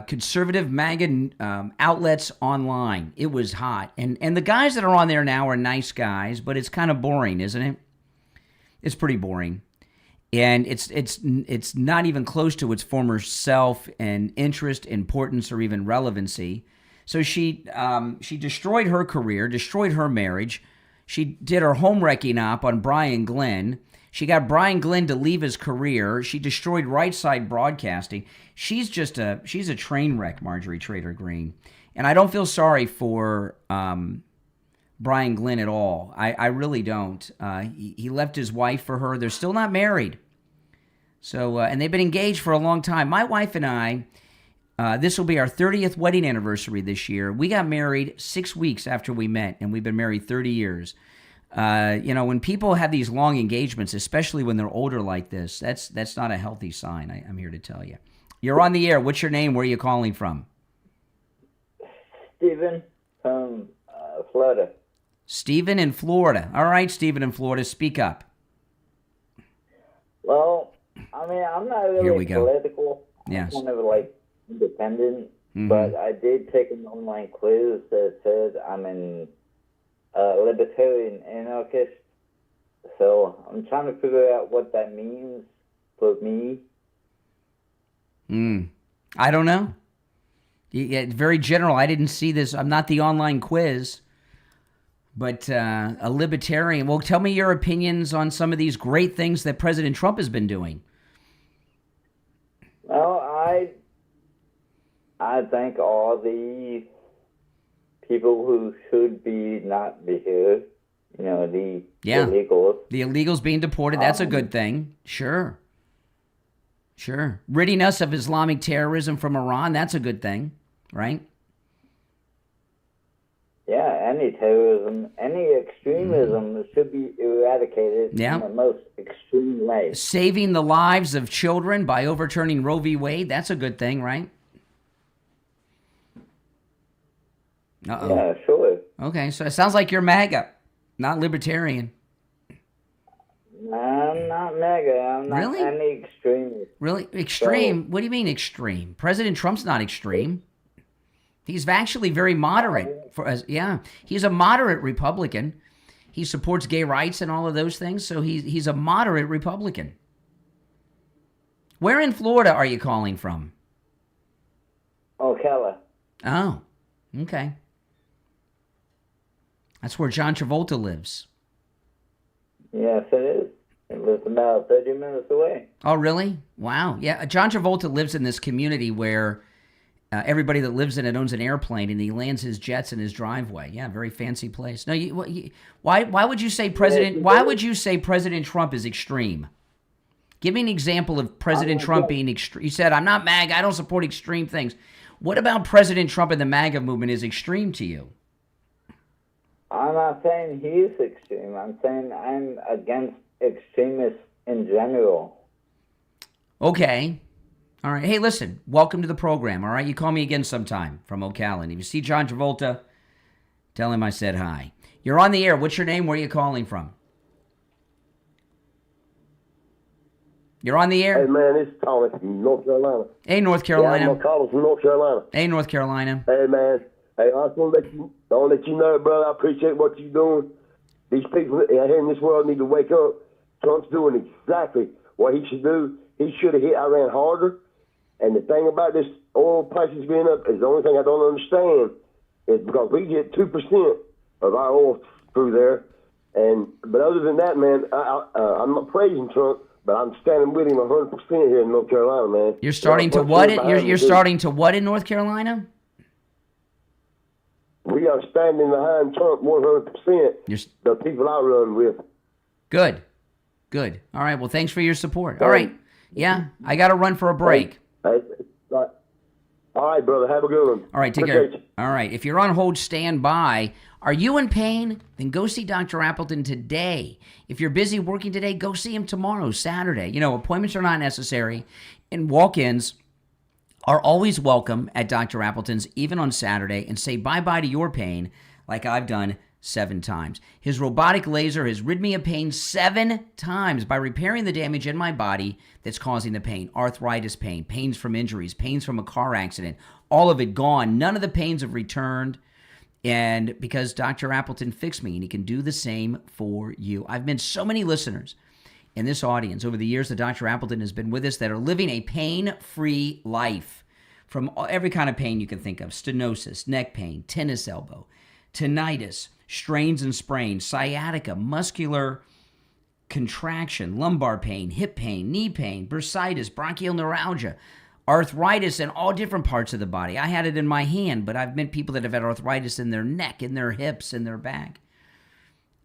conservative MAGA outlets online. It was hot. And the guys that are on there now are nice guys, but it's kind of boring, isn't it? It's pretty boring. And it's not even close to its former self and interest, importance, or even relevancy. So she destroyed her career, destroyed her marriage. She did her home wrecking op on Brian Glenn. She got Brian Glenn to leave his career. She destroyed Right Side Broadcasting. She's a train wreck, Marjorie Taylor Green. And I don't feel sorry for Brian Glenn at all. I really don't. He left his wife for her. They're still not married. So, and they've been engaged for a long time. My wife and I, this will be our 30th wedding anniversary this year. We got married 6 weeks after we met, and we've been married 30 years. You know, when people have these long engagements, especially when they're older like this, that's not a healthy sign, I'm here to tell you. You're on the air. What's your name? Where are you calling from? Stephen from Florida. Stephen in Florida. All right, Stephen in Florida, speak up. Well, I mean, I'm not really political. Yes. I'm kind of independent, but I did take an online quiz that said I'm an Libertarian anarchist. So I'm trying to figure out what that means for me. I don't know. Yeah, very general. I didn't see this. I'm not the online quiz. But a libertarian. Well, tell me your opinions on some of these great things that President Trump has been doing. Well, I think all the people who should not be here, the illegals. The illegals being deported, that's a good thing. Sure. Ridding us of Islamic terrorism from Iran, that's a good thing, right? Yeah, any terrorism, any extremism should be eradicated in the most extreme way. Saving the lives of children by overturning Roe v. Wade, that's a good thing, right? Uh-oh. Yeah, sure. Okay, so it sounds like you're MAGA, not libertarian. I'm not MAGA. I'm not Really? any extremist. Really? Extreme? What do you mean extreme? President Trump's not extreme. He's actually very moderate. He's a moderate Republican. He supports gay rights and all of those things, so he's a moderate Republican. Where in Florida are you calling from? Ocala. Oh, okay. That's where John Travolta lives. Yes, it is. It lives about 30 minutes away. Oh, really? Wow. Yeah, John Travolta lives in this community where everybody that lives in it owns an airplane, and he lands his jets in his driveway. Yeah, very fancy place. No, why would you say President? Why would you say President Trump is extreme? Give me an example of President Trump being extreme. You said, I'm not MAGA. I don't support extreme things. What about President Trump and the MAGA movement is extreme to you? I'm not saying he's extreme. I'm saying I'm against extremists in general. Okay. All right. Hey, listen, welcome to the program, all right? You call me again sometime from Ocala. And if you see John Travolta, tell him I said hi. You're on the air. What's your name? Where are you calling from? You're on the air? Hey, man, it's Thomas from North Carolina. Hey, North Carolina. Yeah, I'm calling from North Carolina. Hey, North Carolina. Hey, man. Hey, I just want to let you know, brother, I appreciate what you're doing. These people here in this world need to wake up. Trump's doing exactly what he should do. He should have hit Iran harder. And the thing about this oil prices being up is the only thing I don't understand is because we get 2% of our oil through there. But other than that, man, I'm not praising Trump, but I'm standing with him 100% here in North Carolina, man. You're starting to what? You're starting to what in North Carolina? We are standing behind Trump 100%. The people I run with. Good. All right. Well, thanks for your support. All right. Yeah, I got to run for a break. All right, brother. Have a good one. All right, take care. All right. If you're on hold, stand by. Are you in pain? Then go see Dr. Appleton today. If you're busy working today, go see him tomorrow, Saturday. Appointments are not necessary, and walk-ins are always welcome at Dr. Appleton's, even on Saturday, and say bye-bye to your pain like I've done 7 times. His robotic laser has rid me of pain 7 times by repairing the damage in my body that's causing the pain. Arthritis pain, pains from injuries, pains from a car accident, all of it gone. None of the pains have returned. And because Dr. Appleton fixed me, and he can do the same for you. I've met so many listeners in this audience over the years that Dr. Appleton has been with us that are living a pain-free life from every kind of pain you can think of. Stenosis, neck pain, tennis elbow, tinnitus, strains and sprains, sciatica, muscular contraction, lumbar pain, hip pain, knee pain, bursitis, bronchial neuralgia, arthritis in all different parts of the body. I had it in my hand, but I've met people that have had arthritis in their neck, in their hips, in their back,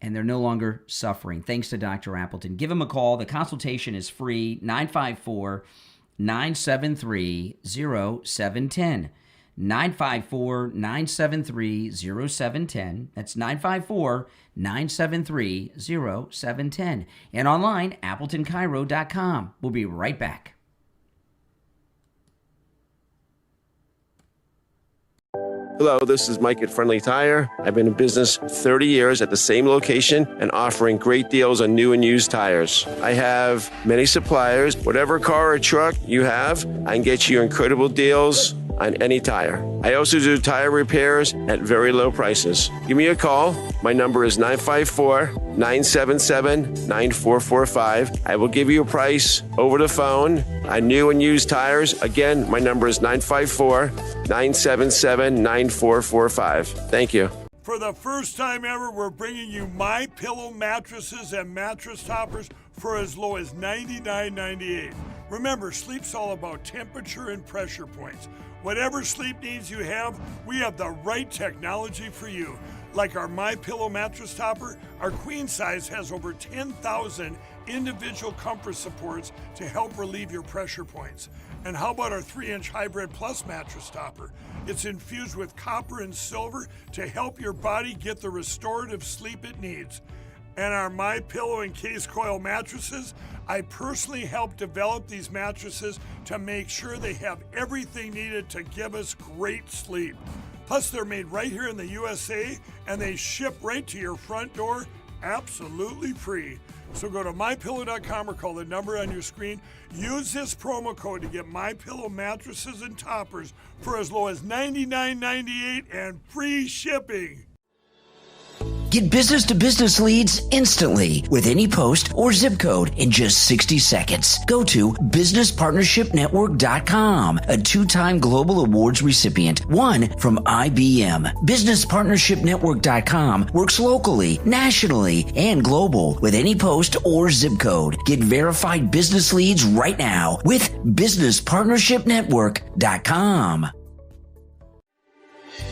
and they're no longer suffering, thanks to Dr. Appleton. Give him a call. The consultation is free, 954-973-0710. 954-973-0710. That's 954-973-0710. And online, AppletonCairo.com. We'll be right back. Hello, this is Mike at Friendly Tire. I've been in business 30 years at the same location and offering great deals on new and used tires. I have many suppliers. Whatever car or truck you have, I can get you incredible deals on any tire. I also do tire repairs at very low prices. Give me a call. My number is 954-977-9445. I will give you a price over the phone on new and used tires. Again, my number is 954-977-9445. Thank you. For the first time ever, we're bringing you My Pillow mattresses and mattress toppers for as low as $99.98. Remember, sleep's all about temperature and pressure points. Whatever sleep needs you have, we have the right technology for you. Like our My Pillow mattress topper, our queen size has over 10,000 individual comfort supports to help relieve your pressure points. And how about our 3-inch Hybrid Plus mattress topper? It's infused with copper and silver to help your body get the restorative sleep it needs. And our My Pillow and Case Coil mattresses, I personally helped develop these mattresses to make sure they have everything needed to give us great sleep. Plus, they're made right here in the USA, and they ship right to your front door absolutely free. So go to MyPillow.com or call the number on your screen. Use this promo code to get MyPillow mattresses and toppers for as low as $99.98 and free shipping. Get business-to-business leads instantly with any post or zip code in just 60 seconds. Go to businesspartnershipnetwork.com, a 2-time Global Awards recipient, one from IBM. Businesspartnershipnetwork.com works locally, nationally, and global with any post or zip code. Get verified business leads right now with businesspartnershipnetwork.com.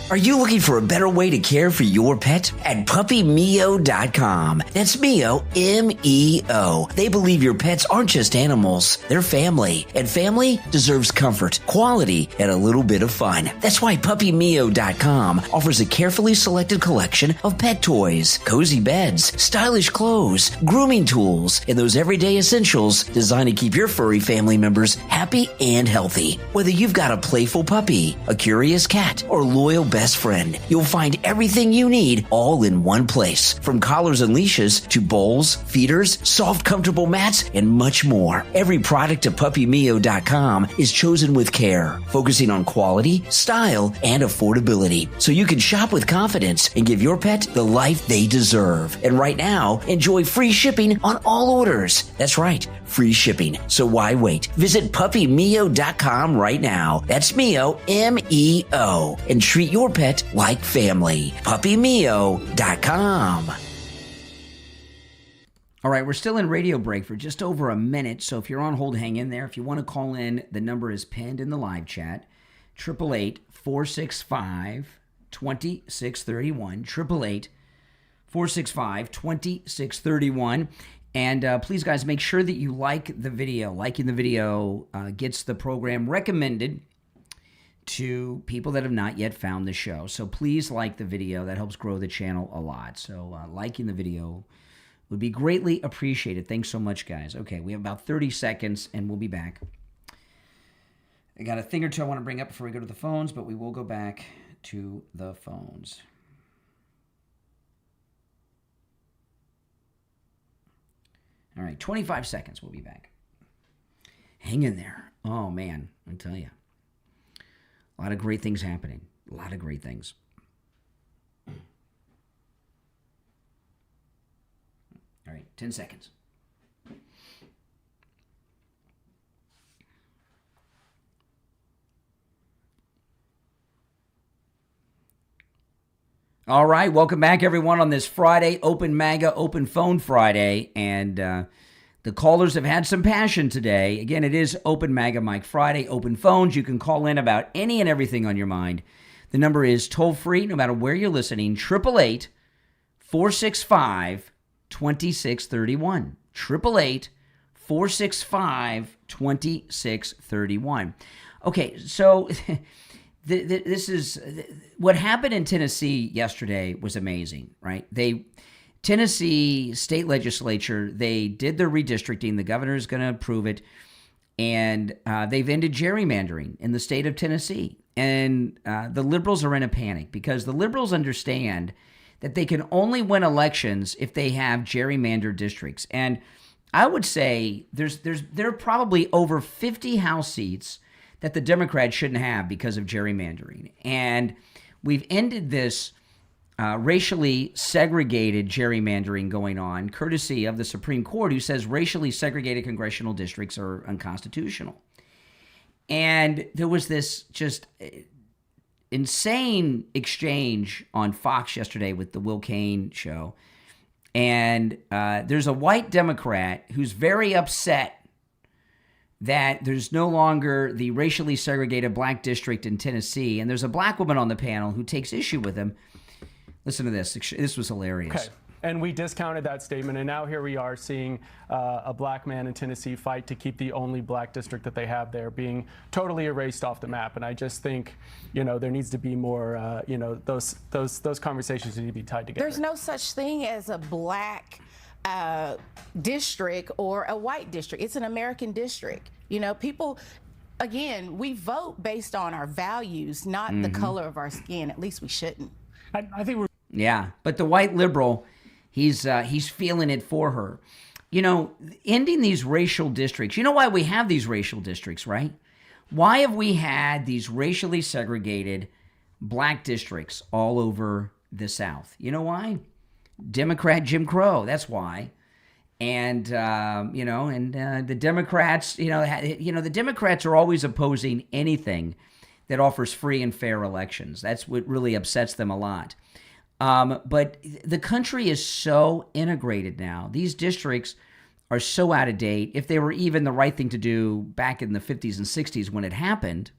Are you looking for a better way to care for your pet? At puppymeo.com. That's Meo, M-E-O. They believe your pets aren't just animals, they're family. And family deserves comfort, quality, and a little bit of fun. That's why puppymeo.com offers a carefully selected collection of pet toys, cozy beds, stylish clothes, grooming tools, and those everyday essentials designed to keep your furry family members happy and healthy. Whether you've got a playful puppy, a curious cat, or loyal best friend, you'll find everything you need all in one place. From collars and leashes to bowls, feeders, soft, comfortable mats, and much more. Every product at puppymeo.com is chosen with care, focusing on quality, style, and affordability, so you can shop with confidence and give your pet the life they deserve. And right now, enjoy free shipping on all orders. That's right, free shipping. So why wait? Visit puppymeo.com right now. That's Meo, M-E-O, and treat your pet like family. puppymeo.com. All right, we're still in radio break for just over a minute, so if you're on hold, hang in there. If you want to call in, the number is pinned in the live chat, 888-465-2631, 888-465-2631. And please, guys, make sure that you like the video. Liking the video gets the program recommended to people that have not yet found the show. So please like the video. That helps grow the channel a lot. So liking the video would be greatly appreciated. Thanks so much, guys. Okay, we have about 30 seconds, and we'll be back. I got a thing or two I want to bring up before we go to the phones, but we will go back to the phones. All right, 25 seconds. We'll be back. Hang in there. Oh, man, I tell you. A lot of great things happening. A lot of great things. All right, 10 seconds. All right, welcome back, everyone, on this Friday, Open MAGA, Open Phone Friday. And the callers have had some passion today. Again, it is Open MAGA Mike Friday, open phones. You can call in about any and everything on your mind. The number is toll-free, no matter where you're listening, 888-465-2631. 888-465-2631. Okay, so this is what happened in Tennessee yesterday was amazing, right? Tennessee state legislature, they did their redistricting. The governor is going to approve it. And they've ended gerrymandering in the state of Tennessee. And the liberals are in a panic because the liberals understand that they can only win elections if they have gerrymandered districts. And I would say there are probably over 50 House seats that the Democrats shouldn't have because of gerrymandering. And we've ended this racially segregated gerrymandering going on, courtesy of the Supreme Court, who says racially segregated congressional districts are unconstitutional. And there was this just insane exchange on Fox yesterday with the Will Cain show. And there's a white Democrat who's very upset that there's no longer the racially segregated black district in Tennessee. And there's a black woman on the panel who takes issue with him. Listen to this. This was hilarious. Okay. And we discounted that statement, and now here we are seeing a black man in Tennessee fight to keep the only black district that they have there being totally erased off the map. And I just think, there needs to be more, those conversations need to be tied together. There's no such thing as a black district or a white district. It's an American district. People, again, we vote based on our values, not the color of our skin. At least we shouldn't. I think we're. Yeah, but the white liberal, he's feeling it for her. Ending these racial districts. You know why we have these racial districts, right? Why have we had these racially segregated black districts all over the South? You know why? Democrat Jim Crow. That's why. And the Democrats, the Democrats are always opposing anything that offers free and fair elections. That's what really upsets them a lot. But the country is so integrated now. These districts are so out of date. If they were even the right thing to do back in the 50s and 60s when it happened,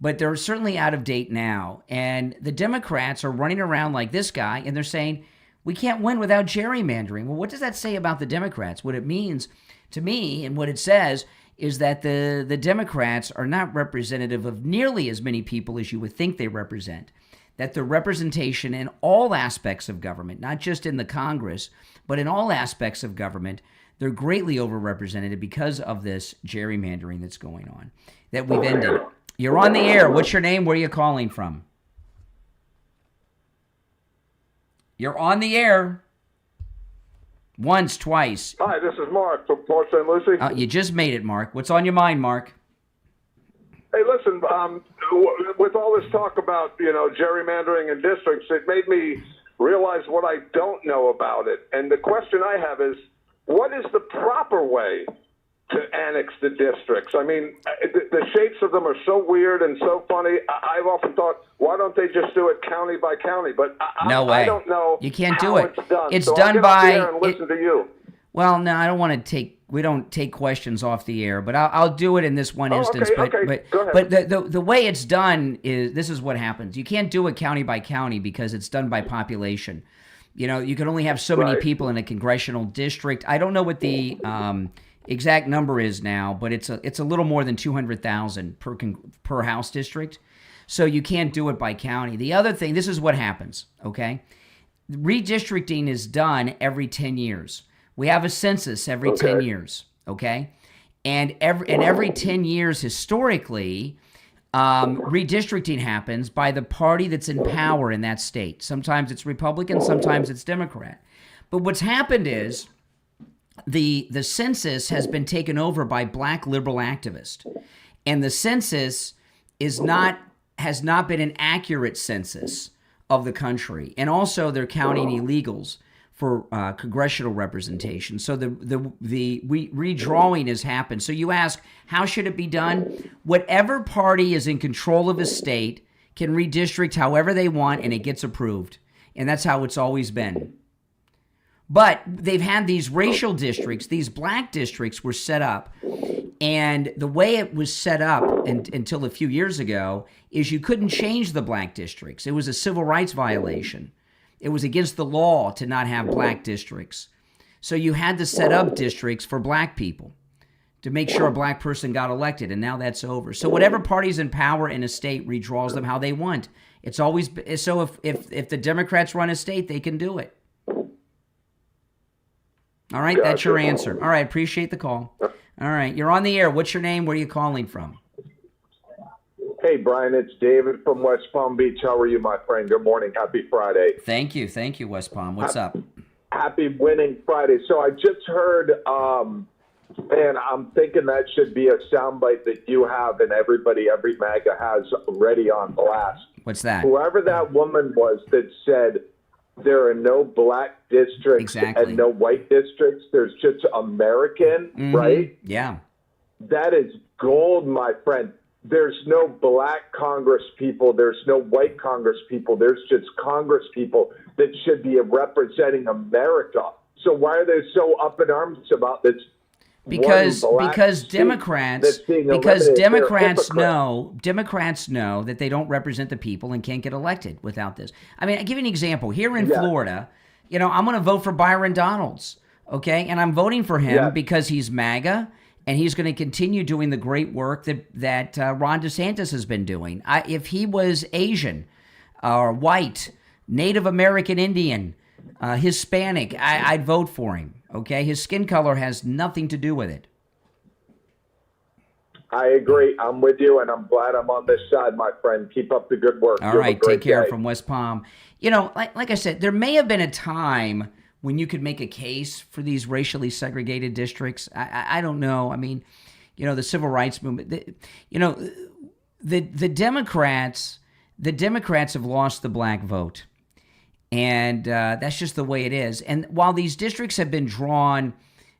but they're certainly out of date now. And the Democrats are running around like this guy, and they're saying, we can't win without gerrymandering. Well, what does that say about the Democrats? What it means to me, and what it says, is that the Democrats are not representative of nearly as many people as you would think they represent. That the representation in all aspects of government, not just in the Congress, but in all aspects of government, they're greatly overrepresented because of this gerrymandering that's going on, that we've ended. You're on the air. What's your name? Where are you calling from? You're on the air. Once, twice. Hi, this is Mark from Port St. Lucie. You just made it, Mark. What's on your mind, Mark? Hey, listen, with all this talk about, gerrymandering and districts, it made me realize what I don't know about it. And the question I have is, what is the proper way to annex the districts? I mean, the shapes of them are so weird and so funny. I've often thought, why don't they just do it county by county? But No way. I don't know. You can't how do it. It's done. It's so done I'll get by. off the air and listen to you. Well, no, I don't want to take. We don't take questions off the air, but I'll do it in this one instance. Okay. Go ahead. But the way it's done is, this is what happens. You can't do it county by county because it's done by population. You can only have so many people in a congressional district. I don't know what the exact number is now, but it's a little more than 200,000 per House district. So you can't do it by county. The other thing, this is what happens, okay? Redistricting is done every 10 years. We have a census every 10 years, okay? And every 10 years historically, redistricting happens by the party that's in power in that state. Sometimes it's Republican, sometimes it's Democrat. But what's happened is the census has been taken over by black liberal activists. And the census has not been an accurate census of the country. And also they're counting illegals for congressional representation. So the redrawing has happened. So you ask, how should it be done? Whatever party is in control of a state can redistrict however they want, and it gets approved. And that's how it's always been. But they've had these racial districts, these black districts were set up. And the way it was set up until a few years ago is you couldn't change the black districts. It was a civil rights violation. It was against the law to not have black districts. So you had to set up districts for black people to make sure a black person got elected, and now that's over. So whatever party's in power in a state redraws them how they want. It's always so if the Democrats run a state, they can do it. All right, that's your answer. All right, appreciate the call. All right, you're on the air. What's your name? Where are you calling from? Hey, Brian, it's David from West Palm Beach. How are you, my friend? Good morning. Happy Friday. Thank you, West Palm. What's up? Happy winning Friday. So I just heard Man, I'm thinking that should be a soundbite that you have and every MAGA has ready on blast. What's that? Whoever that woman was that said there are no black districts and no white districts, there's just American, right? Yeah. That is gold, my friend. There's no black Congress people. There's no white Congress people. There's just Congress people that should be representing America. So why are they so up in arms about this? Because Democrats know that they don't represent the people and can't get elected without this. I mean, I'll give you an example. Here in Florida, I'm going to vote for Byron Donalds, okay? And I'm voting for him because he's MAGA, and he's going to continue doing the great work that Ron DeSantis has been doing. If he was Asian or white, Native American Indian, Hispanic, I'd vote for him. Okay, his skin color has nothing to do with it. I agree. I'm with you, and I'm glad I'm on this side, my friend. Keep up the good work. All right, take care from West Palm. Like I said, there may have been a time when you could make a case for these racially segregated districts. I don't know. I mean, the civil rights movement. The Democrats have lost the black vote. And that's just the way it is. And while these districts have been drawn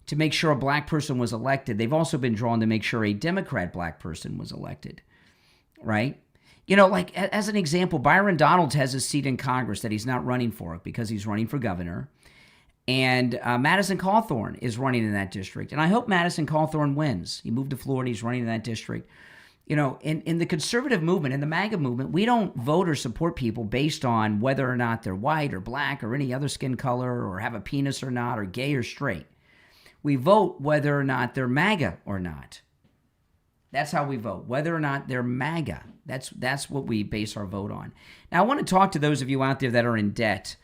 to make sure a black person was elected, they've also been drawn to make sure a Democrat black person was elected, right? Like as an example, Byron Donalds has a seat in Congress that he's not running for because he's running for governor. And Madison Cawthorn is running in that district. And I hope Madison Cawthorn wins. He moved to Florida. He's running in that district. In the conservative movement, in the MAGA movement, we don't vote or support people based on whether or not they're white or black or any other skin color or have a penis or not or gay or straight. We vote whether or not they're MAGA or not. That's how we vote, whether or not they're MAGA. That's what we base our vote on. Now, I want to talk to those of you out there that are in debt.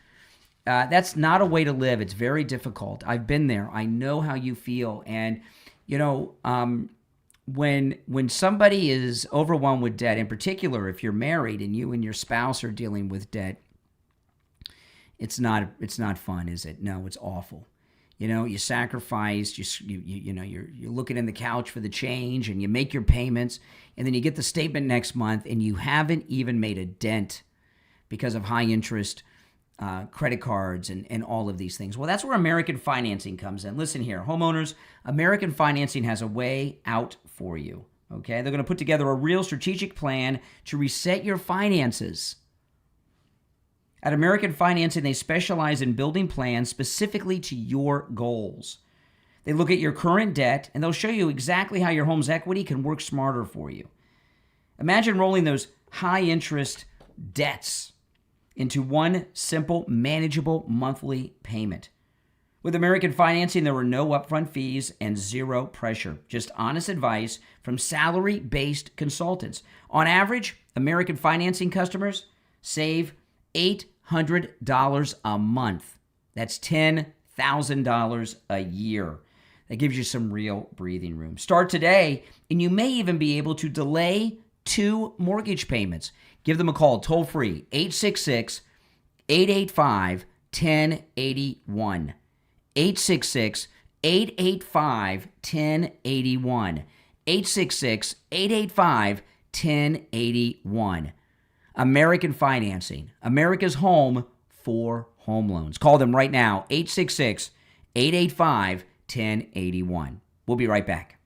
That's not a way to live. It's very difficult. I've been there. I know how you feel. And, when somebody is overwhelmed with debt, in particular if you're married and you and your spouse are dealing with debt, it's not fun, is it? No, it's awful. You sacrifice, you're looking in the couch for the change and you make your payments and then you get the statement next month and you haven't even made a dent because of high interest credit cards and all of these things. Well, that's where American Financing comes in. Listen here, homeowners, American Financing has a way out for you, okay? They're going to put together a real strategic plan to reset your finances. At American Financing, they specialize in building plans specifically to your goals. They look at your current debt, and they'll show you exactly how your home's equity can work smarter for you. Imagine rolling those high-interest debts into one simple, manageable monthly payment. With American Financing, there are no upfront fees and zero pressure. Just honest advice from salary-based consultants. On average, American Financing customers save $800 a month. That's $10,000 a year. That gives you some real breathing room. Start today, and you may even be able to delay 2 mortgage payments. Give them a call, toll free, 866-885-1081. 866-885-1081. 866-885-1081. American Financing, America's home for home loans. Call them right now, 866-885-1081. We'll be right back.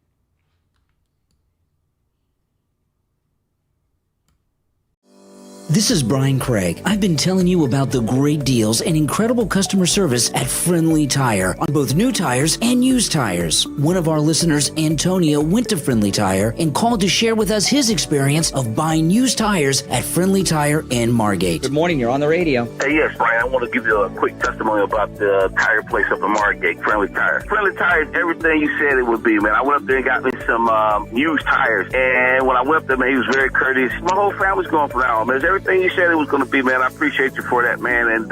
This is Brian Craig. I've been telling you about the great deals and incredible customer service at Friendly Tire on both new tires and used tires. One of our listeners, Antonio, went to Friendly Tire and called to share with us his experience of buying used tires at Friendly Tire in Margate. Good morning. You're on the radio. Hey, yes, Brian. I want to give you a quick testimonial about the tire place up in Margate, Friendly Tire. Friendly Tire is everything you said it would be, man. I went up there and got me some used tires. And when I went up there, man, he was very courteous. My whole family's going for that, man. Everything you said it was going to be, man. I appreciate you for that, man. And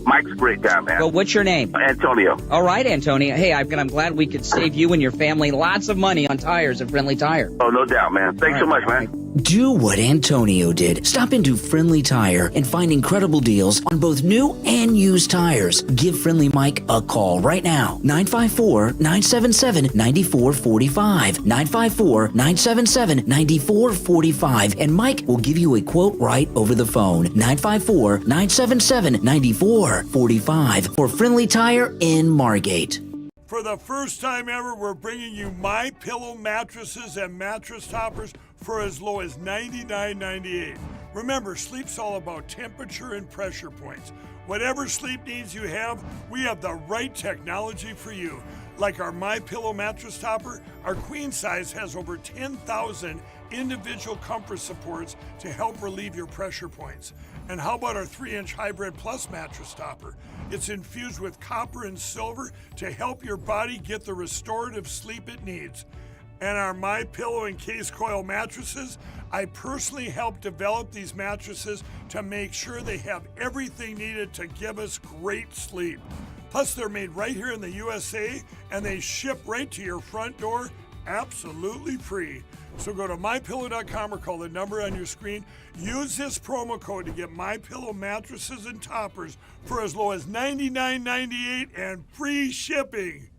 Mike's a great guy, man. Well, what's your name? Antonio. All right, Antonio. Hey, I'm glad we could save you and your family lots of money on tires at Friendly Tire. Oh, no doubt, man. Thanks so much, man. Do what Antonio did. Stop into Friendly Tire and find incredible deals on both new and used tires. Give Friendly Mike a call right now. 954-977-9445. 954-977-9445. And Mike will give you a quote right over the phone. 954-977-9445 for Friendly Tire in Margate. For the first time ever, we're bringing you My Pillow mattresses and mattress toppers for as low as $99.98. Remember, sleep's all about temperature and pressure points. Whatever sleep needs you have, we have the right technology for you. Like our My Pillow mattress topper, our queen size has over 10,000 individual comfort supports to help relieve your pressure points. And how about our 3-inch Hybrid Plus mattress topper? It's infused with copper and silver to help your body get the restorative sleep it needs. And our My Pillow and Case Coil mattresses, I personally helped develop these mattresses to make sure they have everything needed to give us great sleep. Plus, they're made right here in the USA, and they ship right to your front door absolutely free. So go to MyPillow.com or call the number on your screen. Use this promo code to get MyPillow mattresses and toppers for as low as $99.98 and free shipping.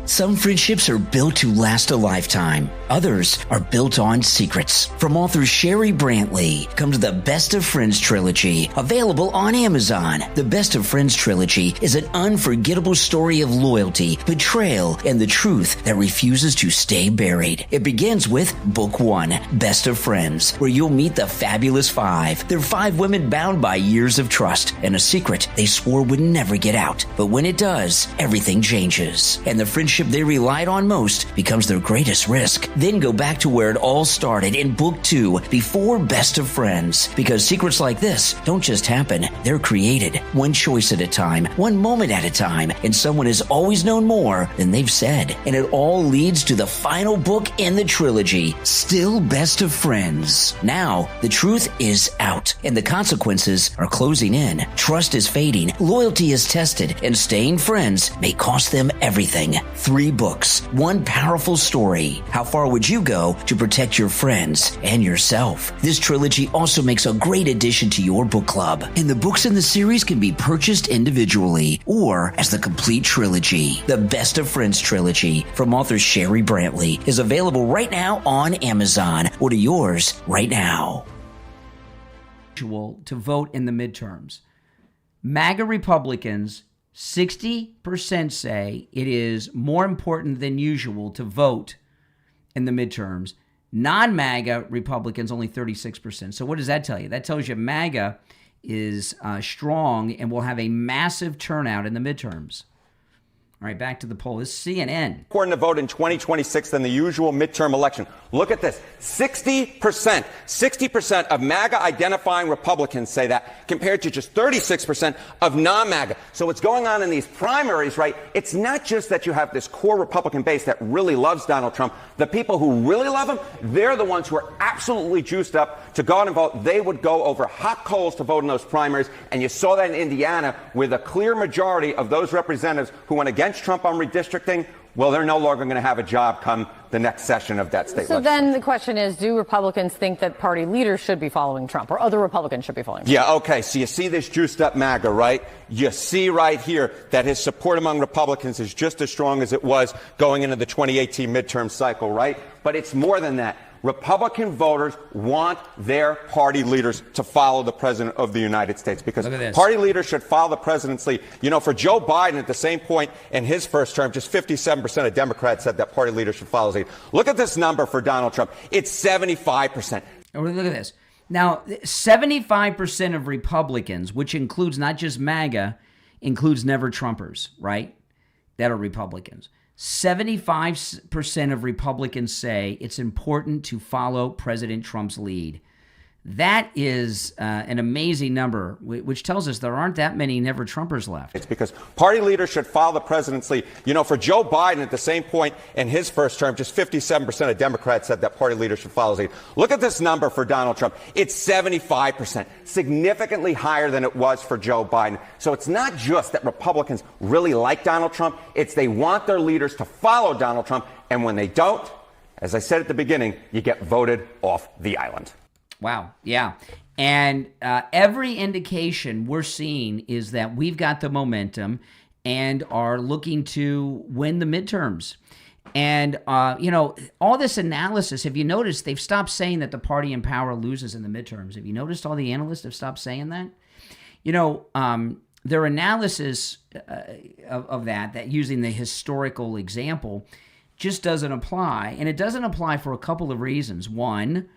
Some friendships are built to last a lifetime. Others are built on secrets. From author Sherry Brantley comes the Best of Friends trilogy, available on Amazon. The Best of Friends trilogy is an unforgettable story of loyalty, betrayal, and the truth that refuses to stay buried. It begins with Book 1, Best of Friends, where you'll meet the Fabulous Five. They're 5 women bound by years of trust and a secret they swore would never get out. But when it does, everything changes, and the friendship they relied on most becomes their greatest risk. Then go back to where it all started in Book 2, before Best of Friends. Because secrets like this don't just happen, they're created. One choice at a time, one moment at a time, and someone has always known more than they've said. And it all leads to the final book in the trilogy, Still Best of Friends. Now, the truth is out, and the consequences are closing in. Trust is fading, loyalty is tested, and staying friends may cost them everything. 3 books, one powerful story. How far would you go to protect your friends and yourself? This trilogy also makes a great addition to your book club, and the books in the series can be purchased individually or as the complete trilogy. The Best of Friends trilogy from author Sherry Brantley is available right now on Amazon. Order yours right now. To vote in the midterms. MAGA Republicans, 60% say it is more important than usual to vote in the midterms. Non-MAGA Republicans, only 36%. So what does that tell you? That tells you MAGA is strong and will have a massive turnout in the midterms. All right, back to the poll. This is CNN. Important to vote in 2026 than the usual midterm election. Look at this. 60% of MAGA identifying Republicans say that, compared to just 36% of non-MAGA. So what's going on in these primaries, right? It's not just that you have this core Republican base that really loves Donald Trump. The people who really love him, they're the ones who are absolutely juiced up to go out and vote. They would go over hot coals to vote in those primaries. And you saw that in Indiana, with a clear majority of those representatives who went against Trump on redistricting. Well, they're no longer going to have a job come the next session of that state So legislature. then the question is, do Republicans think that party leaders should be following Trump, or other Republicans should be following Trump? Yeah, okay, so you see this juiced up MAGA, right? You see right here that his support among Republicans is just as strong as it was going into the 2018 midterm cycle, right? But it's more than that. Republican voters want their party leaders to follow the president of the United States, because party leaders should follow the president's lead. You know, for Joe Biden, at the same point in his first term, just 57% of Democrats said that party leaders should follow his lead. Look at this number for Donald Trump. It's 75%. Look at this. Now, 75% of Republicans, which includes not just MAGA, includes never Trumpers, right? That are Republicans. 75% of Republicans say it's important to follow President Trump's lead. That is an amazing number, which tells us there aren't that many never Trumpers left. It's because party leaders should follow the president's lead. You know, for Joe Biden, at the same point in his first term, just 57% of Democrats said that party leaders should follow his lead. Look at this number for Donald Trump. It's 75%, significantly higher than it was for Joe Biden. So it's not just that Republicans really like Donald Trump. It's they want their leaders to follow Donald Trump. And when they don't, as I said at the beginning, you get voted off the island. Wow. Yeah. And every indication we're seeing is that we've got the momentum and are looking to win the midterms. And, all this analysis, have you noticed they've stopped saying that the party in power loses in the midterms? Have you noticed all the analysts have stopped saying that? Their analysis of that using the historical example just doesn't apply. And it doesn't apply for a couple of reasons. One,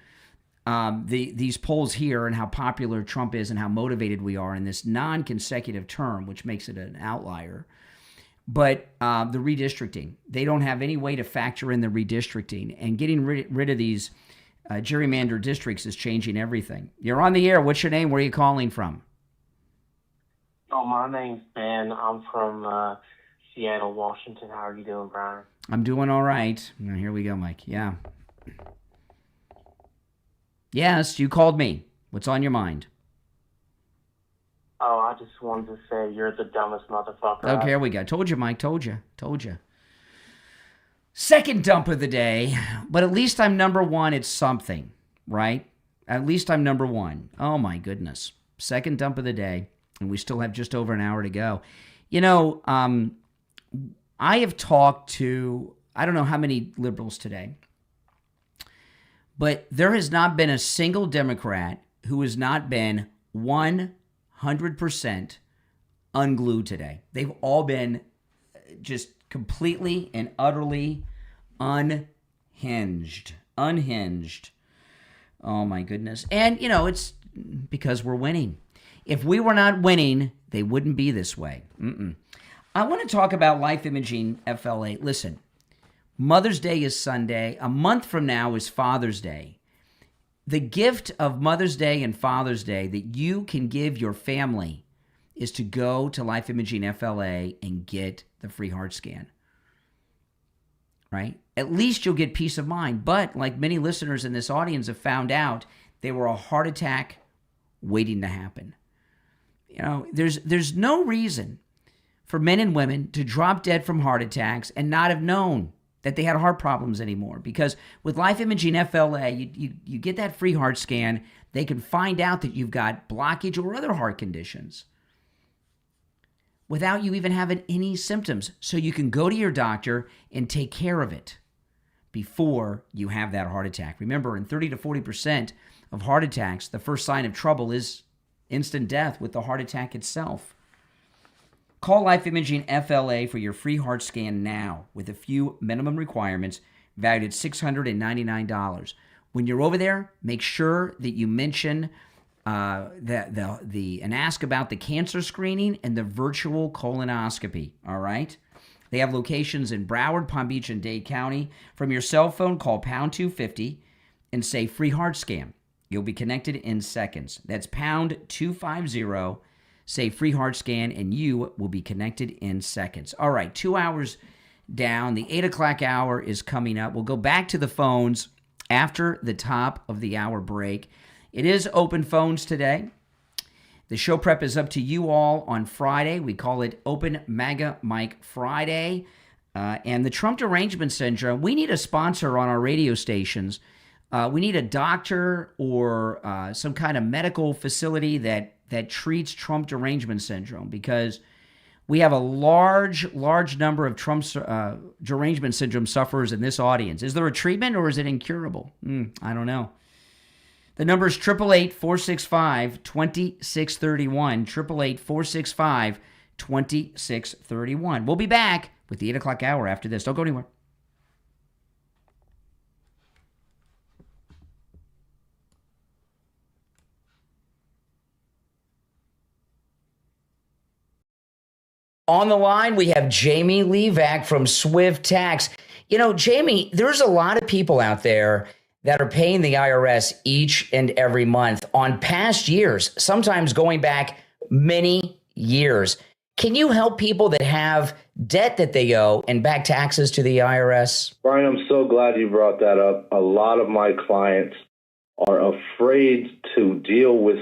these polls here and how popular Trump is and how motivated we are in this non-consecutive term, which makes it an outlier. But the redistricting, they don't have any way to factor in the redistricting, and getting rid of these gerrymandered districts is changing everything. You're on the air. What's your name? Where are you calling from? Oh, my name's Ben. I'm from Seattle, Washington. How are you doing, Brian? I'm doing all right. Now, here we go, Mike. Yeah. Yes, you called me. What's on your mind? Oh, I just wanted to say you're the dumbest motherfucker. Okay, here we go. Told you, Mike. Told you. Second dump of the day, but at least I'm number one at something, right? At least I'm number one. Oh, my goodness. Second dump of the day, and we still have just over an hour to go. I have talked to, I don't know how many liberals today, but there has not been a single Democrat who has not been 100% unglued today. They've all been just completely and utterly unhinged. Oh, my goodness. And, it's because we're winning. If we were not winning, they wouldn't be this way. I want to talk about Life Imaging FLA. Listen, Mother's Day is Sunday. A month from now is Father's Day. The gift of Mother's Day and Father's Day that you can give your family is to go to Life Imaging FLA and get the free heart scan. Right? At least you'll get peace of mind. But like many listeners in this audience have found out, they were a heart attack waiting to happen. There's no reason for men and women to drop dead from heart attacks and not have known that they had heart problems anymore. Because with Life Imaging FLA, you get that free heart scan, they can find out that you've got blockage or other heart conditions without you even having any symptoms. So you can go to your doctor and take care of it before you have that heart attack. Remember, in 30 to 40% of heart attacks, the first sign of trouble is instant death with the heart attack itself. Call Life Imaging FLA for your free heart scan now with a few minimum requirements valued at $699. When you're over there, make sure that you mention and ask about the cancer screening and the virtual colonoscopy, all right? They have locations in Broward, Palm Beach, and Dade County. From your cell phone, call pound 250 and say free heart scan. You'll be connected in seconds. That's pound 250. Say free heart scan, and you will be connected in seconds. All right, 2 hours down. The 8 o'clock hour is coming up. We'll go back to the phones after the top of the hour break. It is open phones today. The show prep is up to you all on Friday. We call it Open MAGA Mike Friday. And the Trump derangement syndrome, we need a sponsor on our radio stations. We need a doctor or some kind of medical facility that treats Trump derangement syndrome, because we have a large number of Trump's derangement syndrome sufferers in this audience. Is there a treatment or is it incurable? I don't know. The number is 888-465-2631, 888-465-2631. We'll be back with the 8 o'clock hour after this. Don't go anywhere. On the line, we have Jamie LeeZep from Swift Tax. Jamie, there's a lot of people out there that are paying the IRS each and every month on past years, sometimes going back many years. Can you help people that have debt that they owe and back taxes to the IRS? Brian, I'm so glad you brought that up. A lot of my clients are afraid to deal with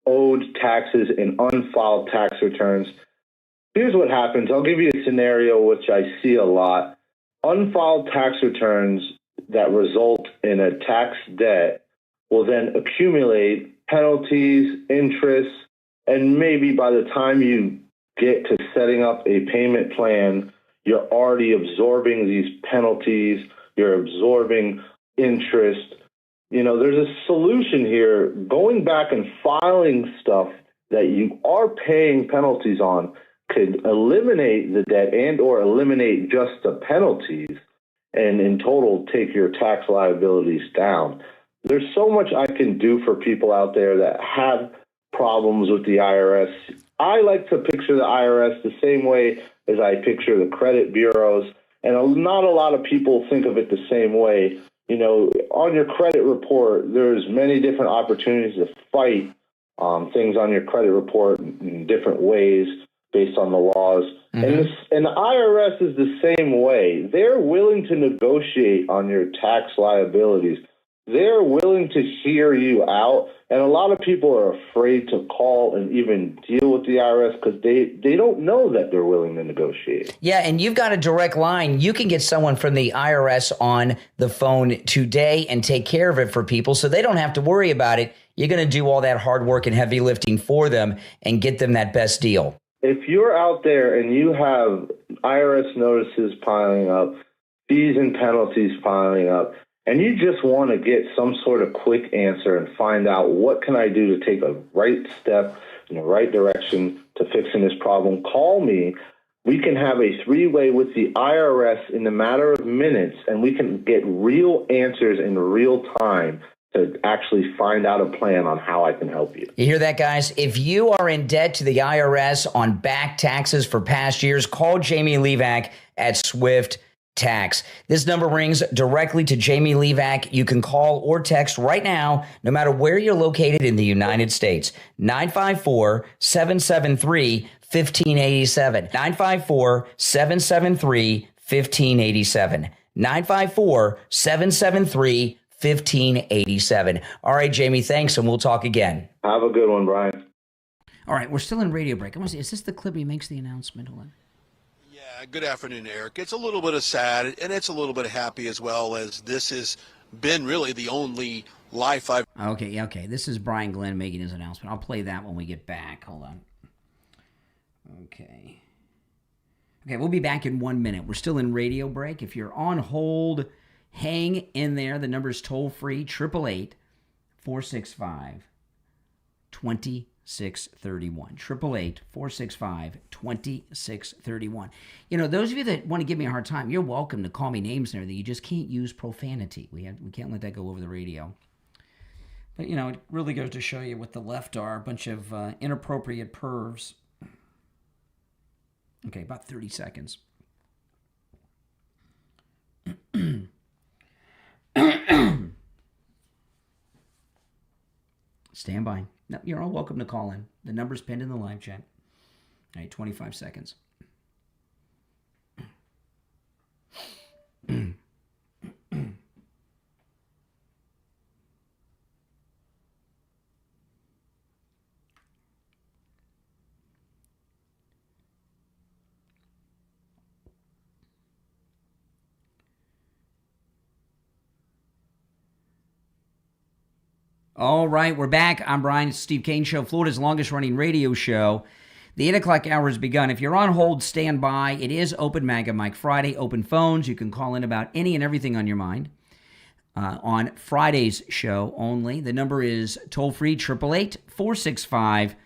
owed taxes and unfiled tax returns. Here's what happens. I'll give you a scenario which I see a lot. Unfiled tax returns that result in a tax debt will then accumulate penalties, interest, and maybe by the time you get to setting up a payment plan, you're already absorbing these penalties, you're absorbing interest. You know, there's a solution here. Going back and filing stuff that you are paying penalties on could eliminate the debt and or eliminate just the penalties and in total take your tax liabilities down. There's so much I can do for people out there that have problems with the IRS. I like to picture the IRS the same way as I picture the credit bureaus, and not a lot of people think of it the same way. You know, on your credit report, there's many different opportunities to fight things on your credit report in different ways based on the laws. And the IRS is the same way. They're willing to negotiate on your tax liabilities. They're willing to hear you out. And a lot of people are afraid to call and even deal with the IRS because they don't know that they're willing to negotiate. Yeah, and you've got a direct line. You can get someone from the IRS on the phone today and take care of it for people so they don't have to worry about it. You're going to do all that hard work and heavy lifting for them and get them that best deal. If you're out there and you have IRS notices piling up, fees and penalties piling up, and you just want to get some sort of quick answer and find out what can I do to take a right step in the right direction to fixing this problem, call me. We can have a three-way with the IRS in a matter of minutes, and we can get real answers in real time to actually find out a plan on how I can help you. You hear that, guys? If you are in debt to the IRS on back taxes for past years, call Jamie Levac at Swift Tax. This number rings directly to Jamie Levac. You can call or text right now, no matter where you're located in the United States. 954-773-1587. 954-773-1587. 954-773-1587. All right, Jamie, thanks, and we'll talk again. Have a good one, Brian. All right, we're still in radio break. I want to see, is this the clip he makes the announcement on? Good afternoon, Eric. It's a little bit of sad, and it's a little bit of happy as well, as this has been really the only life I've... Okay. This is Brian Glenn making his announcement. I'll play that when we get back. Hold on. Okay, we'll be back in 1 minute. We're still in radio break. If you're on hold, hang in there. The number's toll-free, 888-465-2631. 888-465-2631. You know, those of you that want to give me a hard time, you're welcome to call me names and everything. You just can't use profanity. We can't let that go over the radio. But, you know, it really goes to show you what the left are, a bunch of inappropriate pervs. Okay, about 30 seconds. Stand by. No, you're all welcome to call in. The number's pinned in the live chat. All right, 25 seconds. All right, we're back. I'm Brian. It's Steve Kane Show, Florida's longest-running radio show. The 8 o'clock hour has begun. If you're on hold, stand by. It is Open MAGA Mike Friday. Open phones. You can call in about any and everything on your mind. On Friday's show only. The number is toll-free, 888-465-2631.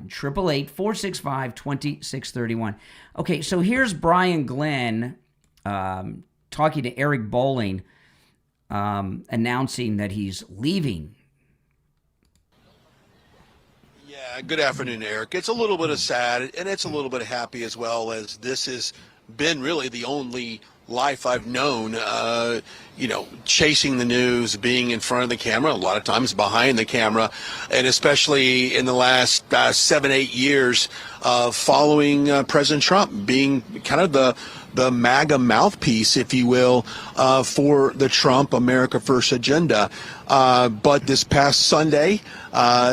888-465-2631. Okay, so here's Brian Glenn talking to Eric Bolling, announcing that he's leaving. Yeah, good afternoon, Eric. It's a little bit of sad, and it's a little bit of happy as well, as this has been really the only life I've known, chasing the news, being in front of the camera, a lot of times behind the camera, and especially in the last 7-8 years following President Trump, being kind of the MAGA mouthpiece, if you will, for the Trump America First agenda. But this past Sunday,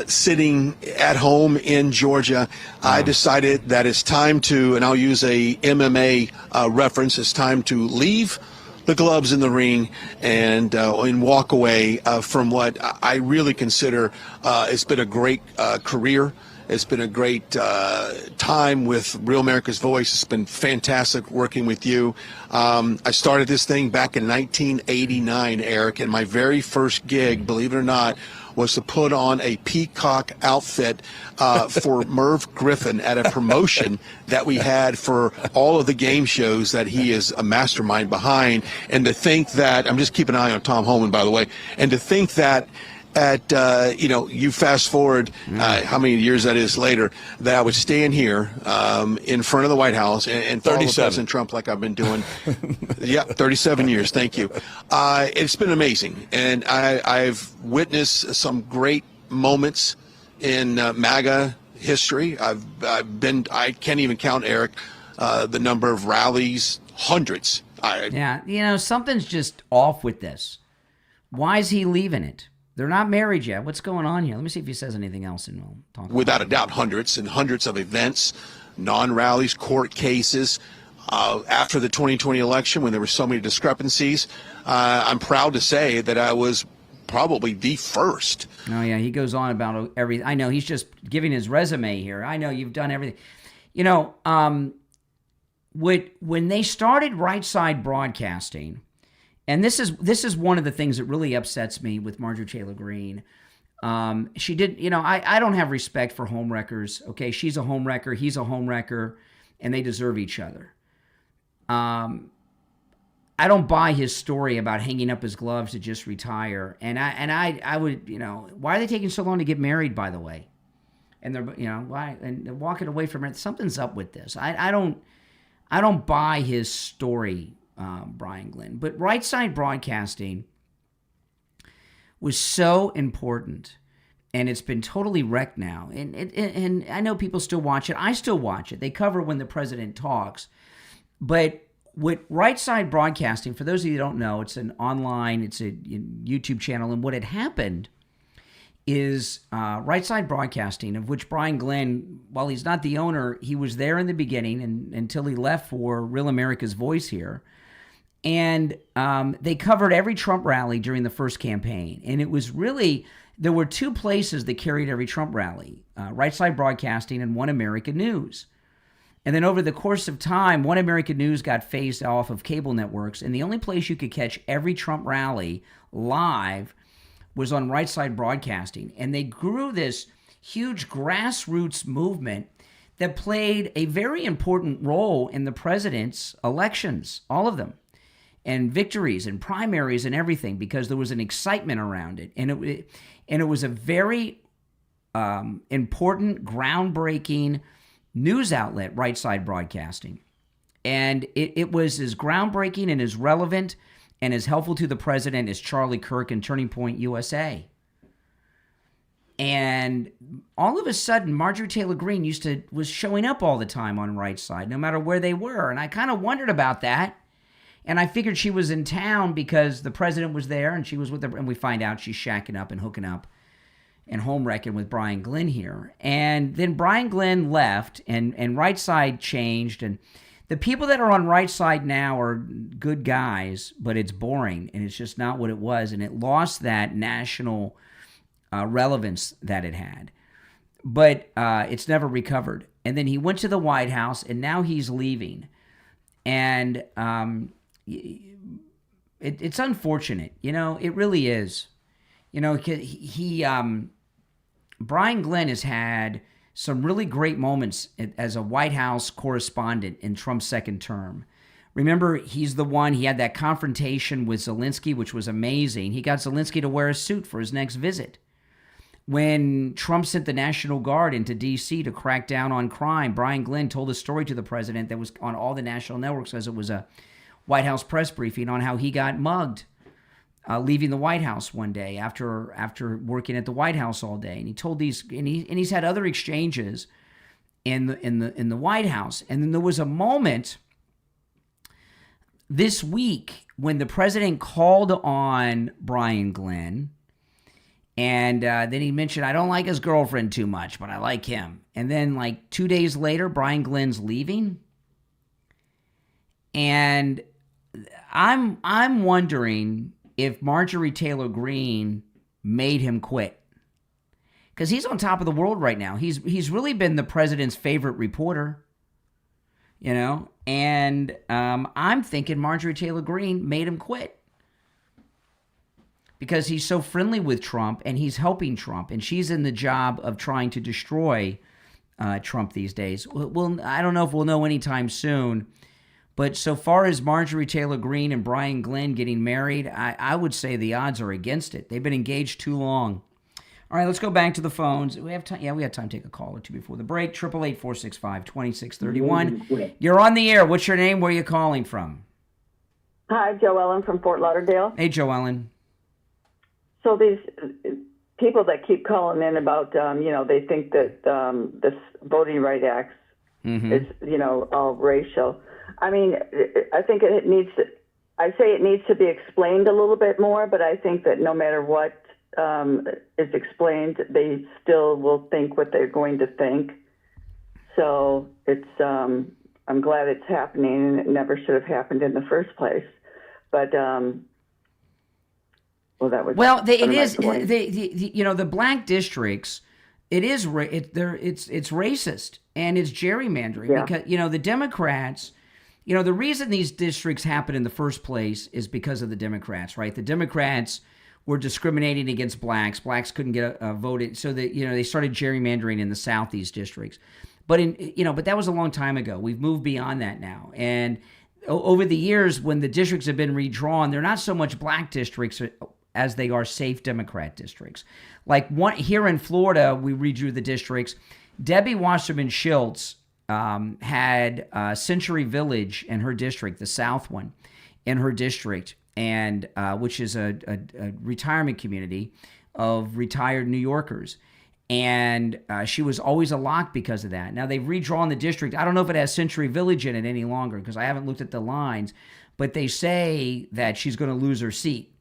sitting at home in Georgia, I decided that it's time to, and I'll use a MMA reference, it's time to leave the gloves in the ring and walk away from what I really consider it's been a great career. It's been a great time with Real America's Voice. It's been fantastic working with you. I started this thing back in 1989, Eric, and my very first gig, believe it or not, was to put on a peacock outfit for Merv Griffin at a promotion that we had for all of the game shows that he is a mastermind behind. And to think that, I'm just keeping an eye on Tom Holman, by the way, and to think that at, you fast forward how many years that is later, that I would stand here in front of the White House and follow President Trump like I've been doing. 37 years. Thank you. It's been amazing. And I've witnessed some great moments in MAGA history. I can't even count, Eric, the number of rallies, hundreds. Something's just off with this. Why is he leaving it? They're not married yet. What's going on here? Let me see if he says anything else, and we'll talk. Without a doubt, hundreds and hundreds of events, non-rallies, court cases. After the 2020 election, when there were so many discrepancies, I'm proud to say that I was probably the first. Oh, yeah, he goes on about everything. I know, he's just giving his resume here. I know you've done everything. When they started Right Side Broadcasting, and this is one of the things that really upsets me with Marjorie Taylor Green. She did, I don't have respect for homewreckers. Okay, she's a homewrecker, he's a homewrecker, and they deserve each other. I don't buy his story about hanging up his gloves to just retire. And I would, why are they taking so long to get married, by the way? And they're, why? And they're walking away from it. Something's up with this. I don't buy his story. Brian Glenn. But Right Side Broadcasting was so important, and it's been totally wrecked now. And I know people still watch it. I still watch it. They cover when the president talks. But with Right Side Broadcasting, for those of you who don't know, it's an online, it's a YouTube channel, and what had happened is Right Side Broadcasting, of which Brian Glenn, while he's not the owner, he was there in the beginning and until he left for Real America's Voice here. And they covered every Trump rally during the first campaign. And it was really, there were two places that carried every Trump rally, Right Side Broadcasting and One American News. And then over the course of time, One American News got phased off of cable networks. And the only place you could catch every Trump rally live was on Right Side Broadcasting. And they grew this huge grassroots movement that played a very important role in the president's elections, all of them. And victories and primaries and everything, because there was an excitement around it. And it was a very important, groundbreaking news outlet, Right Side Broadcasting. And it was as groundbreaking and as relevant and as helpful to the president as Charlie Kirk and Turning Point USA. And all of a sudden, Marjorie Taylor Green was showing up all the time on Right Side, no matter where they were. And I kind of wondered about that. And I figured she was in town because the president was there and she was with her. And we find out she's shacking up and hooking up and home wrecking with Brian Glenn here. And then Brian Glenn left and Right Side changed. And the people that are on Right Side now are good guys, but it's boring. And it's just not what it was. And it lost that national relevance that it had. But it's never recovered. And then he went to the White House and now he's leaving. And it's unfortunate, it really is. Brian Glenn has had some really great moments as a White House correspondent in Trump's second term. Remember, he's the one, he had that confrontation with Zelensky, which was amazing. He got Zelensky to wear a suit for his next visit. When Trump sent the National Guard into D.C. to crack down on crime, Brian Glenn told a story to the president that was on all the national networks, as it was a White House press briefing, on how he got mugged leaving the White House one day after working at the White House all day. And he told these, and he's had other exchanges in the White House. And then there was a moment this week when the president called on Brian Glenn. And then he mentioned, I don't like his girlfriend too much, but I like him. And then like 2 days later, Brian Glenn's leaving. And I'm wondering if Marjorie Taylor Green made him quit. Because he's on top of the world right now. He's really been the president's favorite reporter, you know? And I'm thinking Marjorie Taylor Green made him quit. Because he's so friendly with Trump and he's helping Trump. And she's in the job of trying to destroy Trump these days. Well, I don't know if we'll know anytime soon. But so far as Marjorie Taylor Green and Brian Glenn getting married, I would say the odds are against it. They've been engaged too long. All right, let's go back to the phones. We have time. Yeah, we had time to take a call or two before the break. 888-465-2631. You're on the air. What's your name? Where are you calling from? Hi, Joellen from Fort Lauderdale. Hey, Joellen. So these people that keep calling in about, they think that this Voting Rights Act is, all racial. I mean, I think it needs to be explained a little bit more, but I think that no matter what is explained, they still will think what they're going to think. So it's, I'm glad it's happening, and it never should have happened in the first place. But, the black districts, it's racist and it's gerrymandering because the Democrats, the reason these districts happen in the first place is because of the Democrats, right? The Democrats were discriminating against blacks. Blacks couldn't get voted, so that they started gerrymandering in the South, these districts. But but that was a long time ago. We've moved beyond that now, and over the years, when the districts have been redrawn, they're not so much black districts as they are safe Democrat districts. Like here in Florida, we redrew the districts. Debbie Wasserman Schultz had Century Village in her district, the South one, in her district, and which is a retirement community of retired New Yorkers. And she was always a lock because of that. Now, they've redrawn the district. I don't know if it has Century Village in it any longer because I haven't looked at the lines, but they say that she's going to lose her seat,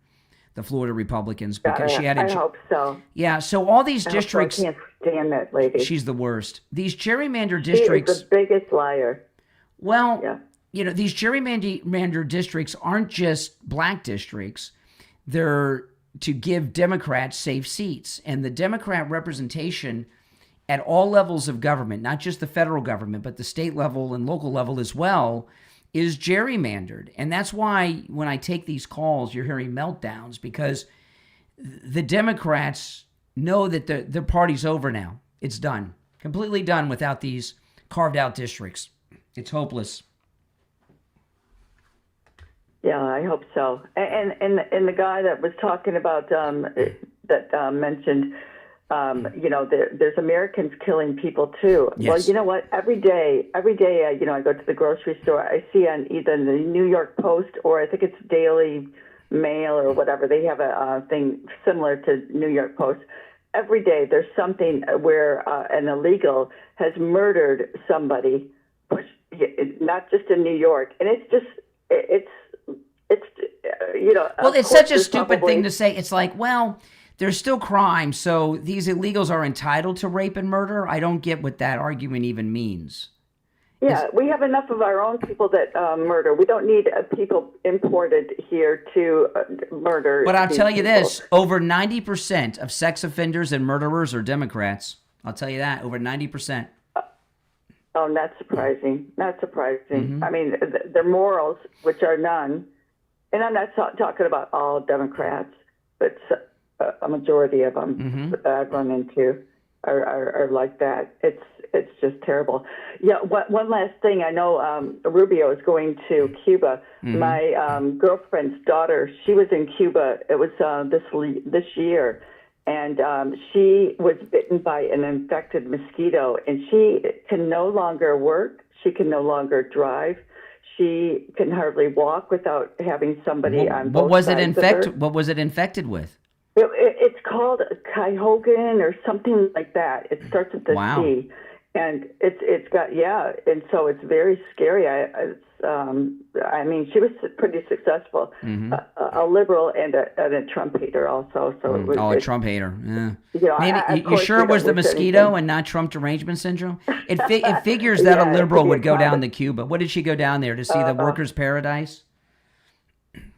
the Florida Republicans, because she had I hope so. Yeah, so all these districts. I can't stand that lady. She's the worst. These gerrymander districts. She is the biggest liar. Well, these gerrymander districts aren't just black districts. They're to give Democrats safe seats. And the Democrat representation at all levels of government, not just the federal government, but the state level and local level as well, is gerrymandered. And that's why when I take these calls, you're hearing meltdowns, because the Democrats know that their party's over now. It's done. Completely done without these carved out districts. It's hopeless. Yeah, I hope so. And the guy that was talking about mentioned, there's Americans killing people too. Yes. Well, you know what? Every day, I go to the grocery store. I see on either the New York Post or I think it's Daily Mail or whatever. They have a thing similar to New York Post. Every day there's something where an illegal has murdered somebody, not just in New York, and it's well, it's such a stupid thing to say. It's like, well, there's still crime, so these illegals are entitled to rape and murder. I don't get what that argument even means. Yeah, we have enough of our own people that murder. We don't need people imported here to murder. But I'll tell you people. this, over 90% of sex offenders and murderers are Democrats. I'll tell you that, over 90%. Oh, not surprising. Not surprising. Mm-hmm. I mean, their morals, which are none, and I'm not talking about all Democrats, but a majority of them that I've run into are like that. It's just terrible. Yeah. One last thing. I know Rubio is going to Cuba. Mm-hmm. My girlfriend's daughter, she was in Cuba. It was this year. And she was bitten by an infected mosquito, and she can no longer work. She can no longer drive. She can hardly walk without having somebody on both sides of her. What was it infected with? It's called Kyogen or something like that. It starts with the C, and it's got and so it's very scary. I mean, she was pretty successful, a liberal and a Trump hater also. So a Trump hater. Yeah. Maybe you sure it was the mosquito and not Trump derangement syndrome? It figures that a liberal would go down to Cuba. What did she go down there to see? The workers' paradise?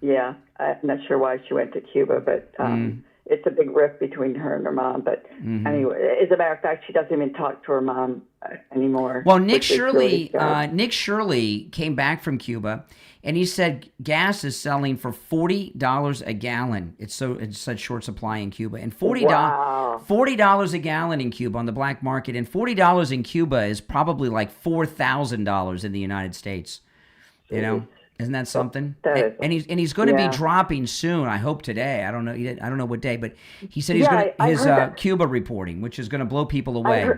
Yeah, I'm not sure why she went to Cuba, but it's a big rift between her and her mom. But anyway, as a matter of fact, she doesn't even talk to her mom anymore. Well, Nick Shirley came back from Cuba, and he said gas is selling for $40 a gallon. It's such short supply in Cuba, and $40 a gallon in Cuba on the black market, and $40 in Cuba is probably like $4,000 in the United States. You know, isn't that something? And he's going to be dropping soon. I hope today. I don't know. I don't know what day, but he said he's going to his Cuba reporting, which is going to blow people away.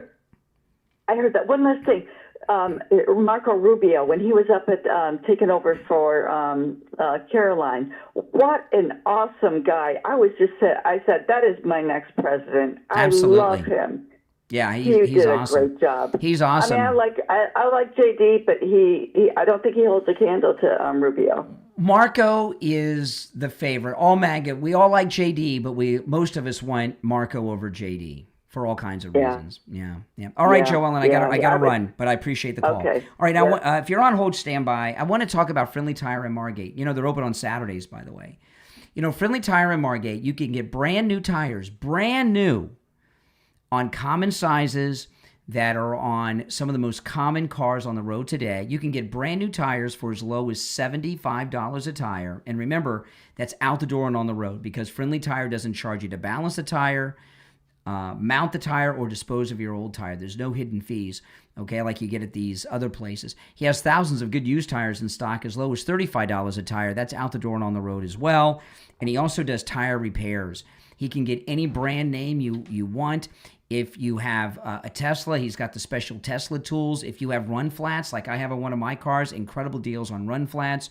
I heard that. One last thing. Marco Rubio, when he was up at taking over for Caroline, what an awesome guy! I said that is my next president. Absolutely. I love him. Yeah, he he's did awesome. a great job. He's awesome. I mean, I like JD, but I don't think he holds a candle to Rubio. Marco is the favorite. All MAGA, we all like JD, but most of us want Marco over JD. For all kinds of reasons. Yeah. All right, Joellen, I got to run, but I appreciate the call. Okay. All right, now, if you're on hold, stand by. I want to talk about Friendly Tire and Margate. You know, they're open on Saturdays, by the way. You know, Friendly Tire and Margate, you can get brand new tires, brand new, on common sizes that are on some of the most common cars on the road today. You can get brand new tires for as low as $75 a tire. And remember, that's out the door and on the road, because Friendly Tire doesn't charge you to balance the tire, mount the tire, or dispose of your old tire. There's no hidden fees, okay, like you get at these other places. He has thousands of good used tires in stock as low as $35 a tire. That's out the door and on the road as well. And he also does tire repairs. He can get any brand name you want. If you have a Tesla, he's got the special Tesla tools. If you have run flats, like I have on one of my cars, incredible deals on run flats.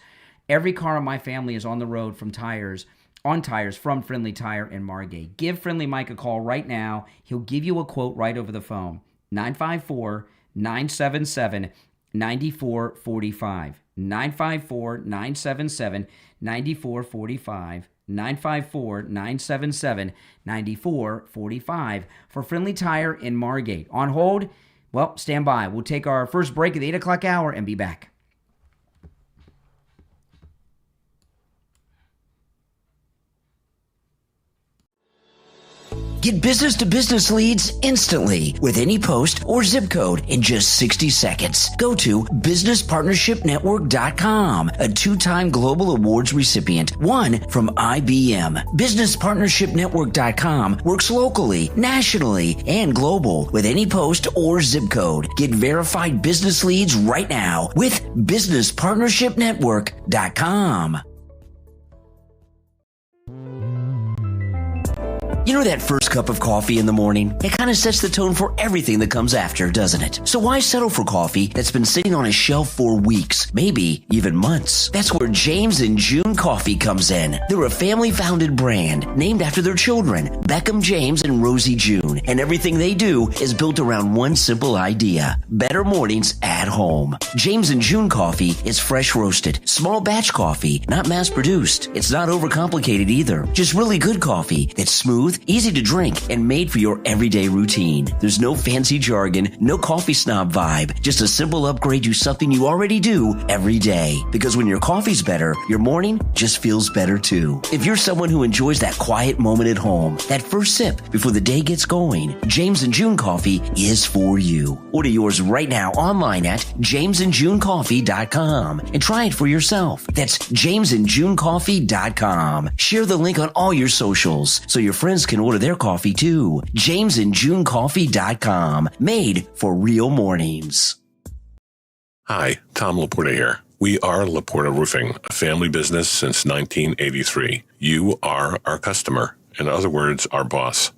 Every car in my family is on the road from tires from Friendly Tire and Margate. Give Friendly Mike a call right now. He'll give you a quote right over the phone. 954-977-9445. 954-977-9445. 954-977-9445 for Friendly Tire in Margate. On hold? Well, stand by. We'll take our first break at the 8 o'clock hour and be back. Get business-to-business leads instantly with any post or zip code in just 60 seconds. Go to businesspartnershipnetwork.com, a 2-time Global Awards recipient, one from IBM. Businesspartnershipnetwork.com works locally, nationally, and global with any post or zip code. Get verified business leads right now with businesspartnershipnetwork.com. You know that first cup of coffee in the morning? It kind of sets the tone for everything that comes after, doesn't it? So why settle for coffee that's been sitting on a shelf for weeks, maybe even months? That's where James and June Coffee comes in. They're a family-founded brand named after their children, Beckham James and Rosie June. And everything they do is built around one simple idea: better mornings at home. James and June Coffee is fresh roasted, small batch coffee, not mass-produced. It's not overcomplicated either. Just really good coffee that's smooth, easy to drink, and made for your everyday routine. There's no fancy jargon, no coffee snob vibe, just a simple upgrade to something you already do every day. Because when your coffee's better, your morning just feels better too. If you're someone who enjoys that quiet moment at home, that first sip before the day gets going, James and June Coffee is for you. Order yours right now online at jamesandjunecoffee.com and try it for yourself. That's jamesandjunecoffee.com. Share the link on all your socials so your friends can order their coffee too. jamesandjunecoffee.com. Made for real mornings. Hi, Tom Laporta here. We are Laporta Roofing, a family business since 1983. You are our customer. In other words, our boss.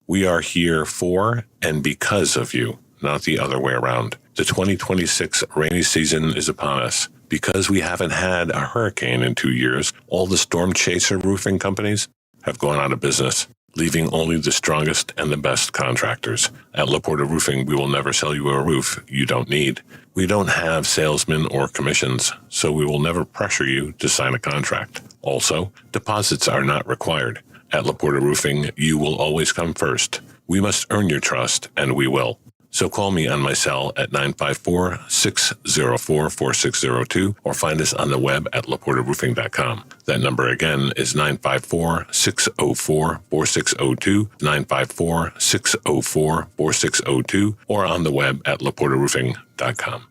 We are here for and because of you, not the other way around. The 2026 rainy season is upon us. Because we haven't had a hurricane in 2 years, all the storm chaser roofing companies have gone out of business, leaving only the strongest and the best contractors. At Laporta Roofing, we will never sell you a roof you don't need. We don't have salesmen or commissions, so we will never pressure you to sign a contract. Also, deposits are not required. At Laporta Roofing, you will always come first. We must earn your trust, and we will. So call me on my cell at 954-604-4602 or find us on the web at laportaroofing.com. That number again is 954-604-4602, 954-604-4602, or on the web at laportaroofing.com.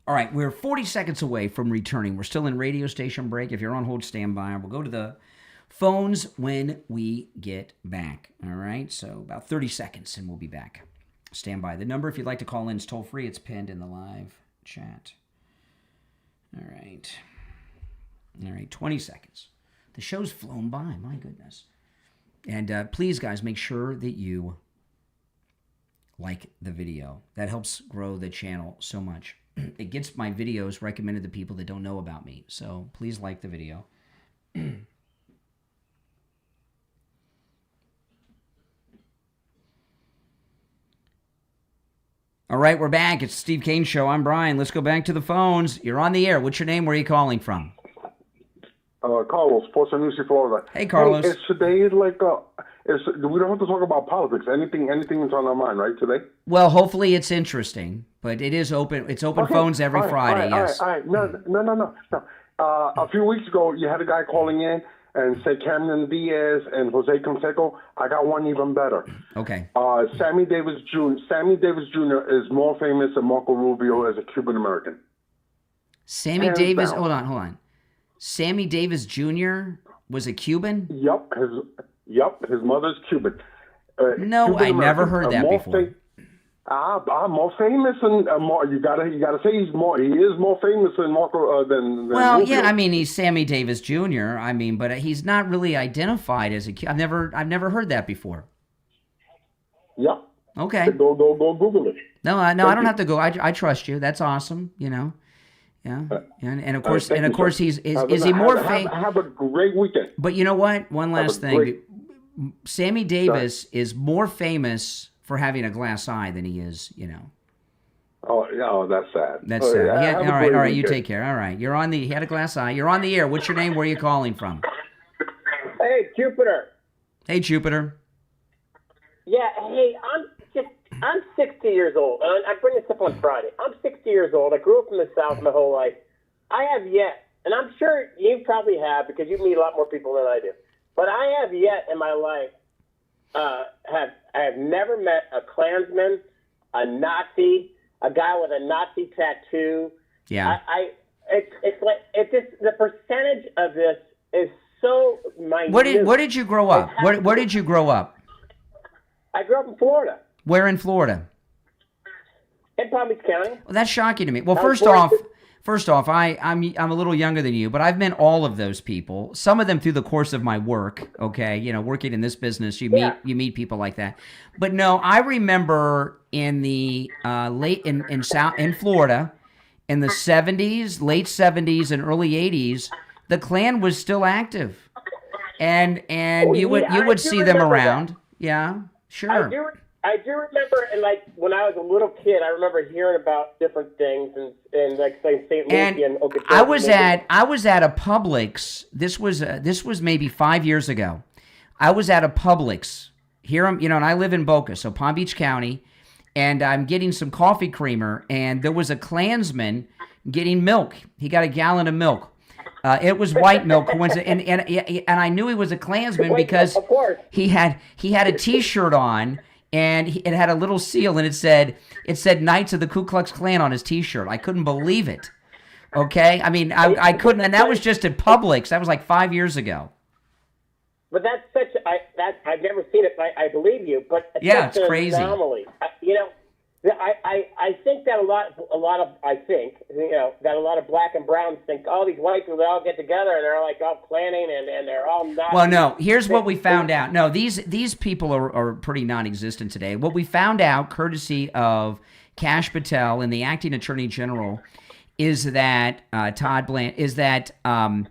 All right, we're 40 seconds away from returning. We're still in radio station break. If you're on hold, stand by. We'll go to the phones when we get back. All right, so about 30 seconds and we'll be back. Stand by. The number, if you'd like to call in, is toll free. It's pinned in the live chat. All right. All right, 20 seconds. The show's flown by, my goodness. And please, guys, make sure that you like the video. That helps grow the channel so much. It gets my videos recommended to people that don't know about me. So please like the video. All right, we're back. It's the Steve Kane Show. I'm Brian. Let's go back to the phones. You're on the air. What's your name? Where are you calling from? Carlos, Port St. Lucie, Florida. Hey, Carlos. Hey, is today like we don't have to talk about politics. Anything is on our mind, right? Today. Well, hopefully it's interesting, but it is open. It's open phones every Friday. Yes. All right. No. A few weeks ago, you had a guy calling in and said Cameron Diaz and Jose Canseco. I got one even better. Okay. Sammy Davis Jr. is more famous than Marco Rubio as a Cuban American. Sammy Davis. Hold on. Sammy Davis Jr. was a Cuban? Yep. His mother's Cuban. No, I never heard that before. More famous and more. You gotta say he is more famous than Marco than Well, Rubio. yeah, I mean he's Sammy Davis Jr. I mean, but he's not really identified as a Cuban. I've never heard that before. Yep. Okay. Go Google it. No, I don't have to go. I trust you. That's awesome. You know. Yeah, and of course, he's is he more famous? Have a great weekend. But you know what? One last thing. Sammy Davis is more famous for having a glass eye than he is, you know. Oh, that's sad. That's sad. Yeah, all right. You take care. All right. He had a glass eye. You're on the air. What's your name? Where are you calling from? Hey, Jupiter. Hey, Jupiter. Yeah. Hey, I'm 60 years old. I bring this up on Friday. I'm 60 years old. I grew up in the South my whole life. I have yet, and I'm sure you probably have because you meet a lot more people than I do, but I have yet in my life I have never met a Klansman, a Nazi, a guy with a Nazi tattoo. Yeah. The percentage of this is so minute. Where did you grow up? Where did you grow up? I grew up in Florida. Where in Florida? In Palm Beach County. Well, that's shocking to me. Well, first off, I'm a little younger than you, but I've met all of those people. Some of them through the course of my work. Okay, you know, working in this business, you meet people like that. But no, I remember in the in Florida, in the 70s, late 70s, and early 80s, the Klan was still active, and you would see them around. That. Yeah, sure. I do remember, and like when I was a little kid, I remember hearing about different things, and like say St. Lucie and Okeechobee. I was at a Publix. This was maybe 5 years ago. I was at a Publix here, and I live in Boca, so Palm Beach County, and I'm getting some coffee creamer, and there was a Klansman getting milk. He got a gallon of milk. It was white milk, and I knew he was a Klansman because he had a T-shirt on. And it had a little seal, and it said Knights of the Ku Klux Klan on his T-shirt. I couldn't believe it. Okay, I mean, I couldn't, and that was just at Publix. That was like 5 years ago. But that's I've never seen it. I believe you, but it's crazy. Anomaly. I think that a lot of black and browns think, oh, these white people, they all get together and they're like all planning and they're all not. Well, no, here's what we found out. No, these people are pretty non-existent today. What we found out, courtesy of Kash Patel and the acting attorney general, is that Todd Bland is that the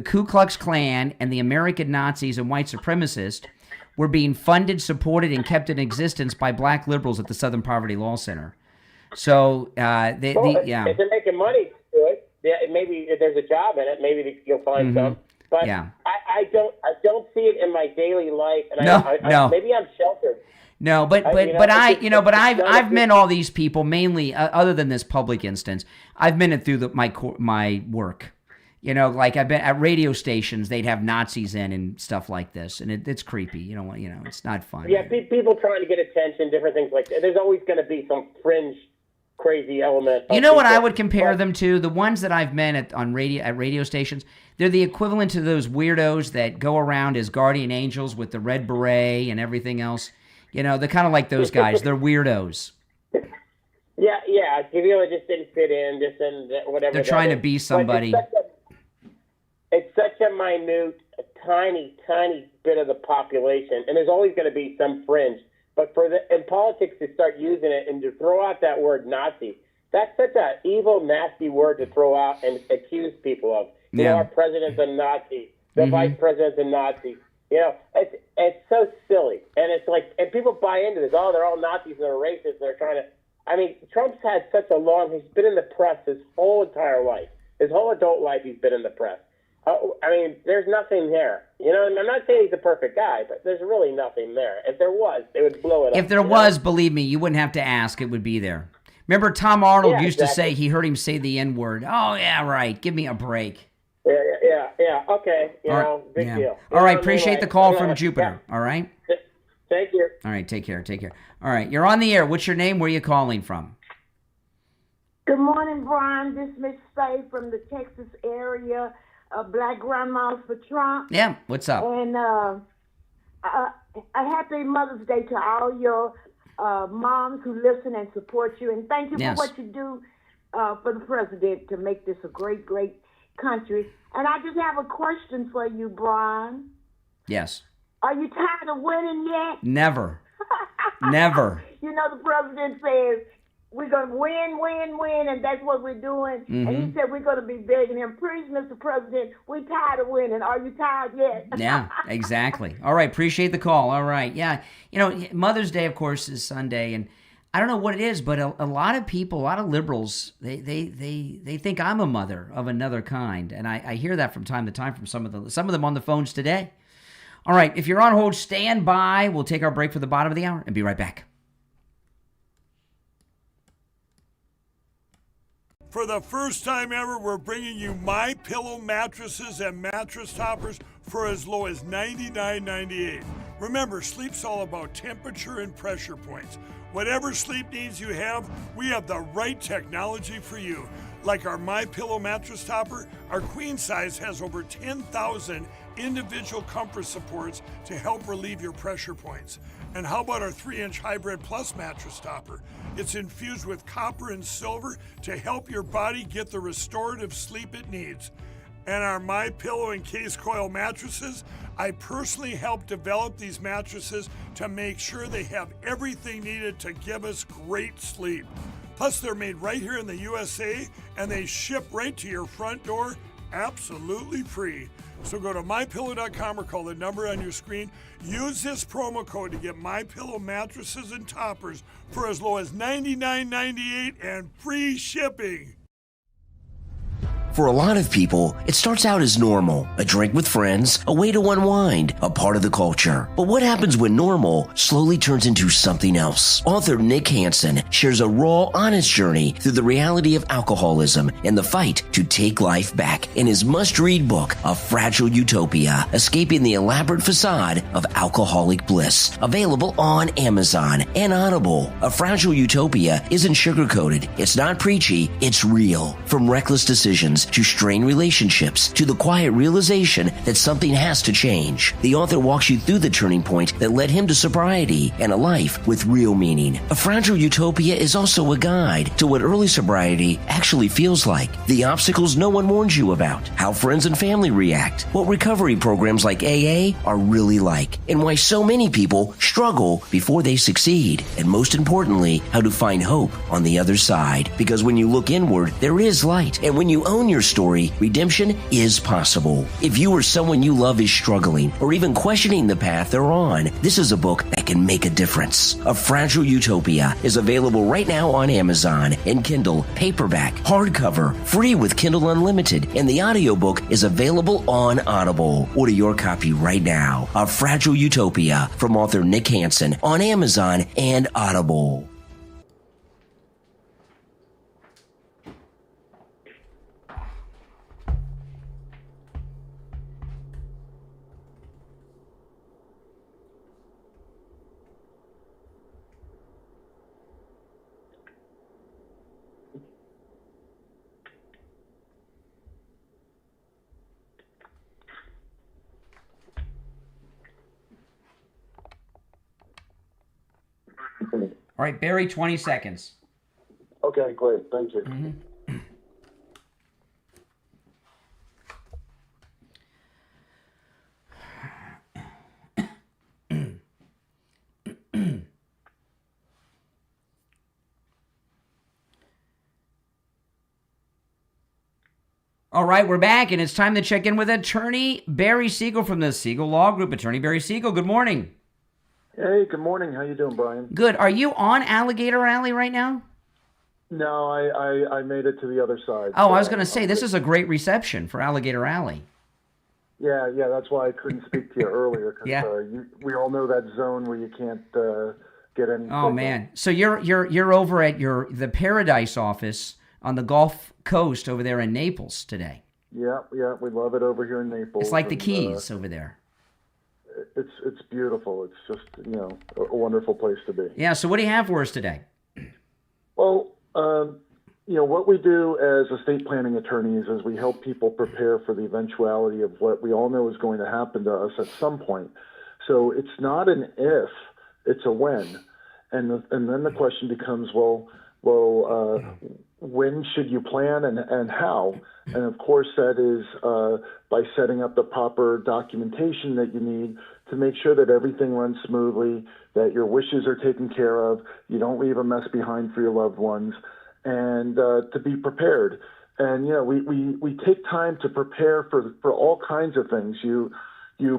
Ku Klux Klan and the American Nazis and white supremacists were being funded, supported, and kept in existence by black liberals at the Southern Poverty Law Center. So if they're making money to it, maybe if there's a job in it, maybe you'll find some. But I don't see it in my daily life, and no. maybe I'm sheltered. No, but I've met all these people mainly, other than this public instance. I've met it through my work. Like I've been at radio stations, they'd have Nazis in and stuff like this, and it's creepy. It's not fun. Yeah, people trying to get attention, different things like that. There's always going to be some fringe, crazy element. You know what I would compare them to? The ones that I've met at radio stations, they're the equivalent to those weirdos that go around as guardian angels with the red beret and everything else. They're kind of like those guys. They're weirdos. Yeah. It just didn't fit in, just and whatever. They're trying to be somebody. It's such a minute, tiny bit of the population, and there's always going to be some fringe. But in politics to start using it and to throw out that word Nazi, that's such an evil, nasty word to throw out and accuse people of. Our president's a Nazi, the vice president's a Nazi. It's so silly, and it's like, and people buy into this. Oh, they're all Nazis and they're racist. They're trying to. I mean, Trump's had such a he's been in the press his whole entire life. His whole adult life, he's been in the press. I mean, there's nothing there. I'm not saying he's a perfect guy, but there's really nothing there. If there was, they would blow it up. If there was, believe me, you wouldn't have to ask. It would be there. Remember, Tom Arnold used to say, he heard him say the N-word. Oh, yeah, right. Give me a break. Yeah. Okay. Big deal. All right. Appreciate the call from Jupiter. All right. Thank you. All right. Take care. All right. You're on the air. What's your name? Where are you calling from? Good morning, Brian. This is Miss Faye from the Texas area. Black Grandmas for Trump. Yeah, what's up? And a happy Mother's Day to all your moms who listen and support you. And thank you for what you do for the president to make this a great, great country. And I just have a question for you, Brian. Yes. Are you tired of winning yet? Never. The president says, we're going to win, and that's what we're doing. Mm-hmm. And he said we're going to be begging him, please, Mr. President, we're tired of winning. Are you tired yet? Yeah, exactly. All right, appreciate the call. All right, yeah. Mother's Day, of course, is Sunday, and I don't know what it is, but a lot of people, a lot of liberals, they think I'm a mother of another kind, and I hear that from time to time from some of them on the phones today. All right, if you're on hold, stand by. We'll take our break for the bottom of the hour and be right back. For the first time ever, we're bringing you MyPillow mattresses and mattress toppers for as low as $99.98. Remember, sleep's all about temperature and pressure points. Whatever sleep needs you have, we have the right technology for you. Like our MyPillow mattress topper, our queen size has over 10,000 individual comfort supports to help relieve your pressure points. And how about our 3-inch Hybrid Plus mattress topper? It's infused with copper and silver to help your body get the restorative sleep it needs. And our MyPillow and Case Coil mattresses, I personally helped develop these mattresses to make sure they have everything needed to give us great sleep. Plus, they're made right here in the USA, and they ship right to your front door absolutely free. So go to MyPillow.com or call the number on your screen. Use this promo code to get MyPillow mattresses and toppers for as low as $99.98 and free shipping. For a lot of people, it starts out as normal, a drink with friends, a way to unwind, a part of the culture. But what happens when normal slowly turns into something else? Author Nick Hansen shares a raw, honest journey through the reality of alcoholism and the fight to take life back in his must-read book, A Fragile Utopia, Escaping the Elaborate Facade of Alcoholic Bliss. Available on Amazon and Audible. A Fragile Utopia isn't sugar-coated, it's not preachy, it's real. From reckless decisions to strained relationships, to the quiet realization that something has to change. The author walks you through the turning point that led him to sobriety and a life with real meaning. A Fragile Utopia is also a guide to what early sobriety actually feels like, the obstacles no one warns you about, how friends and family react, what recovery programs like AA are really like, and why so many people struggle before they succeed, and most importantly, how to find hope on the other side. Because when you look inward, there is light, and when you own your story, redemption is possible. If you or someone you love is struggling or even questioning the path they're on, this is a book that can make a difference. A Fragile Utopia is available right now on Amazon in Kindle, paperback, hardcover, free with Kindle Unlimited, and the audiobook is available on Audible. Order your copy right now. A Fragile Utopia from author Nick Hansen on Amazon and Audible. All right, Barry, 20 seconds. Okay, great. Thank you. All right, we're back, and it's time to check in with Attorney Barry Siegel from the Siegel Law Group. Attorney Barry Siegel, good morning. Hey, good morning. How you doing, Brian? Good. Are you on Alligator Alley right now? No, I made it to the other side. Oh, I was going to say, this is a great reception for Alligator Alley. Yeah, that's why I couldn't speak to you earlier, because we all know that zone where you can't get any. Oh, man. So you're over at the Paradise office on the Gulf Coast over there in Naples today. Yeah, we love it over here in Naples. It's like the Keys over there. It's beautiful. It's just, a wonderful place to be. Yeah, so what do you have for us today? Well, what we do as estate planning attorneys is we help people prepare for the eventuality of what we all know is going to happen to us at some point. So it's not an if, it's a when. And then the question becomes, when should you plan and how? And of course, that is by setting up the proper documentation that you need to make sure that everything runs smoothly, that your wishes are taken care of, you don't leave a mess behind for your loved ones, and to be prepared. And we take time to prepare for all kinds of things. You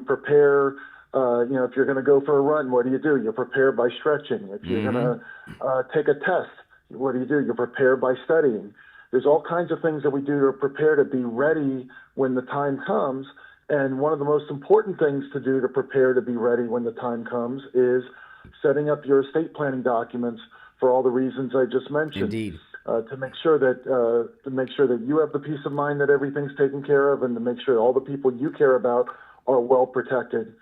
prepare. If you're going to go for a run, what do? You prepare by stretching. If you're going to take a test, what do? You prepare by studying. There's all kinds of things that we do to prepare to be ready when the time comes. And one of the most important things to do to prepare to be ready when the time comes is setting up your estate planning documents for all the reasons I just mentioned. Indeed. To make sure that you have the peace of mind that everything's taken care of, and to make sure all the people you care about are well protected.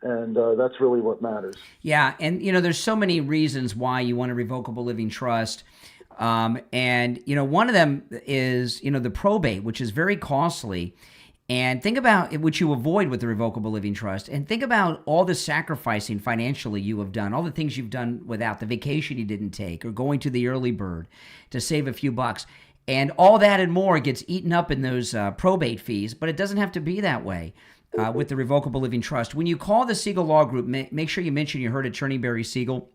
And that's really what matters. Yeah, and there's so many reasons why you want a revocable living trust. And one of them is, the probate, which is very costly. And think about what you avoid with the revocable living trust. And think about all the sacrificing financially you have done, all the things you've done without, the vacation you didn't take, or going to the early bird to save a few bucks. And all that and more gets eaten up in those probate fees. But it doesn't have to be that way with the revocable living trust. When you call the Siegel Law Group, make sure you mention you heard Attorney Barry Siegel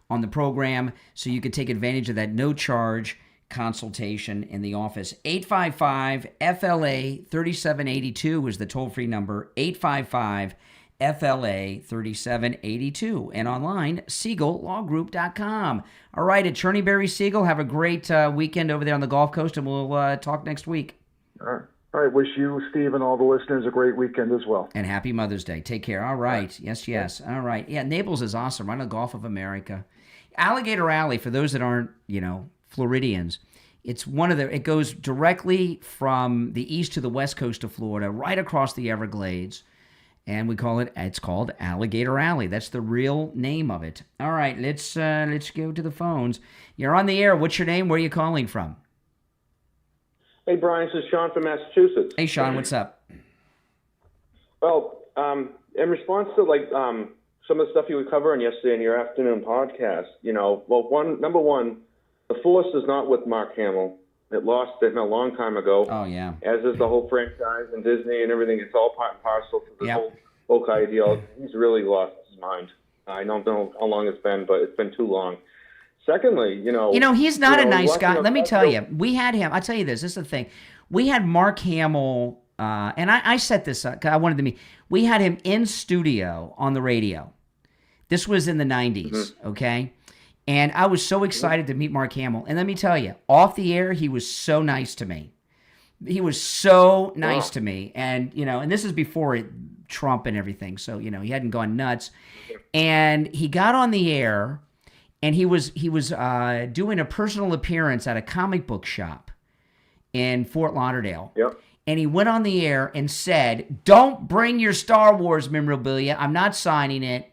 on the program so you can take advantage of that no-charge consultation in the office. 855-FLA-3782 is the toll-free number, 855-FLA-3782, and online, SiegelLawGroup.com. All right, Attorney Barry Siegel, have a great weekend over there on the Gulf Coast, and we'll talk next week. All right. Wish you, Steve, and all the listeners a great weekend as well. And happy Mother's Day. Take care. All right. Yes. All right. Yeah, Naples is awesome. Right on the Gulf of America. Alligator Alley, for those that aren't, Floridians, it goes directly from the east to the west coast of Florida, right across the Everglades. And it's called Alligator Alley. That's the real name of it. All right, let's go to the phones. You're on the air. What's your name? Where are you calling from? Hey, Brian, this is Sean from Massachusetts. Hey, Sean, what's up? Well, in response to some of the stuff you would cover on yesterday in your afternoon podcast, number one, the force is not with Mark Hamill. It lost it a long time ago. Oh, yeah. As is the whole franchise and Disney and everything. It's all part and parcel to this whole woke ideology. He's really lost his mind. I don't know how long it's been, but it's been too long. Secondly, he's not a nice guy. Let me tell you, we had him. I'll tell you this. This is the thing. We had Mark Hamill, and I set this up because I wanted to meet. We had him in studio on the radio. This was in the 90s, okay? And I was so excited to meet Mark Hamill. And let me tell you, off the air, he was so nice to me. He was so nice to me. And, you know, and this is before Trump and everything. So, you know, he hadn't gone nuts. And he got on the air, and he was doing a personal appearance at a comic book shop in Fort Lauderdale. Yep. And he went on the air and said, "Don't bring your Star Wars memorabilia. I'm not signing it.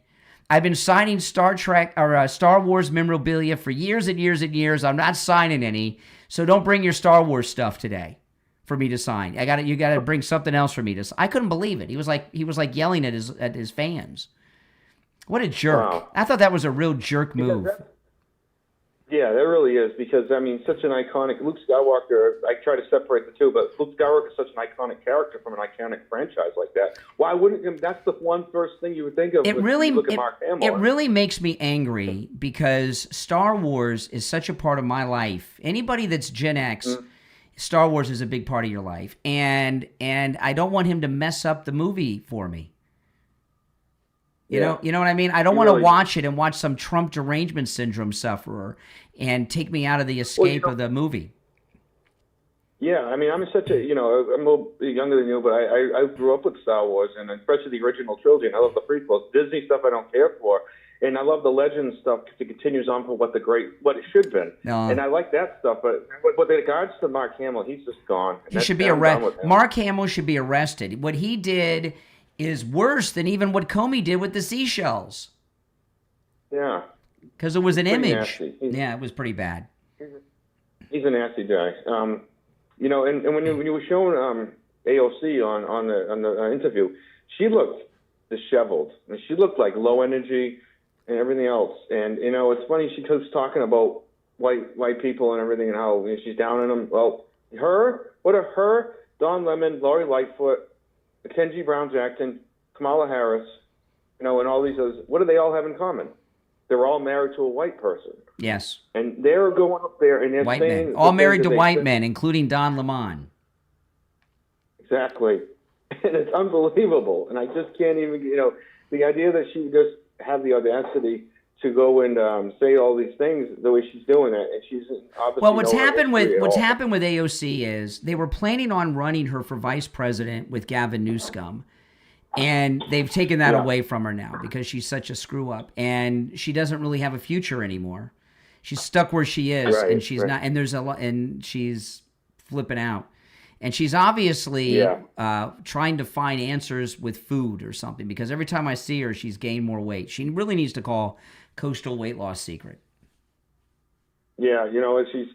I've been signing Star Trek or Star Wars memorabilia for years and years and years. I'm not signing any. So don't bring your Star Wars stuff today for me to sign. You got to bring something else for me to sign." I couldn't believe it. He was like yelling at his fans. What a jerk. Wow. I thought that was a real jerk move. Yeah, that really is, because, I mean, such an iconic, Luke Skywalker, I try to separate the two, but Luke Skywalker is such an iconic character from an iconic franchise like that. Why wouldn't, that's the one first thing you would think of when you look at Mark Hamill. It really makes me angry because Star Wars is such a part of my life. Anybody that's Gen X, Star Wars is a big part of your life. And I don't want him to mess up the movie for me. You know what I mean? I don't want to watch it and watch some Trump derangement syndrome sufferer and take me out of the escape of the movie. Yeah, I mean, I'm such a, I'm a little younger than you, but I grew up with Star Wars, and especially the original trilogy, and I love the prequels. Disney stuff I don't care for, and I love the Legends stuff because it continues on for what it should have been. And I like that stuff, but with regards to Mark Hamill, he's just gone. He should be arrested. Mark Hamill should be arrested. What he did is worse than even what Comey did with the seashells. Yeah. Because it was an image. Nasty. Yeah, it was pretty bad. He's a nasty guy. And when you were showing AOC on the interview, she looked disheveled. And she looked like low energy and everything else. And, it's funny, she keeps talking about white people and everything and how she's down on them. Well, her, Don Lemon, Lori Lightfoot, Ketanji Brown Jackson, Kamala Harris, and all these others, what do they all have in common? They're all married to a white person. Yes. And they're going up there and they're white saying... men. All married to white men, including Don Lemon. Exactly. And it's unbelievable. And I just can't even, the idea that she just have the audacity to go and say all these things the way she's doing it, and she's obviously... Well, what's happened with AOC is they were planning on running her for vice president with Gavin Newsom, and they've taken that away from her now because she's such a screw up, and she doesn't really have a future anymore. She's stuck where she is, and she's not. And there's a lot, and she's flipping out, and she's obviously trying to find answers with food or something, because every time I see her, she's gained more weight. She really needs to call Coastal Weight Loss Secret. Yeah, she's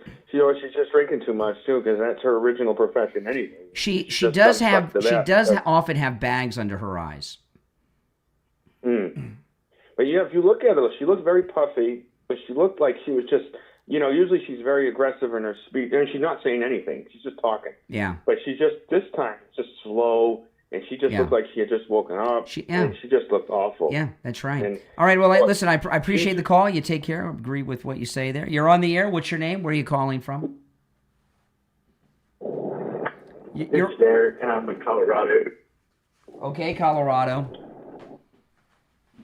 just drinking too much too, because that's her original profession anyway. She does often have bags under her eyes. But yeah, if you look at her, she looked very puffy, but she looked like she was just, usually she's very aggressive in her speech, and she's not saying anything. She's just talking. Yeah. But she just, this time, just slow, and she just looked like she had just woken up. And she just looked awful. Yeah, that's right. All right, well, listen, I appreciate the call. You take care. I agree with what you say there. You're on the air. What's your name? Where are you calling from? It's Derek, and I'm in Colorado. Okay, Colorado.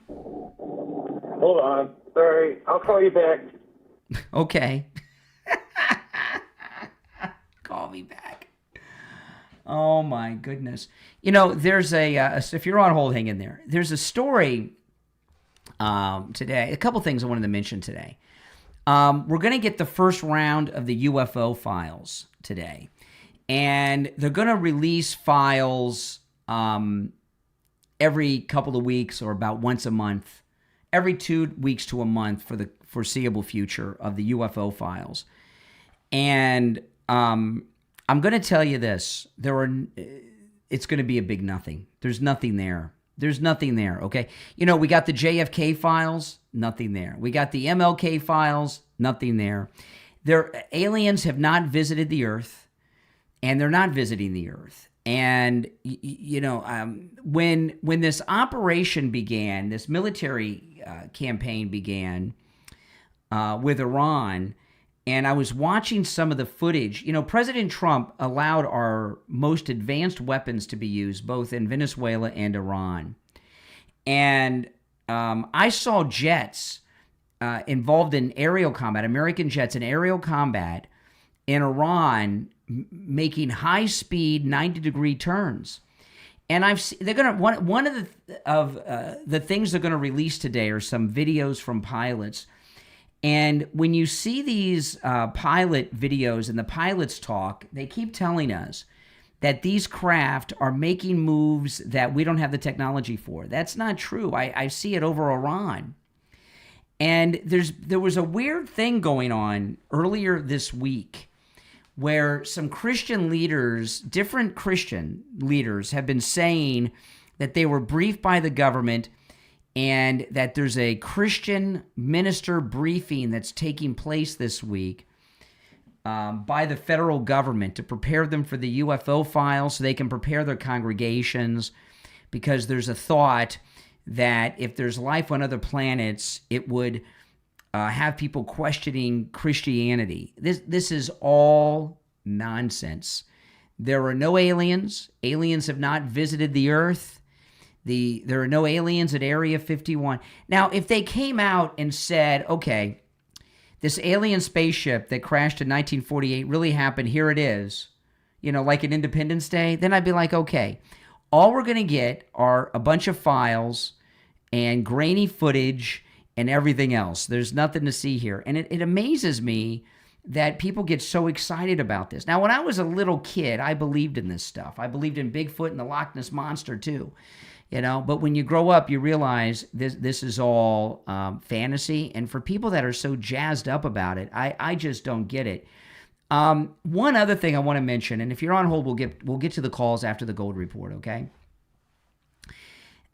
Hold on. Sorry, I'll call you back. Okay. Call me back. Oh, my goodness. There's if you're on hold, hang in there. There's a story today, a couple things I wanted to mention today. We're going to get the first round of the UFO files today. And they're going to release files every couple of weeks or about once a month, every 2 weeks to a month for the foreseeable future of the UFO files. And I'm going to tell you this. It's going to be a big nothing. There's nothing there. There's nothing there, okay? We got the JFK files, nothing there. We got the MLK files, nothing there. Aliens have not visited the Earth, and they're not visiting the Earth. And, when this operation began, this military campaign began with Iran, And I was watching some of the footage. You know, President Trump allowed our most advanced weapons to be used, both in Venezuela and Iran. And I saw jets involved in aerial combat, American jets in aerial combat in Iran making high-speed 90-degree turns. And they're gonna one of the things they're gonna release today are some videos from pilots. And when you see these pilot videos and the pilots talk, they keep telling us that these craft are making moves that we don't have the technology for. That's not true. I see it over Iran. And there was a weird thing going on earlier this week where some Christian leaders, different Christian leaders, have been saying that they were briefed by the government and that there's a Christian minister briefing that's taking place this week by the federal government to prepare them for the UFO files so they can prepare their congregations, because there's a thought that if there's life on other planets, it would have people questioning Christianity. This is all nonsense. There are no aliens. Aliens have not visited the Earth. There are no aliens at Area 51. Now, if they came out and said, okay, this alien spaceship that crashed in 1948 really happened, here it is, you know, like an Independence Day, then I'd be like, okay, all we're going to get are a bunch of files and grainy footage and everything else. There's nothing to see here. And it amazes me that people get so excited about this. Now, when I was a little kid, I believed in this stuff. I believed in Bigfoot and the Loch Ness Monster too. You know, but when you grow up, you realize this is all fantasy. And for people that are so jazzed up about it, I just don't get it. One other thing I want to mention, and if you're on hold, we'll get to the calls after the Gold Report, okay?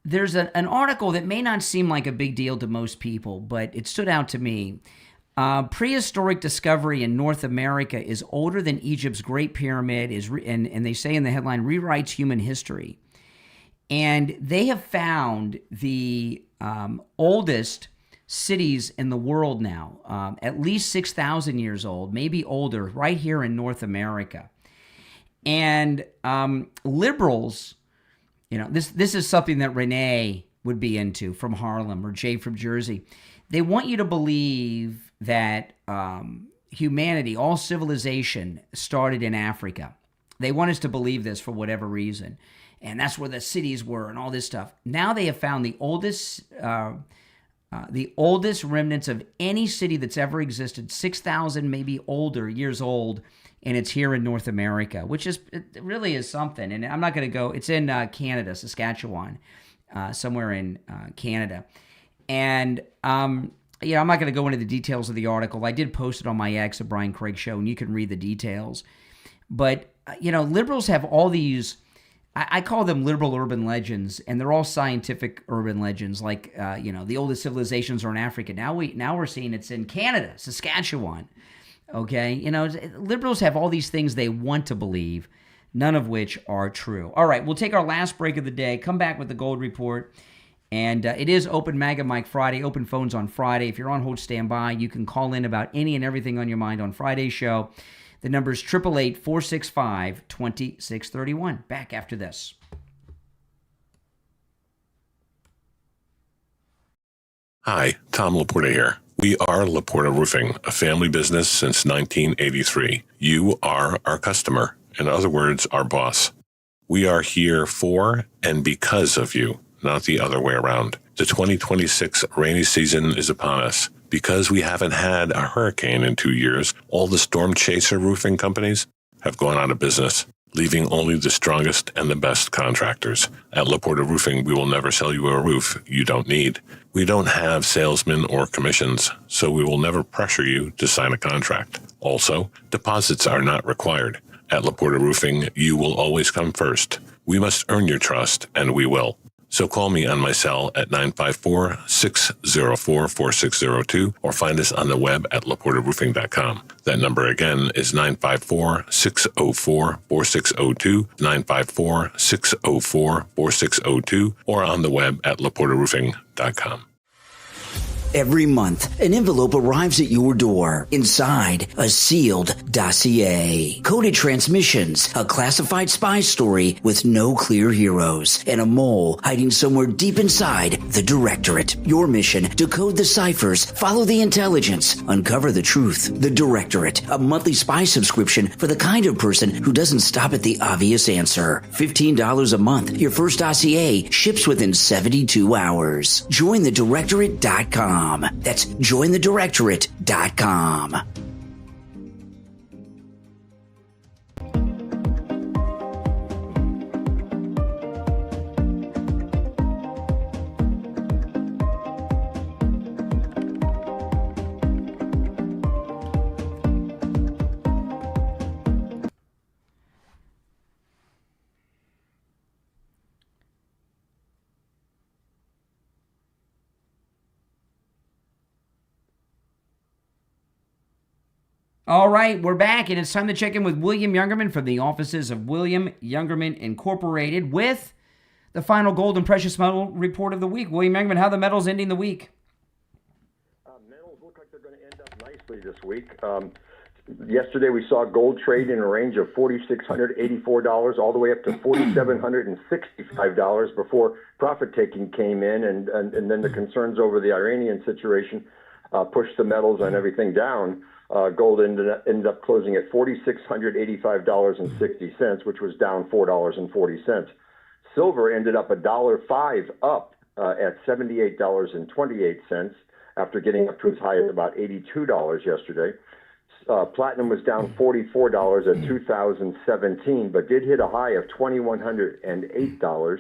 There's an article that may not seem like a big deal to most people, but it stood out to me. Prehistoric discovery in North America is older than Egypt's Great Pyramid, and they say in the headline, rewrites human history. And they have found the oldest cities in the world now, at least 6,000 years old, maybe older, right here in North America. And liberals, you know, this is something that Renee would be into from Harlem, or Jay from Jersey. They want you to believe that humanity, all civilization, started in Africa. They want us to believe this for whatever reason. And that's where the cities were and all this stuff. Now they have found the oldest remnants of any city that's ever existed, 6,000 maybe older years old, and it's here in North America, which it really is something. And I'm not going to go. It's in Canada, Saskatchewan, somewhere in Canada. And I'm not going to go into the details of the article. I did post it on my X, The Brian Craig Show, and you can read the details. But liberals have all these. I call them liberal urban legends, and they're all scientific urban legends. Like, the oldest civilizations are in Africa. Now we're seeing it's in Canada, Saskatchewan. Okay, liberals have all these things they want to believe, none of which are true. All right, we'll take our last break of the day. Come back with the Gold Report, and it is Open MAGA Mike Friday. Open phones on Friday. If you're on hold, stand by. You can call in about any and everything on your mind on Friday's show. The number is 888-465-2631. Back after this. Hi, Tom Laporta here. We are Laporta Roofing, a family business since 1983. You are our customer. In other words, our boss. We are here for and because of you, not the other way around. The 2026 rainy season is upon us. Because we haven't had a hurricane in 2 years, all the storm chaser roofing companies have gone out of business, leaving only the strongest and the best contractors. At Laporta Roofing, we will never sell you a roof you don't need. We don't have salesmen or commissions, so we will never pressure you to sign a contract. Also, deposits are not required. At Laporta Roofing, you will always come first. We must earn your trust, and we will. So call me on my cell at 954-604-4602 or find us on the web at laportaroofing.com. That number again is 954-604-4602, 954-604-4602, or on the web at laportaroofing.com. Every month, an envelope arrives at your door. Inside, a sealed dossier. Coded transmissions, a classified spy story with no clear heroes, and a mole hiding somewhere deep inside the Directorate. Your mission, decode the ciphers, follow the intelligence, uncover the truth. The Directorate, a monthly spy subscription for the kind of person who doesn't stop at the obvious answer. $15 a month. Your first dossier ships within 72 hours. JoinTheDirectorate.com. That's JoinTheDirectorate.com. All right, we're back, and it's time to check in with William Youngerman from the offices of William Youngerman Incorporated with the final gold and precious metal report of the week. William Youngerman, how are the metals ending the week? Metals look like they're going to end up nicely this week. Yesterday we saw gold trade in a range of $4,684 all the way up to $4,765 before profit-taking came in, and then the concerns over the Iranian situation pushed the metals and everything down. Gold ended up closing at $4,685.60, which was down $4.40. Silver ended up $1.05 up at $78.28 after getting up to as high as about $82 yesterday. Platinum was down $44 at 2017, but did hit a high of $2,108.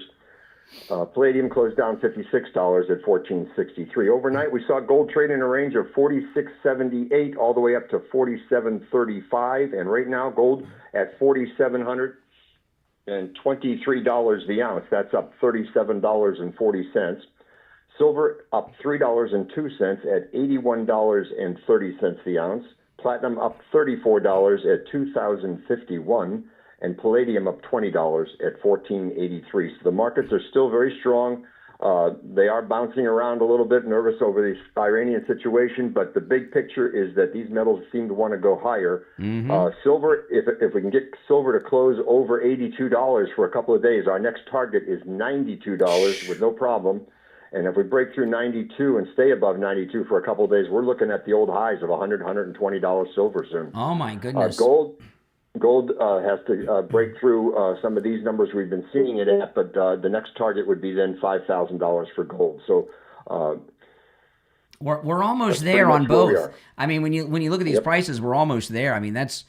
Palladium closed down $56 at $14.63. Overnight, we saw gold trade in a range of $46.78 all the way up to $47.35, and right now gold at $4,723 the ounce. That's up $37.40. Silver up $3.02 at $81.30 the ounce. Platinum up $34 at $2,051. And palladium up $20 at $14.83. So the markets are still very strong. They are bouncing around a little bit, nervous over the Iranian situation, but the big picture is that these metals seem to want to go higher. Silver, if we can get silver to close over $82 for a couple of days, our next target is $92 with no problem. And if we break through 92 and stay above 92 for a couple of days, we're looking at the old highs of $100, $120 silver soon. Oh, my goodness. Gold has to break through some of these numbers we've been seeing it at, but the next target would be then $5,000 for gold. So we're almost there on both. I mean, when you look at these prices, we're almost there. I mean, that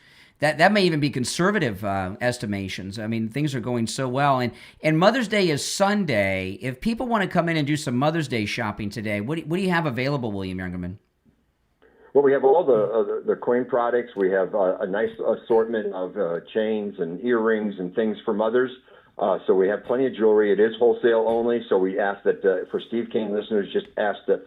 may even be conservative estimations. I mean, things are going so well, and Mother's Day is Sunday. If people want to come in and do some Mother's Day shopping today, what do you have available, William Youngerman? Well, we have all the coin products. We have a nice assortment of chains and earrings and things for mothers. So we have plenty of jewelry. It is wholesale only. So we ask that for Steve King listeners, just ask to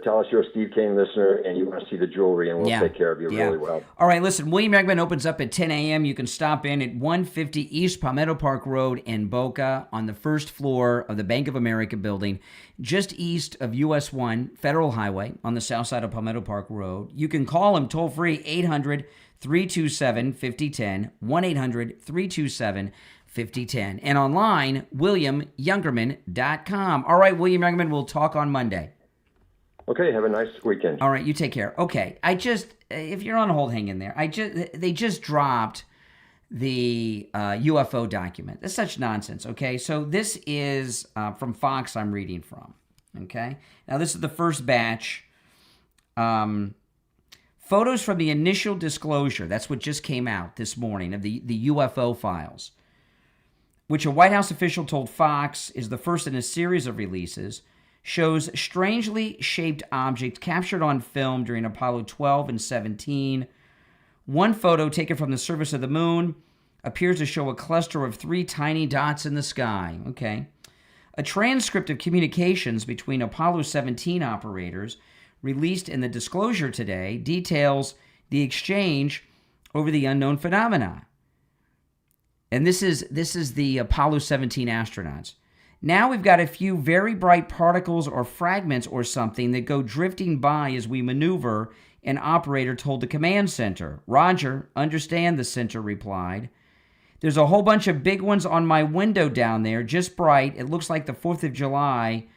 tell us you're a Steve King listener and you want to see the jewelry, and we'll take care of you really well. All right, listen, William Youngerman opens up at 10 a.m. You can stop in at 150 East Palmetto Park Road in Boca on the first floor of the Bank of America building, just east of US 1 Federal Highway on the south side of Palmetto Park Road. You can call him toll-free 800-327-5010, 1-800-327-5010, and online, WilliamYoungerman.com. All right, William Youngerman, we'll talk on Monday. Okay, have a nice weekend. All right, you take care. Okay, if you're on hold, hang in there. They just dropped the UFO document. That's such nonsense, okay? So this is from Fox I'm reading from, okay? Now, this is the first batch. Photos from the initial disclosure, that's what just came out this morning, of the UFO files, which a White House official told Fox is the first in a series of releases, shows strangely shaped objects captured on film during Apollo 12 and 17. One photo taken from the surface of the moon appears to show a cluster of 3 tiny dots in the sky. Okay. A transcript of communications between Apollo 17 operators released in the disclosure today details the exchange over the unknown phenomena. And this is the Apollo 17 astronauts. Now we've got a few very bright particles or fragments or something that go drifting by as we maneuver, an operator told the command center. Roger, understand, the center replied. There's a whole bunch of big ones on my window down there, just bright. It looks like the 4th of July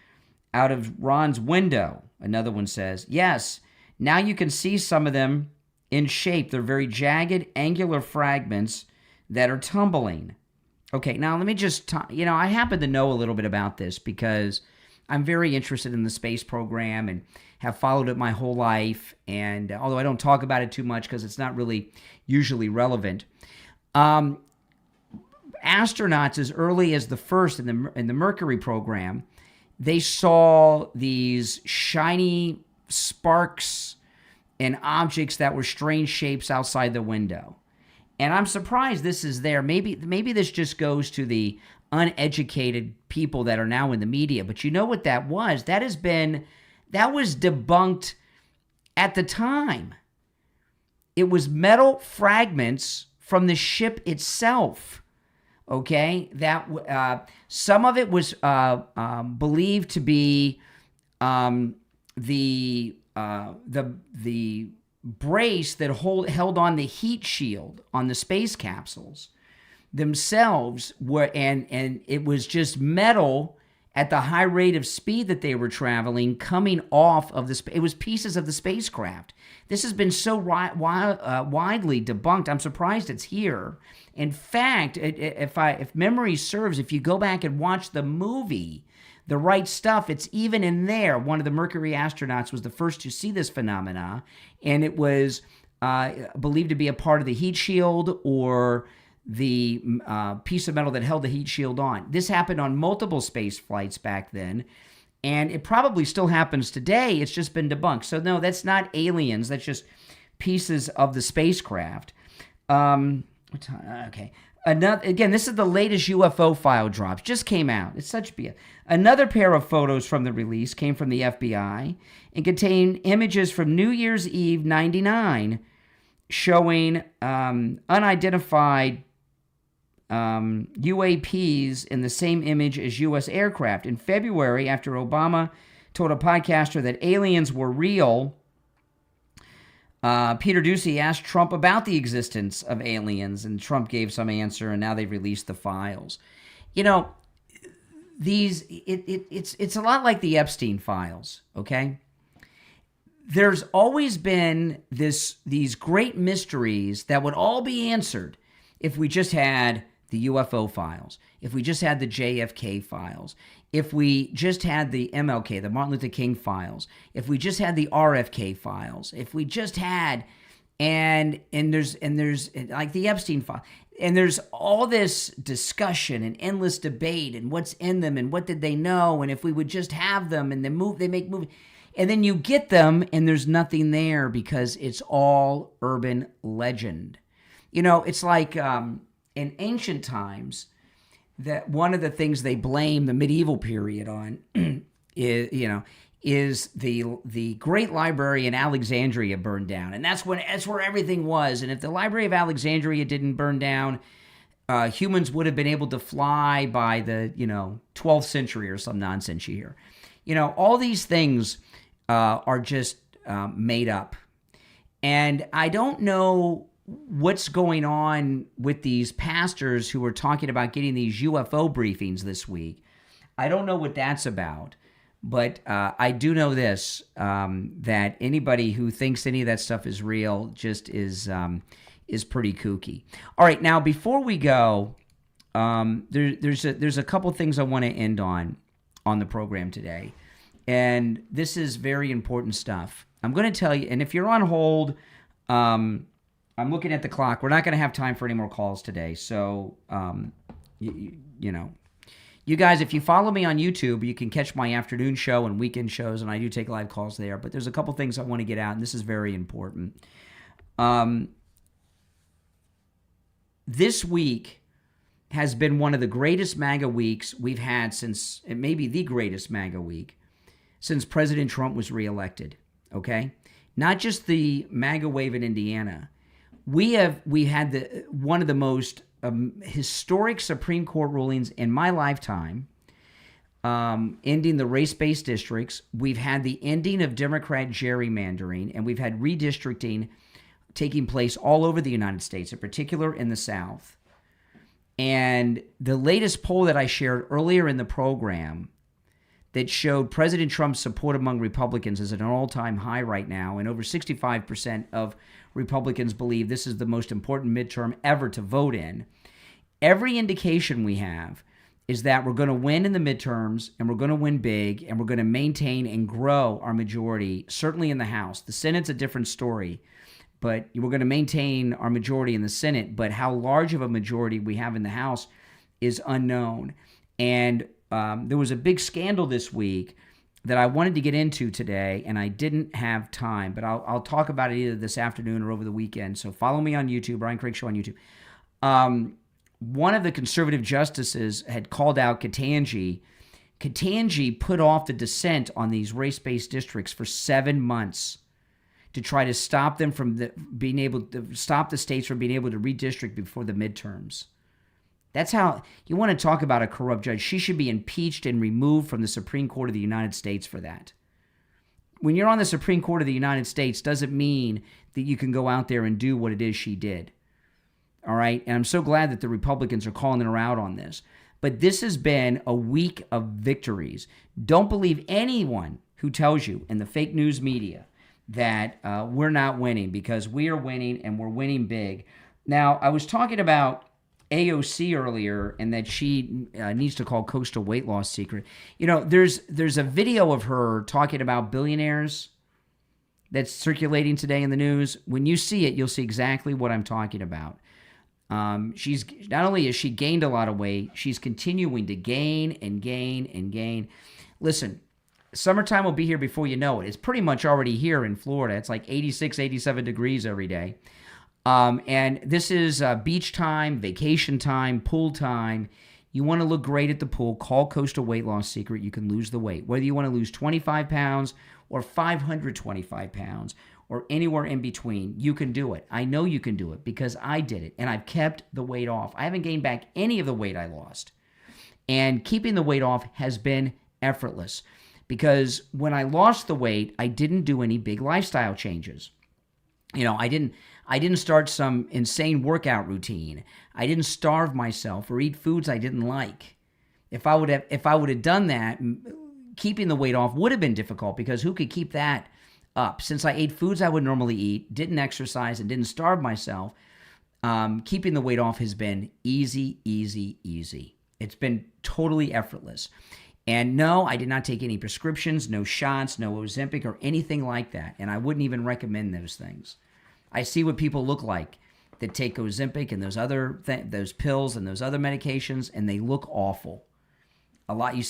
out of Ron's window, another one says. Yes, now you can see some of them in shape. They're very jagged, angular fragments that are tumbling. Okay, now let me just, I happen to know a little bit about this because I'm very interested in the space program and have followed it my whole life. And although I don't talk about it too much because it's not really usually relevant, astronauts as early as the first in the Mercury program, they saw these shiny sparks and objects that were strange shapes outside the window. And I'm surprised this is there. Maybe this just goes to the uneducated people that are now in the media. But you know what that was? That was debunked at the time. It was metal fragments from the ship itself. Okay, that some of it was believed to be the brace that held on the heat shield on the space capsules themselves were, and it was just metal at the high rate of speed that they were traveling coming off of it was pieces of the spacecraft. This has been so widely debunked. I'm surprised it's here. In fact, if memory serves, if you go back and watch the movie The Right Stuff, it's even in there. One of the Mercury astronauts was the first to see this phenomena, and it was believed to be a part of the heat shield or the piece of metal that held the heat shield on. This happened on multiple space flights back then, and it probably still happens today. It's just been debunked. So no, that's not aliens. That's just pieces of the spacecraft. Okay. Again, this is the latest UFO file drops. Just came out. It's such BS. Another pair of photos from the release came from the FBI and contained images from New Year's Eve '99 showing unidentified UAPs in the same image as U.S. aircraft. In February, after Obama told a podcaster that aliens were real, Peter Doocy asked Trump about the existence of aliens, and Trump gave some answer, and now they've released the files. You know, it's a lot like the Epstein files, okay? There's always been these great mysteries that would all be answered if we just had the UFO files, if we just had the JFK files, if we just had the MLK, the Martin Luther King files, if we just had the RFK files, if we just had, and there's like the Epstein file, and there's all this discussion and endless debate and what's in them and what did they know, and if we would just have them, and they make movies, and then you get them and there's nothing there because it's all urban legend. You know, it's like in ancient times, that one of the things they blame the medieval period on is the great library in Alexandria burned down, and that's where everything was. And if the Library of Alexandria didn't burn down, humans would have been able to fly by the 12th century or some nonsense you hear. You know, all these things are just made up, and I don't know what's going on with these pastors who are talking about getting these UFO briefings this week. I don't know what that's about, but I do know this, that anybody who thinks any of that stuff is real just is pretty kooky. All right, now before we go, there's a couple things I want to end on the program today, and this is very important stuff. I'm going to tell you, and if you're on hold, I'm looking at the clock. We're not going to have time for any more calls today. So, you guys, if you follow me on YouTube, you can catch my afternoon show and weekend shows, and I do take live calls there. But there's a couple things I want to get out, and this is very important. This week has been one of the greatest MAGA weeks we've had since, it may be the greatest MAGA week, since President Trump was reelected, okay? Not just the MAGA wave in Indiana. We had one of the most historic Supreme Court rulings in my lifetime ending the race-based districts. We've had the ending of Democrat gerrymandering, and we've had redistricting taking place all over the United States, in particular in the South. And the latest poll that I shared earlier in the program that showed President Trump's support among Republicans is at an all-time high right now, and over 65% of Republicans believe this is the most important midterm ever to vote in. Every indication we have is that we're going to win in the midterms, and we're going to win big, and we're going to maintain and grow our majority, certainly in the House. The Senate's a different story, but we're going to maintain our majority in the Senate, but how large of a majority we have in the House is unknown. And there was a big scandal this week that I wanted to get into today, and I didn't have time, but I'll talk about it either this afternoon or over the weekend. So follow me on YouTube, Brian Craig Show on YouTube. One of the conservative justices had called out Ketanji. Ketanji put off the dissent on these race-based districts for 7 months to try to stop them from being able to stop the states from being able to redistrict before the midterms. That's how you want to talk about a corrupt judge. She should be impeached and removed from the Supreme Court of the United States for that. When you're on the Supreme Court of the United States, doesn't mean that you can go out there and do what it is she did. All right? And I'm so glad that the Republicans are calling her out on this. But this has been a week of victories. Don't believe anyone who tells you in the fake news media that we're not winning, because we are winning, and we're winning big. Now, I was talking about AOC earlier, and that she needs to call coastal weight loss secret. You know, there's a video of her talking about billionaires that's circulating today in the news. When you see it, you'll see exactly what I'm talking about. She's not only has she gained a lot of weight, she's continuing to gain and gain and gain. Listen, summertime will be here before you know it. It's pretty much already here in Florida. It's like 86, 87 degrees every day. And this is beach time, vacation time, pool time. You want to look great at the pool, call Coastal Weight Loss Secret. You can lose the weight. Whether you want to lose 25 pounds or 525 pounds or anywhere in between, you can do it. I know you can do it because I did it, and I've kept the weight off. I haven't gained back any of the weight I lost. And keeping the weight off has been effortless, because when I lost the weight, I didn't do any big lifestyle changes. You know, I didn't start some insane workout routine. I didn't starve myself or eat foods I didn't like. If I would have done that, keeping the weight off would have been difficult, because who could keep that up? Since I ate foods I would normally eat, didn't exercise, and didn't starve myself, keeping the weight off has been easy, easy, easy. It's been totally effortless. And no, I did not take any prescriptions, no shots, no Ozempic or anything like that. And I wouldn't even recommend those things. I see what people look like that take Ozempic and those pills and those other medications, and they look awful. A lot of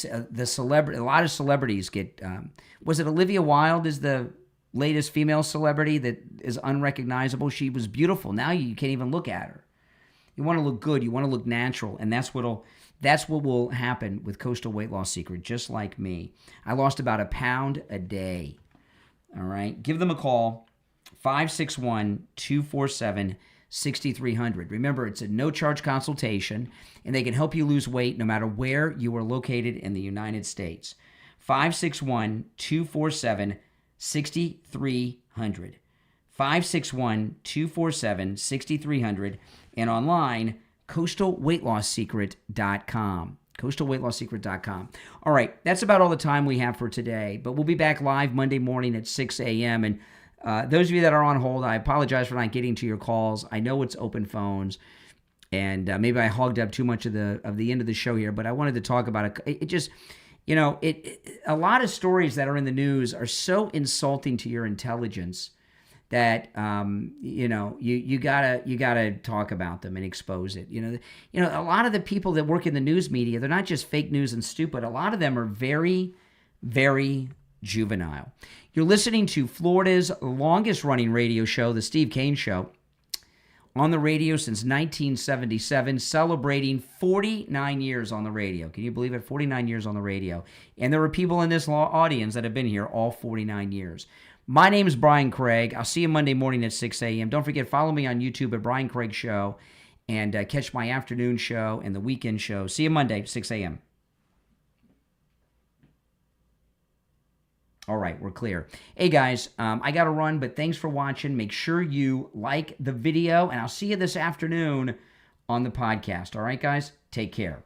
celebrities get. Was it Olivia Wilde is the latest female celebrity that is unrecognizable? She was beautiful. Now you can't even look at her. You want to look good. You want to look natural, and that's what will happen with Coastal Weight Loss Secret, just like me. I lost about 1 pound a day. All right? Give them a call, 561-247-6300. Remember, it's a no-charge consultation, and they can help you lose weight no matter where you are located in the United States. 561-247-6300. 561-247-6300. And online, coastalweightlossecret.com. coastalweightlossecret.com. All right, that's about all the time we have for today, but we'll be back live Monday morning at 6 a.m. And those of you that are on hold, I apologize for not getting to your calls. I know it's open phones, and maybe I hogged up too much of the end of the show here, but I wanted to talk about it. It just, you know, a lot of stories that are in the news are so insulting to your intelligence that you know, you gotta talk about them and expose it. You know, a lot of the people that work in the news media, they're not just fake news and stupid. A lot of them are very, very juvenile. You're listening to Florida's longest running radio show, The Steve Kane Show, on the radio since 1977, celebrating 49 years on the radio. Can you believe it? 49 years on the radio. And there are people in this audience that have been here all 49 years. My name is Brian Craig. I'll see you Monday morning at 6 a.m. Don't forget, follow me on YouTube at Brian Craig Show, and catch my afternoon show and the weekend show. See you Monday, 6 a.m. All right, we're clear. Hey, guys, I got to run, but thanks for watching. Make sure you like the video, and I'll see you this afternoon on the podcast. All right, guys? Take care.